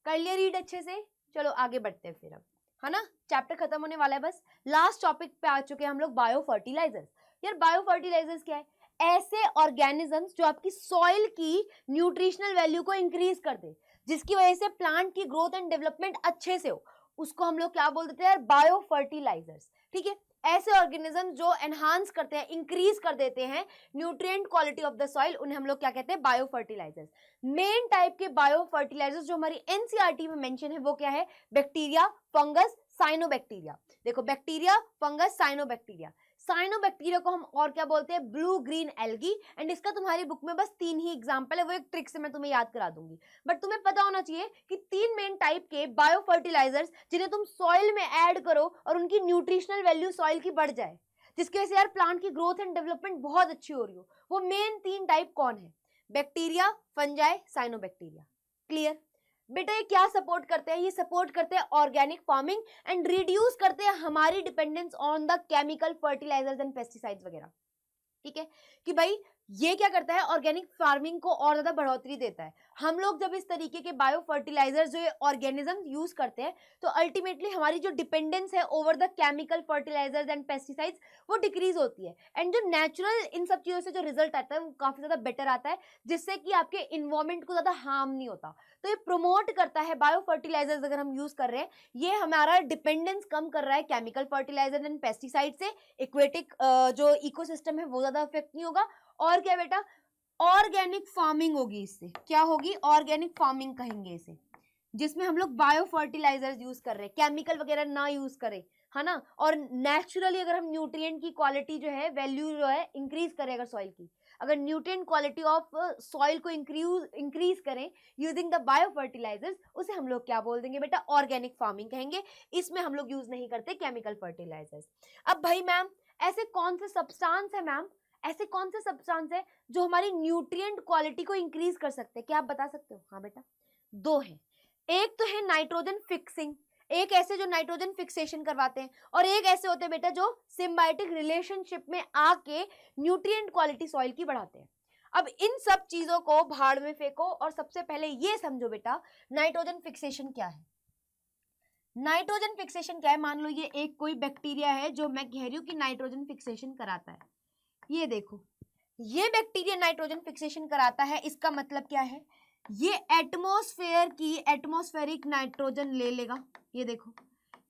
कर लिया रीड अच्छे से, चलो आगे बढ़ते हैं फिर अब, है ना, चैप्टर खत्म होने वाला है, बस लास्ट टॉपिक पे आ चुके हैं हम लोग, बायो फर्टिलाइजर्स। यार बायो फर्टिलाइजर्स क्या है, ऐसे ऑर्गेनिजम्स जो आपकी सॉइल की न्यूट्रिशनल वैल्यू को इंक्रीज कर दे, जिसकी वजह से प्लांट की ग्रोथ एंड डेवलपमेंट अच्छे से हो, उसको हम लोग क्या बोल देते हैं, बायो फर्टिलाइजर्स, ठीक है। ऐसे ऑर्गेनिज्म जो एनहांस करते हैं, इंक्रीज कर देते हैं nutrient quality of the soil, उन्हें हम लोग क्या कहते हैं, बायो फर्टिलाइजर्स। मेन टाइप के बायो फर्टिलाइजर्स जो हमारी एनसीईआरटी में मेंशन है वो क्या है, बैक्टीरिया, फंगस, साइनोबैक्टीरिया। देखो बैक्टीरिया, फंगस, साइनोबैक्टीरिया। साइनोबैक्टीरिया को हम और क्या बोलते हैं, ब्लू ग्रीन एल्गी, एंड इसका तुम्हारी बुक में बस 3 ही एग्जांपल है, वो एक ट्रिक से मैं तुम्हें याद करा दूंगी, बट तुम्हें पता होना चाहिए कि 3 मेन टाइप के बायो फर्टिलाइजर्स जिन्हें तुम सॉइल में ऐड करो और उनकी न्यूट्रिशनल वैल्यू सॉइल की बढ़ जाए, जिसकी वजह से यार प्लांट की ग्रोथ एंड डेवलपमेंट बहुत अच्छी हो रही हो। वो मेन 3 टाइप कौन है? Bacteria, fungi, cyanobacteria. क्लियर? बेटा ये क्या सपोर्ट करते हैं? ये सपोर्ट करते हैं ऑर्गेनिक फार्मिंग एंड रिड्यूस करते हैं हमारी dependence on the chemical fertilisers and pesticides वगैरह। ठीक है कि भाई ये क्या करता है? ऑर्गेनिक फार्मिंग को और ज्यादा बढ़ोतरी देता है। हम लोग जब इस तरीके के बायो फर्टिलाइजर्स जो ऑर्गेनिज्म यूज करते हैं तो अल्टीमेटली हमारी जो डिपेंडेंस है over the chemical fertilisers and pesticides वो डिक्रीज होती है। एंड जो नेचुरल इन सब चीजों से जो रिजल्ट आता है वो काफी ज्यादा बेटर आता है, जिससे कि आपके इन्वायरमेंट को ज्यादा हार्म नहीं होता। तो ये प्रमोट करता है बायो फर्टिलाइजर्स अगर हम यूज कर रहे हैं, ये हमारा डिपेंडेंस कम कर रहा है केमिकल फर्टिलाइजर एंड पेस्टिसाइड से। इक्वेटिक जो इकोसिस्टम है वो ज्यादा अफेक्ट नहीं होगा। और क्या बेटा? ऑर्गेनिक फार्मिंग होगी इससे। क्या होगी? ऑर्गेनिक फार्मिंग कहेंगे इसे, जिसमें हम लोग बायो फर्टिलाइजर्स यूज कर रहे हैं, केमिकल वगैरह ना यूज करें, है ना। और नेचुरली अगर हम न्यूट्रिएंट की क्वालिटी जो है, वैल्यू जो है इंक्रीज करें, अगर सॉइल की, अगर न्यूट्रिएंट क्वालिटी ऑफ सॉइल को इंक्रीज करें यूजिंग द बायो फर्टिलाइजर्स, उसे हम लोग क्या बोल देंगे बेटा? ऑर्गेनिक फार्मिंग कहेंगे। इसमें हम लोग यूज नहीं करते केमिकल फर्टिलाइजर्स। अब भाई मैम ऐसे कौन से सब्सटेंस है, मैम ऐसे कौन से सब्सटेंस है जो हमारी न्यूट्रिएंट क्वालिटी को इंक्रीज कर सकते हैं? क्या आप बता सकते हो? हाँ बेटा, 2 हैं। एक तो है नाइट्रोजन फिक्सिंग, एक ऐसे जो नाइट्रोजन फिक्सेशन करवाते हैं, और एक ऐसे होते हैं बेटा जो सिम्बायोटिक रिलेशनशिप में आके न्यूट्रिएंट क्वालिटी सॉइल की बढ़ाते हैं। अब इन सब चीजों को भाड़ में फेंको और सबसे पहले ये समझो बेटा नाइट्रोजन फिक्सेशन क्या है। नाइट्रोजन फिक्सेशन क्या है? मान लो ये एक कोई बैक्टीरिया है जो मैं कह रही हूं कि नाइट्रोजन फिक्सेशन कराता है। ये देखो, ये बैक्टीरिया नाइट्रोजन फिक्सेशन कराता है। इसका मतलब क्या है? ये एटमॉस्फेयर की एटमॉस्फेरिक नाइट्रोजन ले लेगा। ये देखो,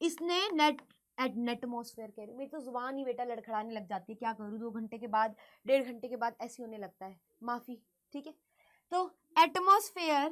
इसने नेटमॉस्फेयर कह रही, मेरी तो जुबान ही बेटा लड़खड़ाने लग जाती है, क्या करूं? 2 घंटे के बाद, 1.5 घंटे के बाद ऐसे होने लगता है, माफी। ठीक है, तो एटमॉस्फेयर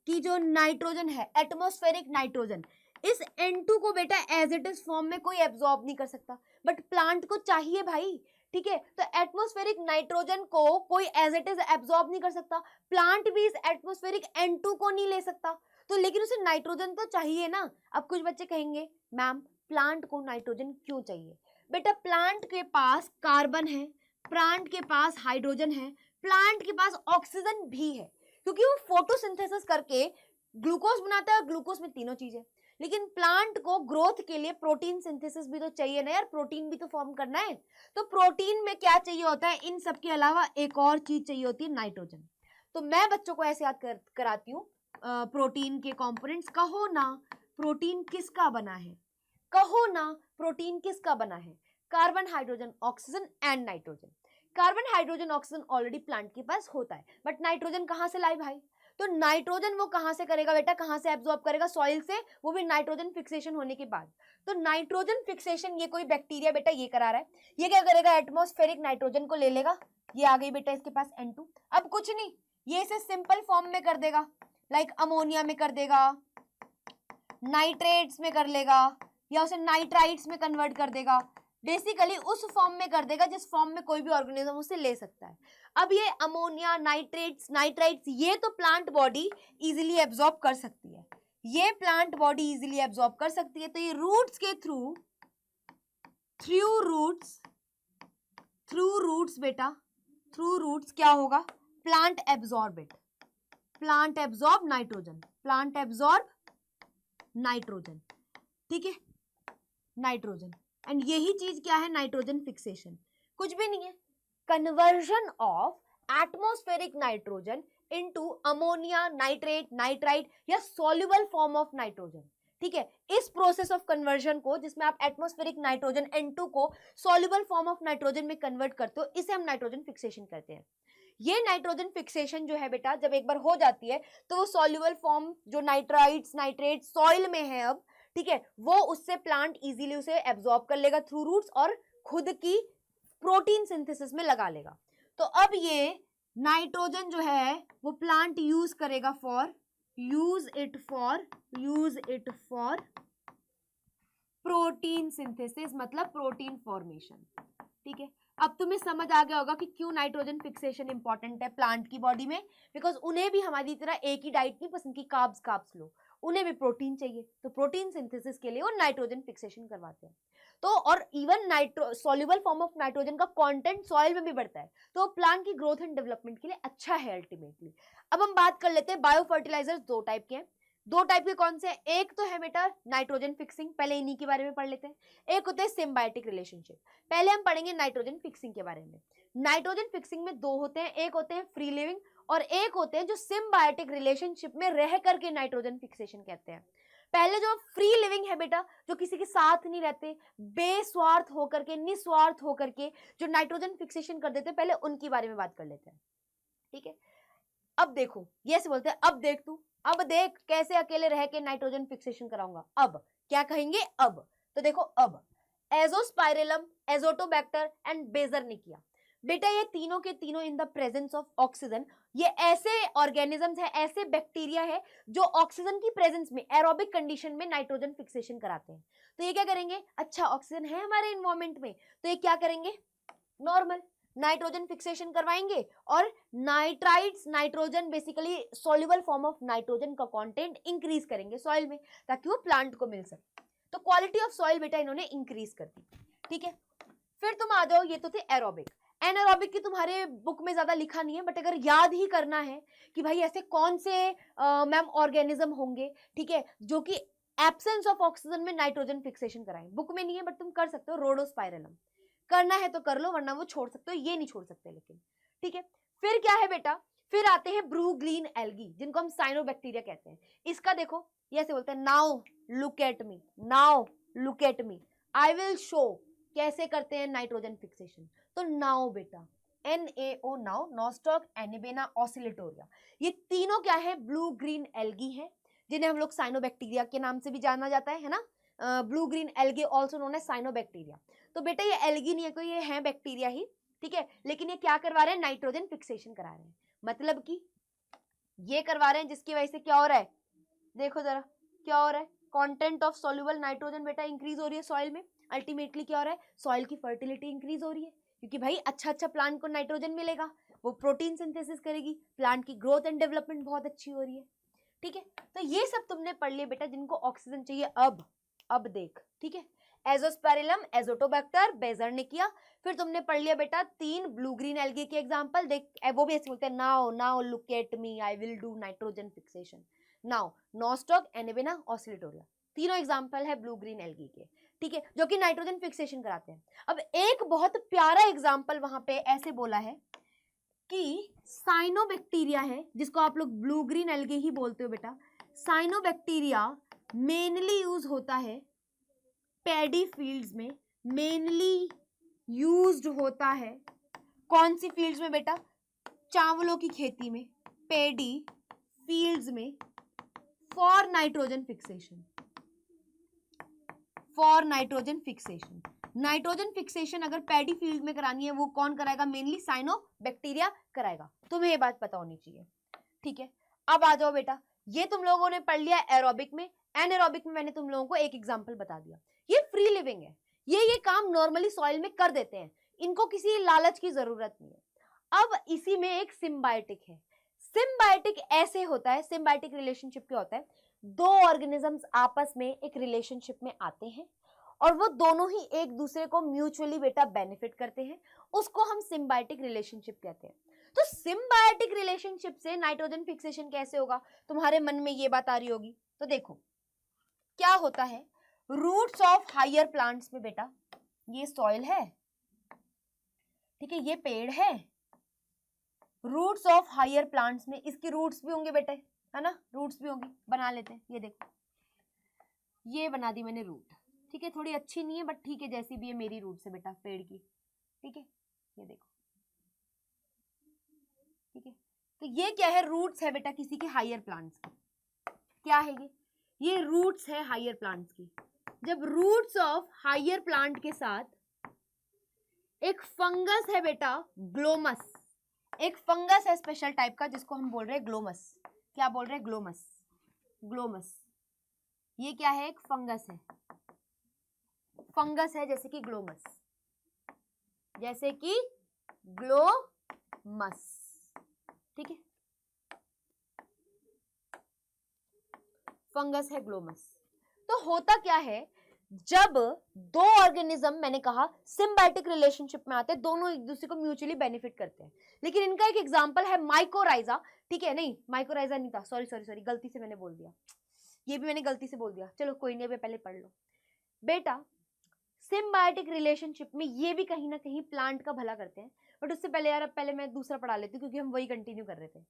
की जो नाइट्रोजन है, एटमॉस्फेरिक नाइट्रोजन, इस N2 को बेटा एज इट इज फॉर्म में कोई एब्जॉर्ब नहीं कर सकता, बट प्लांट को चाहिए भाई। ठीक है, तो एटमॉस्फेरिक नाइट्रोजन को कोई एज इट इज एब्जॉर्ब नहीं कर सकता, प्लांट भी इस एटमॉस्फेरिक N2 को नहीं ले सकता, तो लेकिन उसे नाइट्रोजन तो चाहिए ना। अब कुछ बच्चे कहेंगे मैम प्लांट को नाइट्रोजन क्यों चाहिए? बेटा प्लांट के पास कार्बन है, प्लांट के पास हाइड्रोजन है, प्लांट के पास ऑक्सीजन भी है, क्योंकि वो फोटोसिंथेसिस करके ग्लूकोज बनाता है, और ग्लूकोज में तीनों चीजें। लेकिन प्लांट को ग्रोथ के लिए प्रोटीन सिंथेसिस भी तो चाहिए ना यार, प्रोटीन भी तो फॉर्म करना है। तो प्रोटीन में क्या चाहिए होता है? इन सब के अलावा एक और चीज चाहिए होती है, नाइट्रोजन। तो मैं बच्चों को ऐसे याद कराती हूँ प्रोटीन के कंपोनेंट्स। कहो ना प्रोटीन किसका बना है? कहो ना प्रोटीन किसका बना है? Carbon, hydrogen, oxygen and nitrogen. Carbon, hydrogen, oxygen already plant के पास होता है, बट नाइट्रोजन कहां से लाए भाई? तो नाइट्रोजन वो कहां से करेगा बेटा? कहां से एब्जॉर्ब करेगा? सॉइल से, वो भी नाइट्रोजन फिक्सेशन होने के बाद। तो नाइट्रोजन फिक्सेशन ये कोई बैक्टीरिया बेटा ये करा रहा है। ये क्या करेगा? एटमॉस्फेरिक नाइट्रोजन को ले लेगा, ये आ गई बेटा इसके पास N2। अब कुछ नहीं, ये इसे सिंपल फॉर्म में कर देगा, लाइक अमोनिया में कर देगा, नाइट्रेट्स में कर लेगा, या उसे नाइट्राइट्स में कन्वर्ट कर देगा। बेसिकली उस फॉर्म में कर देगा जिस फॉर्म में कोई भी ऑर्गेनिज्म उसे ले सकता है। अब ये अमोनिया, नाइट्राइट्स ये तो प्लांट बॉडी इजीली एब्जॉर्ब कर सकती है, ये प्लांट बॉडी इजीली एब्जॉर्ब कर सकती है। तो ये रूट्स के थ्रू बेटा, थ्रू रूट्स क्या होगा? Plant absorb it, plant absorb nitrogen, plant absorb nitrogen. ठीक है, नाइट्रोजन। एंड यही चीज क्या है? Nitrogen fixation. कुछ भी नहीं है, conversion of atmospheric nitrogen into ammonia, nitrate, nitrite या सॉल्युबल फॉर्म ऑफ नाइट्रोजन। ठीक है, इस प्रोसेस ऑफ कन्वर्जन को, जिसमें आप एटमॉस्फेरिक नाइट्रोजन N2 को सॉल्युबल फॉर्म ऑफ नाइट्रोजन में कन्वर्ट करते हो, इसे हम नाइट्रोजन फिक्सेशन कहते हैं। ये नाइट्रोजन फिक्सेशन जो है बेटा जब एक बार हो जाती है तो वो सॉल्युबल फॉर्म जो नाइट्राइट्स, नाइट्रेट सॉइल में है अब, ठीक है, वो उससे प्लांट इजीली उसे एब्जॉर्ब कर लेगा थ्रू रूट्स और खुद की प्रोटीन सिंथेसिस में लगा लेगा। तो अब ये नाइट्रोजन जो है वो प्लांट यूज करेगा for use it for protein synthesis, मतलब प्रोटीन फॉर्मेशन। ठीक है, अब तुम्हें समझ आ गया होगा कि क्यों नाइट्रोजन फिक्सेशन इंपॉर्टेंट है प्लांट की बॉडी में, बिकॉज उन्हें भी हमारी तरह एक ही डाइट नहीं पसंद की कार्ब्स लो, उन्हें भी प्रोटीन चाहिए, तो प्रोटीन सिंथेसिस के लिए वो नाइट्रोजन फिक्सेशन करवाते हैं। तो और even nitro soluble form of nitrogen का कंटेंट सॉइल में भी बढ़ता है, तो प्लांट की ग्रोथ एंड डेवलपमेंट के लिए अच्छा है अल्टीमेटली। अब हम बात कर लेते हैं बायो फर्टिलाइजर्स दो टाइप के हैं। दो टाइप के कौन से हैं? एक तो है बेटा नाइट्रोजन फिक्सिंग, पहले इन्हीं के बारे में पढ़ लेते हैं। एक होते हैं सिम्बायोटिक रिलेशनशिप, पहले हम पढ़ेंगे नाइट्रोजन फिक्सिंग के बारे में। नाइट्रोजन फिक्सिंग में दो होते हैं, एक होते हैं फ्री लिविंग और एक होते हैं जो सिम्बायोटिक रिलेशनशिप में रह करके नाइट्रोजन फिक्सेशन कहते हैं। पहले जो फ्री लिविंग है बेटा, जो किसी के साथ नहीं रहते, बेस्वार्थ होकर के, निस्वार्थ होकर के जो नाइट्रोजन फिक्सेशन कर देते हैं, पहले उनके बारे में बात कर लेते हैं। ठीक है, अब देखो ये से बोलते हैं, अब देख तू, अब देख कैसे अकेले रह के नाइट्रोजन फिक्सेशन कराऊंगा। अब क्या कहेंगे? अब तो देखो, अब एजोस्पाइरेलम, एजोटोबैक्टर एंड बेजरनिकिया, बेटा ये तीनों के तीनों in the presence of oxygen, ये ऐसे ऑर्गेनिजम्स है, ऐसे बैक्टीरिया है जो ऑक्सीजन की प्रेजेंस में एरोबिक कंडीशन में नाइट्रोजन फिक्सेशन कराते हैं। तो ये क्या करेंगे? अच्छा ऑक्सीजन है हमारे इन्वायरमेंट में, तो ये क्या करेंगे? नॉर्मल नाइट्रोजन फिक्सेशन करवाएंगे और nitrites, nitrogen basically soluble form of nitrogen का कंटेंट इंक्रीज करेंगे सॉइल में, ताकि वो प्लांट को मिल सके। तो क्वालिटी ऑफ सॉइल बेटा इन्होंने इंक्रीज कर दी। ठीक है, फिर तुम आ जाओ, ये तो थे एरोबिक। एनारोबिक की तुम्हारे बुक में ज्यादा लिखा नहीं है, बट अगर याद ही करना है कि भाई ऐसे कौन से मैम ऑर्गेनिज्म होंगे, ठीक है, जो कि एब्सेंस ऑफ ऑक्सीजन में नाइट्रोजन फिक्सेशन कराएं, बुक में नहीं है बट तुम कर सकते हो। रोडोस्पाइरलम, करना है तो कर लो वरना वो छोड़ सकते हो, ये नहीं छोड़ सकते लेकिन। ठीक है, फिर क्या है बेटा? फिर आते हैं ब्रू ग्रीन एल्गी, जिनको हम साइनोबैक्टीरिया कहते हैं। इसका देखो ये ऐसे बोलते हैं, now look at me, now look at me, I will show कैसे करते हैं नाइट्रोजन फिक्सेशन। तो नाउ बेटा, NaO, now, Nostoc, Anabaena, Oscillatoria, ये तीनों क्या है? ब्लू ग्रीन एल्गी है, जिन्हें हम लोग साइनोबैक्टीरिया के नाम से भी जाना जाता है ना। Blue green algae also known as cyanobacteria. तो बेटा ये एल्गी नहीं है कोई, ये है बैक्टीरिया ही, ठीक है, लेकिन ये क्या करवा रहे हैं? नाइट्रोजन फिक्सेशन करा रहे हैं। मतलब कि ये करवा रहे हैं जिसकी वजह से क्या हो रहा है? देखो जरा क्या हो रहा है? कंटेंट ऑफ सॉल्युबल नाइट्रोजन बेटा इंक्रीज हो रही है सॉइल में। अल्टीमेटली क्या हो रहा है? सॉइल की फर्टिलिटी इंक्रीज हो रही है, क्योंकि भाई अच्छा अच्छा प्लांट को नाइट्रोजन मिलेगा, वो प्रोटीन सिंथेसिस करेगी, प्लांट की ग्रोथ एंड डेवलपमेंट बहुत अच्छी हो रही है। ठीक है, तो ये सब तुमने पढ़ लिया बेटा जिनको ऑक्सीजन चाहिए। अब देख, ठीक है, एजोस्पेरिलम, एजोटोबैक्टर, बेजरनिकिया। फिर तुमने पढ़ लिया बेटा 3 ब्लू ग्रीन एल्गे के एग्जांपल, देख वो भी ऐसे बोलते हैं, now now look at me, I will do nitrogen fixation. Now Nostoc, Anabaena, Oscillatoria, तीनों एग्जांपल है ब्लू ग्रीन एल्गी के, ठीक है, जो कि नाइट्रोजन फिक्सेशन कराते हैं। अब एक बहुत प्यारा एग्जांपल वहां पे ऐसे बोला है कि साइनोबैक्टीरिया है, जिसको आप लोग ब्लू ग्रीन एल्गे ही बोलते हो बेटा। साइनोबैक्टीरिया मेनली यूज होता है पैडी फील्ड्स में, मेनली यूज्ड होता है कौन सी फील्ड्स में बेटा? चावलों की खेती में, पैडी फील्ड्स में, for nitrogen fixation, for nitrogen fixation. Nitrogen fixation अगर पैडी फील्ड में करानी है, वो कौन कराएगा? मेनली साइनोबैक्टीरिया कराएगा। तुम्हें ये बात पता होनी चाहिए। ठीक है, अब आ जाओ बेटा, ये तुम लोगों ने पढ़ लिया एरोबिक में। एनारोबिक में मैंने तुम लोगों को एक एग्जांपल बता दिया, ये फ्री लिविंग है, ये काम नॉर्मली सॉइल में कर देते हैं, इनको किसी लालच की जरूरत नहीं है। अब इसी में एक सिम्बायोटिक है। सिम्बायोटिक ऐसे होता है, सिम्बायोटिक रिलेशनशिप क्या होता है? दो ऑर्गेनिजम्स आपस में एक रिलेशनशिप में आते हैं और वो दोनों ही एक दूसरे को म्यूचुअली बेटा बेनिफिट करते हैं, उसको हम सिम्बायोटिक रिलेशनशिप कहते हैं। तो सिम्बायोटिक रिलेशनशिप से नाइट्रोजन फिक्सेशन कैसे होगा? तुम्हारे मन में ये बात आ रही होगी। तो देखो क्या होता है, रूट्स ऑफ हायर प्लांट्स में बेटा, ये सॉइल है, ठीक है, ये पेड़ है, रूट्स ऑफ हायर प्लांट्स में इसकी रूट्स भी होंगे बेटे, है ना, रूट्स भी होंगी। बना लेते हैं, ये देखो ये बना दी मैंने रूट, ठीक है, थोड़ी अच्छी नहीं है बट ठीक है, जैसी भी है मेरी रूट्स है बेटा पेड़ की, ठीक है, ये देखो, ठीक है। तो ये क्या है? रूट्स है बेटा किसी के हायर प्लांट्स की। क्या है ये रूट्स है हायर प्लांट्स की। जब रूट्स ऑफ हायर प्लांट के साथ एक फंगस है बेटा, ग्लोमस, एक फंगस है स्पेशल टाइप का जिसको हम बोल रहे हैं ग्लोमस। क्या बोल रहे हैं? Glomus, Glomus. ये क्या है? एक फंगस है, फंगस है जैसे कि ग्लोमस, जैसे कि ग्लोमस, ठीक है। फंगस है ग्लोमस। तो होता क्या है, जब दो ऑर्गेनिज्म, मैंने कहा सिम्बायोटिक रिलेशनशिप में आते हैं, दोनों एक दूसरे को म्यूचुअली बेनिफिट करते हैं। लेकिन इनका एक एग्जांपल है माइकोराइजा, ठीक है, नहीं माइकोराइजा नहीं था, सॉरी सॉरी सॉरी, गलती से मैंने बोल दिया, ये भी मैंने गलती से बोल दिया, चलो कोई नहीं, अभी पहले पढ़ लो बेटा। सिम्बायोटिक रिलेशनशिप में ये भी कहीं ना कहीं प्लांट का भला करते हैं, बट उससे पहले यार, अब पहले मैं दूसरा पढ़ा लेती हूँ क्योंकि हम वही कंटिन्यू कर रहे थे,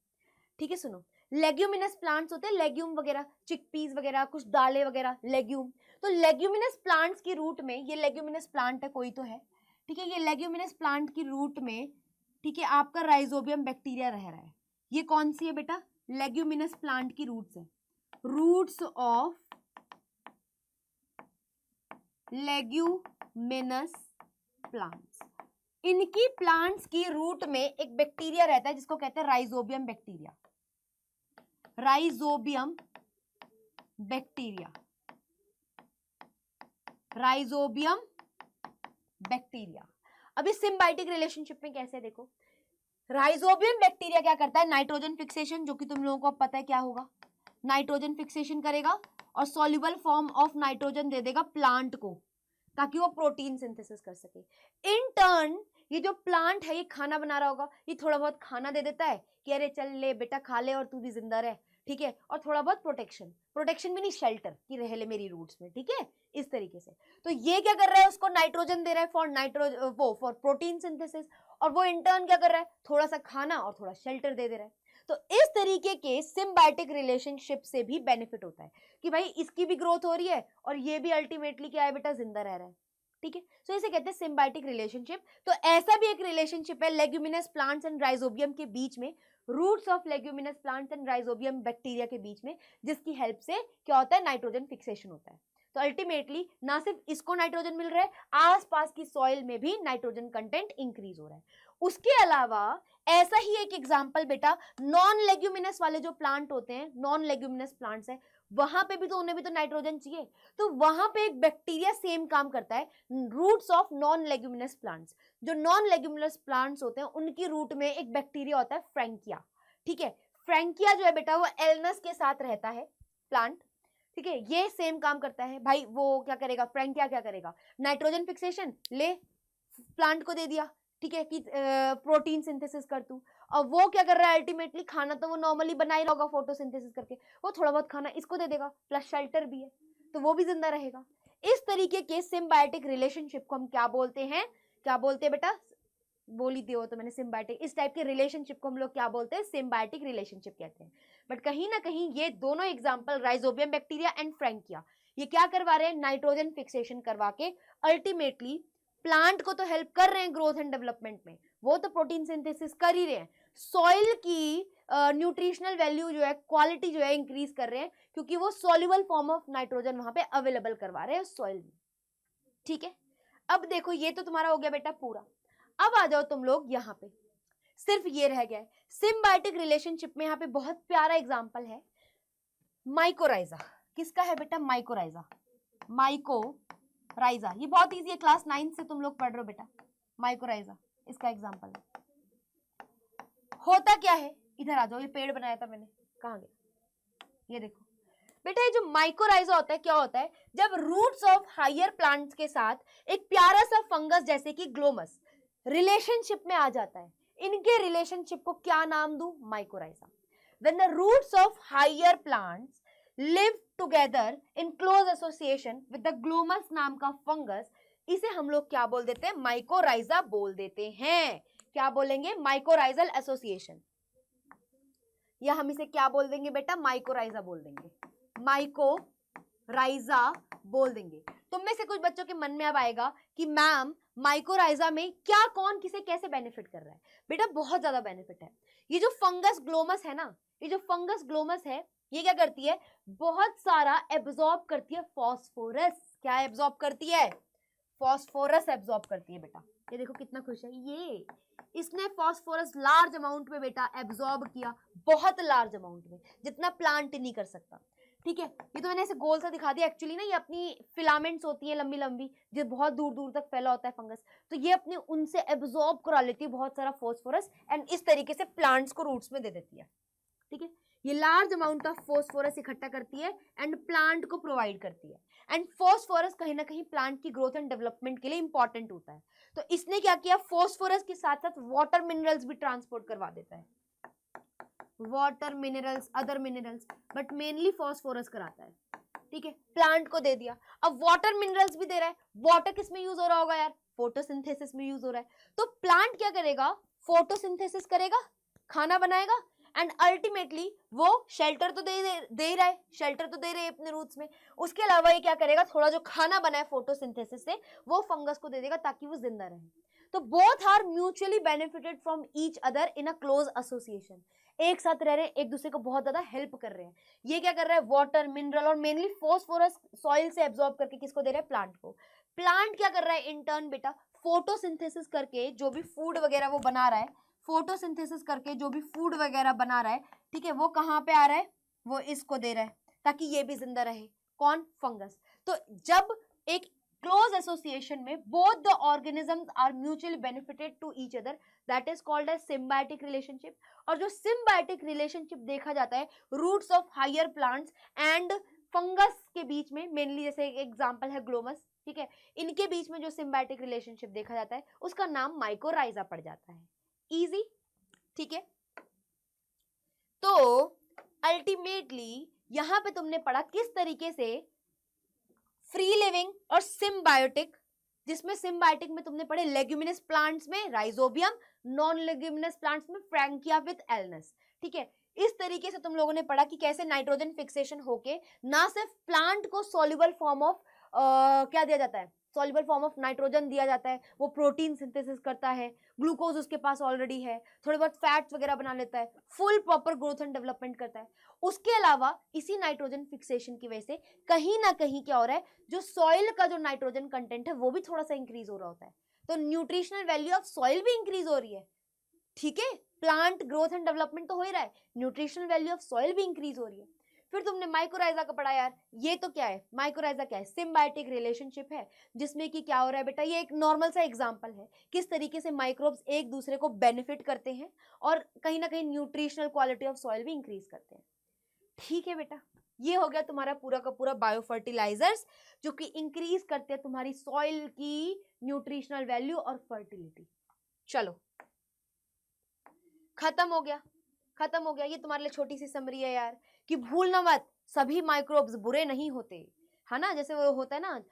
ठीक है। सुनो, लेग्यूमिनस प्लांट्स होते हैं, लेग्यूम वगैरह, चिकपीस वगैरह, कुछ दालें वगैरह, लेग्यूम। तो लेग्यूमिनस प्लांट्स की रूट में, ये लेग्यूमिनस प्लांट है, कोई तो है, ठीक है, ये लेग्यूमिनस प्लांट की रूट में, ठीक है, आपका राइजोबियम बैक्टीरिया रह रहा है। ये कौन सी है बेटा, लेग्यूमिनस प्लांट की रूट्स है, रूट्स ऑफ लेग्यूमिनस प्लांट्स। इनकी प्लांट्स की रूट में एक बैक्टीरिया रहता है जिसको कहते हैं rhizobium bacteria, rhizobium bacteria, rhizobium bacteria. अभी सिम्बायोटिक रिलेशनशिप में कैसे, देखो, राइजोबियम बैक्टीरिया क्या करता है, नाइट्रोजन फिक्सेशन, जो कि तुम लोगों को पता है क्या होगा, नाइट्रोजन फिक्सेशन करेगा और सॉल्युबल फॉर्म ऑफ नाइट्रोजन दे देगा प्लांट को, ताकि वो प्रोटीन सिंथेसिस कर सके। इन टर्न ये जो प्लांट है, ये खाना बना रहा होगा, ये थोड़ा बहुत खाना दे देता है कि अरे चल ले बेटा खा ले और तू भी जिंदा रह, ठीक है, और थोड़ा बहुत प्रोटेक्शन, प्रोटेक्शन भी नहीं, शेल्टर की रह ले मेरी रूट्स में, ठीक है, इस तरीके से। तो ये क्या कर रहा है, उसको नाइट्रोजन दे रहा है फॉर प्रोटीन सिंथेसिस, और वो इंटर्न क्या कर रहा है, थोड़ा सा खाना और थोड़ा शेल्टर दे रहा है। तो इस तरीके के सिम्बायोटिक रिलेशनशिप से भी बेनिफिट होता है कि भाई इसकी भी ग्रोथ हो रही है और ये भी अल्टीमेटली क्या है बेटा, जिंदा रह रहा है, ठीक है। सो इसे कहते हैं सिम्बायोटिक रिलेशनशिप। तो ऐसा भी एक रिलेशनशिप है लेग्यूमिनस प्लांट्स एंड राइजोबियम के बीच में, roots of leguminous plants and rhizobium bacteria के बीच में, जिसकी हेल्प से क्या होता है, नाइट्रोजन फिक्सेशन होता है। तो अल्टीमेटली ना सिर्फ इसको नाइट्रोजन मिल रहा है, आसपास की सॉइल में भी नाइट्रोजन कंटेंट इंक्रीज हो रहा है। उसके अलावा ऐसा ही एक एग्जांपल बेटा, नॉन लेग्यूमिनस वाले जो प्लांट होते हैं, नॉन लेग्यूमिनस प्लांट्स है, वहां पे भी तो उन्हें भी तो नाइट्रोजन चाहिए। तो वहां पे एक बैक्टीरिया सेम काम करता है, roots of non leguminous plants. जो नॉन लेग्यूमिनस प्लांट्स होते हैं उनकी रूट में एक बैक्टीरिया होता है फ्रैंकिया, ठीक है। फ्रैंकिया जो है बेटा वो एल्नस के साथ रहता है प्लांट, ठीक है, ये सेम काम करता है भाई। वो क्या करेगा, फ्रैंकिया क्या करेगा, नाइट्रोजन फिक्सेशन ले प्लांट को दे दिया, ठीक है, कि प्रोटीन सिंथेसिस कर तू। और वो क्या कर रहा है, अल्टीमेटली खाना तो वो नॉर्मली बना ही होगा फोटोसिंथेसिस करके, वो थोड़ा बहुत खाना इसको दे देगा, प्लस शेल्टर भी है, तो वो भी जिंदा रहेगा। इस तरीके के सिम्बायोटिक रिलेशनशिप को हम क्या बोलते हैं, क्या बोलते हैं बेटा, बोल ही दियो तो मैंने, सिम्बायोटिक, इस टाइप के रिलेशनशिप को हम लोग क्या बोलते हैं, सिम्बायोटिक रिलेशनशिप कहते हैं। बट कहीं ना कहीं ये दोनों example, rhizobium bacteria and Frankia, ये क्या करवा रहे हैं, नाइट्रोजन फिक्सेशन करवा के अल्टीमेटली प्लांट को तो हेल्प कर रहे हैं ग्रोथ एंड डेवलपमेंट में, वो तो प्रोटीन सिंथेसिस कर ही रहे हैं, सॉइल की न्यूट्रिशनल वैल्यू जो है, क्वालिटी जो है, इंक्रीज कर रहे हैं, क्योंकि वो सॉल्युबल फॉर्म ऑफ नाइट्रोजन वहां पे अवेलेबल करवा रहे हैं सॉइल में, ठीक है। अब देखो ये तो तुम्हारा हो गया बेटा पूरा। अब आ जाओ तुम लोग यहाँ पे, सिर्फ ये रह गया है सिम्बायोटिक रिलेशनशिप में। यहाँ पे बहुत प्यारा एग्जांपल है माइकोराइजा। किसका है बेटा, माइकोराइजा, माइकोराइजा, ये बहुत इजी है, क्लास 9 से तुम लोग पढ़ रहे हो बेटा, माइकोराइजा इसका एग्जांपल है। होता क्या है, इधर आ जाओ, ये पेड़ बनाया था मैंने, कहाँ गया, ये देखो बेटा, ये जो माइकोराइजा होता है, क्या होता है, जब रूट्स ऑफ हायर प्लांट्स के साथ एक प्यारा सा फंगस जैसे कि ग्लोमस रिलेशनशिप में आ जाता है, इनके रिलेशनशिप को क्या नाम दूं, mycorrhiza. When the roots of higher plants live together in close association with the glomus नाम का फंगस, इसे हम लोग क्या बोल देते हैं, माइकोराइजा बोल देते हैं। क्या बोलेंगे, माइकोराइजल एसोसिएशन, या हम इसे क्या बोल देंगे बेटा, माइकोराइजा बोल देंगे, माइकोराइजा बोल देंगे। तुम में से कुछ बच्चों के मन में अब आएगा कि मैम माइकोराइजा में क्या, कौन किसे कैसे बेनिफिट कर रहा है। बेटा बहुत ज्यादा बेनिफिट है। ये जो फंगस ग्लोमस है ना, ये जो फंगस ग्लोमस है, ये क्या करती है, बहुत सारा एब्जॉर्ब करती है फॉस्फोरस। क्या एब्जॉर्ब करती है, फॉस्फोरस एब्जॉर्ब करती है बेटा। ये देखो कितना खुश है ये, इसने फॉस्फोरस लार्ज अमाउंट में बेटा एब्जॉर्ब किया, बहुत लार्ज अमाउंट में, जितना प्लांट नहीं कर सकता, ठीक है। ये तो मैंने ऐसे गोल सा दिखा दिया, एक्चुअली ना ये अपनी फिलामेंट्स होती है लंबी लंबी, जो बहुत दूर दूर तक फैला होता है फंगस, तो ये अपने उनसे एब्जॉर्ब करा लेती है बहुत सारा फॉस्फोरस, एंड इस तरीके से प्लांट्स को रूट्स में दे देती है, ठीक है। ये लार्ज अमाउंट ऑफ फॉस्फोरस इकट्ठा करती है एंड प्लांट को प्रोवाइड करती है। एंड फॉस्फोरस कहीं ना कहीं प्लांट की ग्रोथ एंड डेवलपमेंट के लिए इंपॉर्टेंट होता है। तो इसने क्या किया, फॉस्फोरस के साथ साथ वाटर मिनरल्स भी ट्रांसपोर्ट करवा देता है, water minerals, other minerals, but mainly phosphorus कराता है। ठीक है, प्लांट को दे दिया। अब वाटर मिनरल्स भी दे रहा है। वाटर किस में यूज हो रहा होगा यार, फोटोसिंथेसिस में यूज हो रहा है। तो प्लांट क्या करेगा, फोटोसिंथेसिस करेगा, खाना बनाएगा, एंड अल्टीमेटली वो शेल्टर तो दे ही रहा है, शेल्टर तो दे रहे हैं अपने रूट्स में। उसके अलावा ये क्या करेगा, थोड़ा जो खाना बना है फोटोसिंथेसिस से वो फंगस को दे देगा ताकि वो जिंदा रहे। तो both are mutually benefited from each other in a close association. एक साथ रह रहे हैं, एक दूसरे को बहुत ज्यादा हेल्प कर रहे हैं। ये क्या कर रहा है, वाटर, मिनरल और मेनली फॉस्फोरस सॉइल से एब्जॉर्ब करके किसको दे रहा है, प्लांट को। प्लांट क्या कर रहा है इन टर्न बेटा, फोटोसिंथेसिस करके जो भी फूड वगैरह वो बना रहा है, फोटोसिंथेसिस करके जो भी फूड वगैरह बना रहा है, ठीक है, वो कहाँ पे आ रहा है, वो इसको दे रहा है ताकि ये भी जिंदा रहे। कौन, फंगस। तो जब एक क्लोज एसोसिएशन में both the organisms are mutually benefited to each other, that is called as symbiotic relationship. और जो सिम्बायोटिक रिलेशनशिप देखा जाता है roots of higher plants and fungus के बीच में, मेनली जैसे एक एग्जांपल है ग्लोमस, ठीक है, इनके बीच में जो सिम्बायोटिक रिलेशनशिप देखा जाता है उसका नाम माइकोराइजा पड़ जाता है। इजी, ठीक है। तो अल्टीमेटली यहां पे तुमने पढ़ा किस तरीके से फ्री लिविंग और सिम्बायोटिक, जिसमें सिम्बायोटिक में तुमने पढ़े लेग्यूमिनस प्लांट्स में राइजोबियम, नॉन लेग्यूमिनस प्लांट्स में फ्रैंकिया विद एल्नस। ठीक है, इस तरीके से तुम लोगों ने पढ़ा कि कैसे नाइट्रोजन फिक्सेशन होके ना सिर्फ प्लांट को सॉल्युबल फॉर्म ऑफ क्या दिया जाता है, सॉल्युबल फॉर्म ऑफ नाइट्रोजन दिया जाता है, वो प्रोटीन सिंथेसिस करता है, ग्लूकोज उसके पास ऑलरेडी है, थोड़े बहुत फैट्स वगैरह बना लेता है, full proper growth and development करता है। उसके अलावा इसी नाइट्रोजन फिक्सेशन की वजह से कहीं ना कहीं क्या हो रहा है, जो सॉइल का जो नाइट्रोजन कंटेंट है वो भी थोड़ा सा इंक्रीज हो रहा होता है। तो न्यूट्रिशनल वैल्यू ऑफ सॉइल भी इंक्रीज हो रही है। ठीक है, प्लांट ग्रोथ एंड डेवलपमेंट तो हो ही रहा है, न्यूट्रिशनल वैल्यू ऑफ सॉइल भी इंक्रीज हो रही है। फिर तुमने माइकोराइजा का पढ़ा यार, ये तो क्या है, माइकोराइजा क्या है, सिम्बायोटिक रिलेशनशिप है, जिसमें कि क्या हो रहा है बेटा, ये एक नॉर्मल सा एग्जांपल है किस तरीके से माइक्रोब्स एक दूसरे को बेनिफिट करते हैं और कहीं ना कहीं न्यूट्रिशनल क्वालिटी ऑफ सॉइल भी इंक्रीज करते हैं। ठीक है बेटा, ये हो गया तुम्हारा पूरा का पूरा बायो फर्टिलाइजर्स जो कि इंक्रीज करते हैं तुम्हारी सॉइल की न्यूट्रिशनल वैल्यू और फर्टिलिटी। चलो खत्म हो गया, खत्म हो गया। ये तुम्हारे लिए छोटी सी समरी है यार, कि भूलना मत सभी माइक्रोब्स बुरे नहीं होते, है ना, जैसे वो होता है ना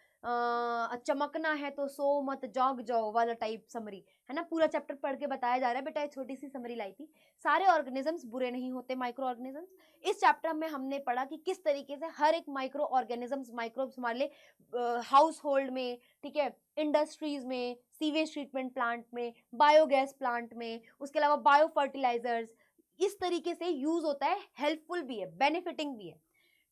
चमकना है तो सो मत जाग जाओ वाला टाइप समरी, है ना, पूरा चैप्टर पढ़ के बताया जा रहा है बेटा, एक छोटी सी समरी लाई थी। सारे ऑर्गेनिजम्स बुरे नहीं होते, माइक्रो ऑर्गेनिजम्स। इस चैप्टर में हमने पढ़ा कि किस तरीके से हर एक माइक्रो ऑर्गेनिजम्स, माइक्रोब्स हमारे लिए हाउस होल्ड में, ठीक है, इंडस्ट्रीज में, सीवेज ट्रीटमेंट प्लांट में, बायोगैस प्लांट में, उसके अलावा बायो फर्टिलाइजर्स, इस तरीके से यूज होता है, हेल्पफुल भी है, बेनिफिटिंग भी है।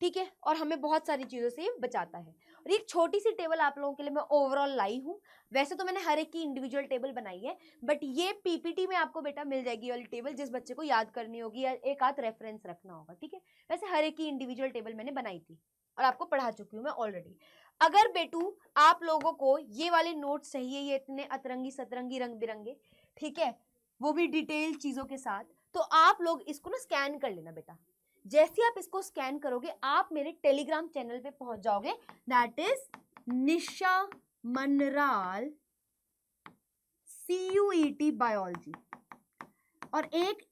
ठीक है, और हमें बहुत सारी चीजों से ये बचाता है। और एक छोटी सी टेबल आप लोगों के लिए मैं ओवरऑल लाई हूं, वैसे तो मैंने हर एक की इंडिविजुअल टेबल बनाई है, बट ये पीपीटी में आपको बेटा मिल जाएगी वाली टेबल, जिस बच्चे को याद करनी होगी या एक आध रेफरेंस रखना होगा। ठीक है, वैसे हर एक की इंडिविजुअल टेबल मैंने बनाई थी और आपको पढ़ा चुकी हूं मैं ऑलरेडी। अगर बेटू आप लोगों को ये वाले नोट्स चाहिए, ये इतने अतरंगी सतरंगी रंग बिरंगे, ठीक है, वो भी डिटेल चीजों के साथ, तो आप लोग इसको ना स्कैन कर लेना बेटा। जैसे आप इसको स्कैन करोगे आप मेरे टेलीग्राम चैनल पे पहुंच जाओगे, that is Nisha Manral CUET biology. और एक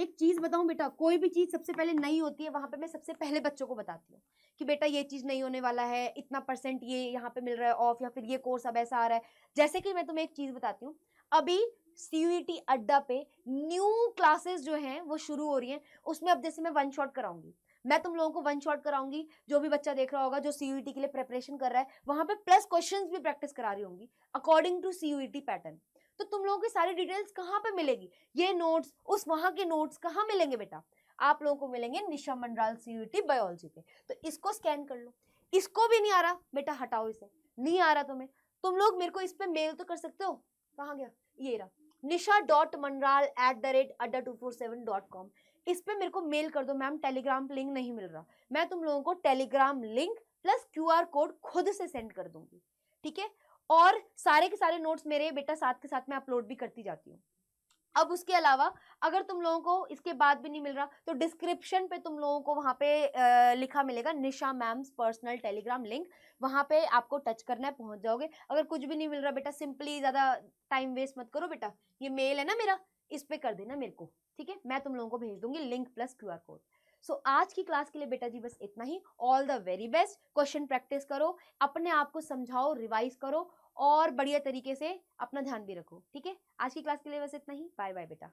चीज बताऊं बेटा, कोई भी चीज सबसे पहले नई होती है वहां पे मैं सबसे पहले बच्चों को बताती हूँ कि बेटा ये चीज नहीं होने वाला है, इतना % ये यहाँ पे मिल रहा है ऑफ, या फिर ये कोर्स अब ऐसा आ रहा है। जैसे कि मैं तुम्हें एक चीज बताती हूँ, अभी CUET अड्डा पे न्यू क्लासेस जो हैं वो शुरू हो रही हैं, उसमें अब जैसे मैं वन शॉट कराऊंगी, मैं तुम लोगों को वन शॉट कराऊंगी, जो भी बच्चा देख रहा होगा जो CUET के लिए प्रिपरेशन कर रहा है वहां पे प्लस क्वेश्चंस भी प्रैक्टिस करा रही होंगी अकॉर्डिंग टू CUET पैटर्न। तो तुम लोगों की सारी डिटेल्स कहाँ पे मिलेगी, ये नोट्स उस वहां के नोट्स कहाँ मिलेंगे बेटा, आप लोगों को मिलेंगे निशा मंडराल CUET बायोलॉजी पे। तो इसको स्कैन कर लो। इसको भी नहीं आ रहा बेटा, हटाओ इसे, नहीं आ रहा तुम्हें, तुम लोग मेरे को इस पे मेल तो कर सकते हो, कहाँ गया, ये रहा nisha.manral@adda247.com, इस पे मेरे को मेल कर दो, मैम टेलीग्राम लिंक नहीं मिल रहा, मैं तुम लोगों को Telegram link plus QR code खुद से सेंड कर दूंगी। ठीक है, और सारे के सारे नोट्स मेरे बेटा साथ के साथ में अपलोड भी करती जाती हूँ। अब उसके अलावा अगर तुम लोगों को इसके बाद भी नहीं मिल रहा तो डिस्क्रिप्शन पे तुम लोगों को वहां पे लिखा मिलेगा निशा मैम्स पर्सनल टेलीग्राम लिंक, वहां पे आपको टच करना है, पहुंच जाओगे। अगर कुछ भी नहीं मिल रहा बेटा, सिंपली ज्यादा टाइम वेस्ट मत करो बेटा, ये मेल है ना मेरा, इस पे कर देना मेरे को, ठीक है, मैं तुम लोगों को भेज दूंगी link plus QR code. So आज की क्लास के लिए बेटा जी बस इतना ही। All the very best, question practice करो, अपने आप को समझाओ, रिवाइज करो और बढ़िया तरीके से अपना ध्यान भी रखो, ठीक है। आज की क्लास के लिए बस इतना ही, बाय बाय बेटा।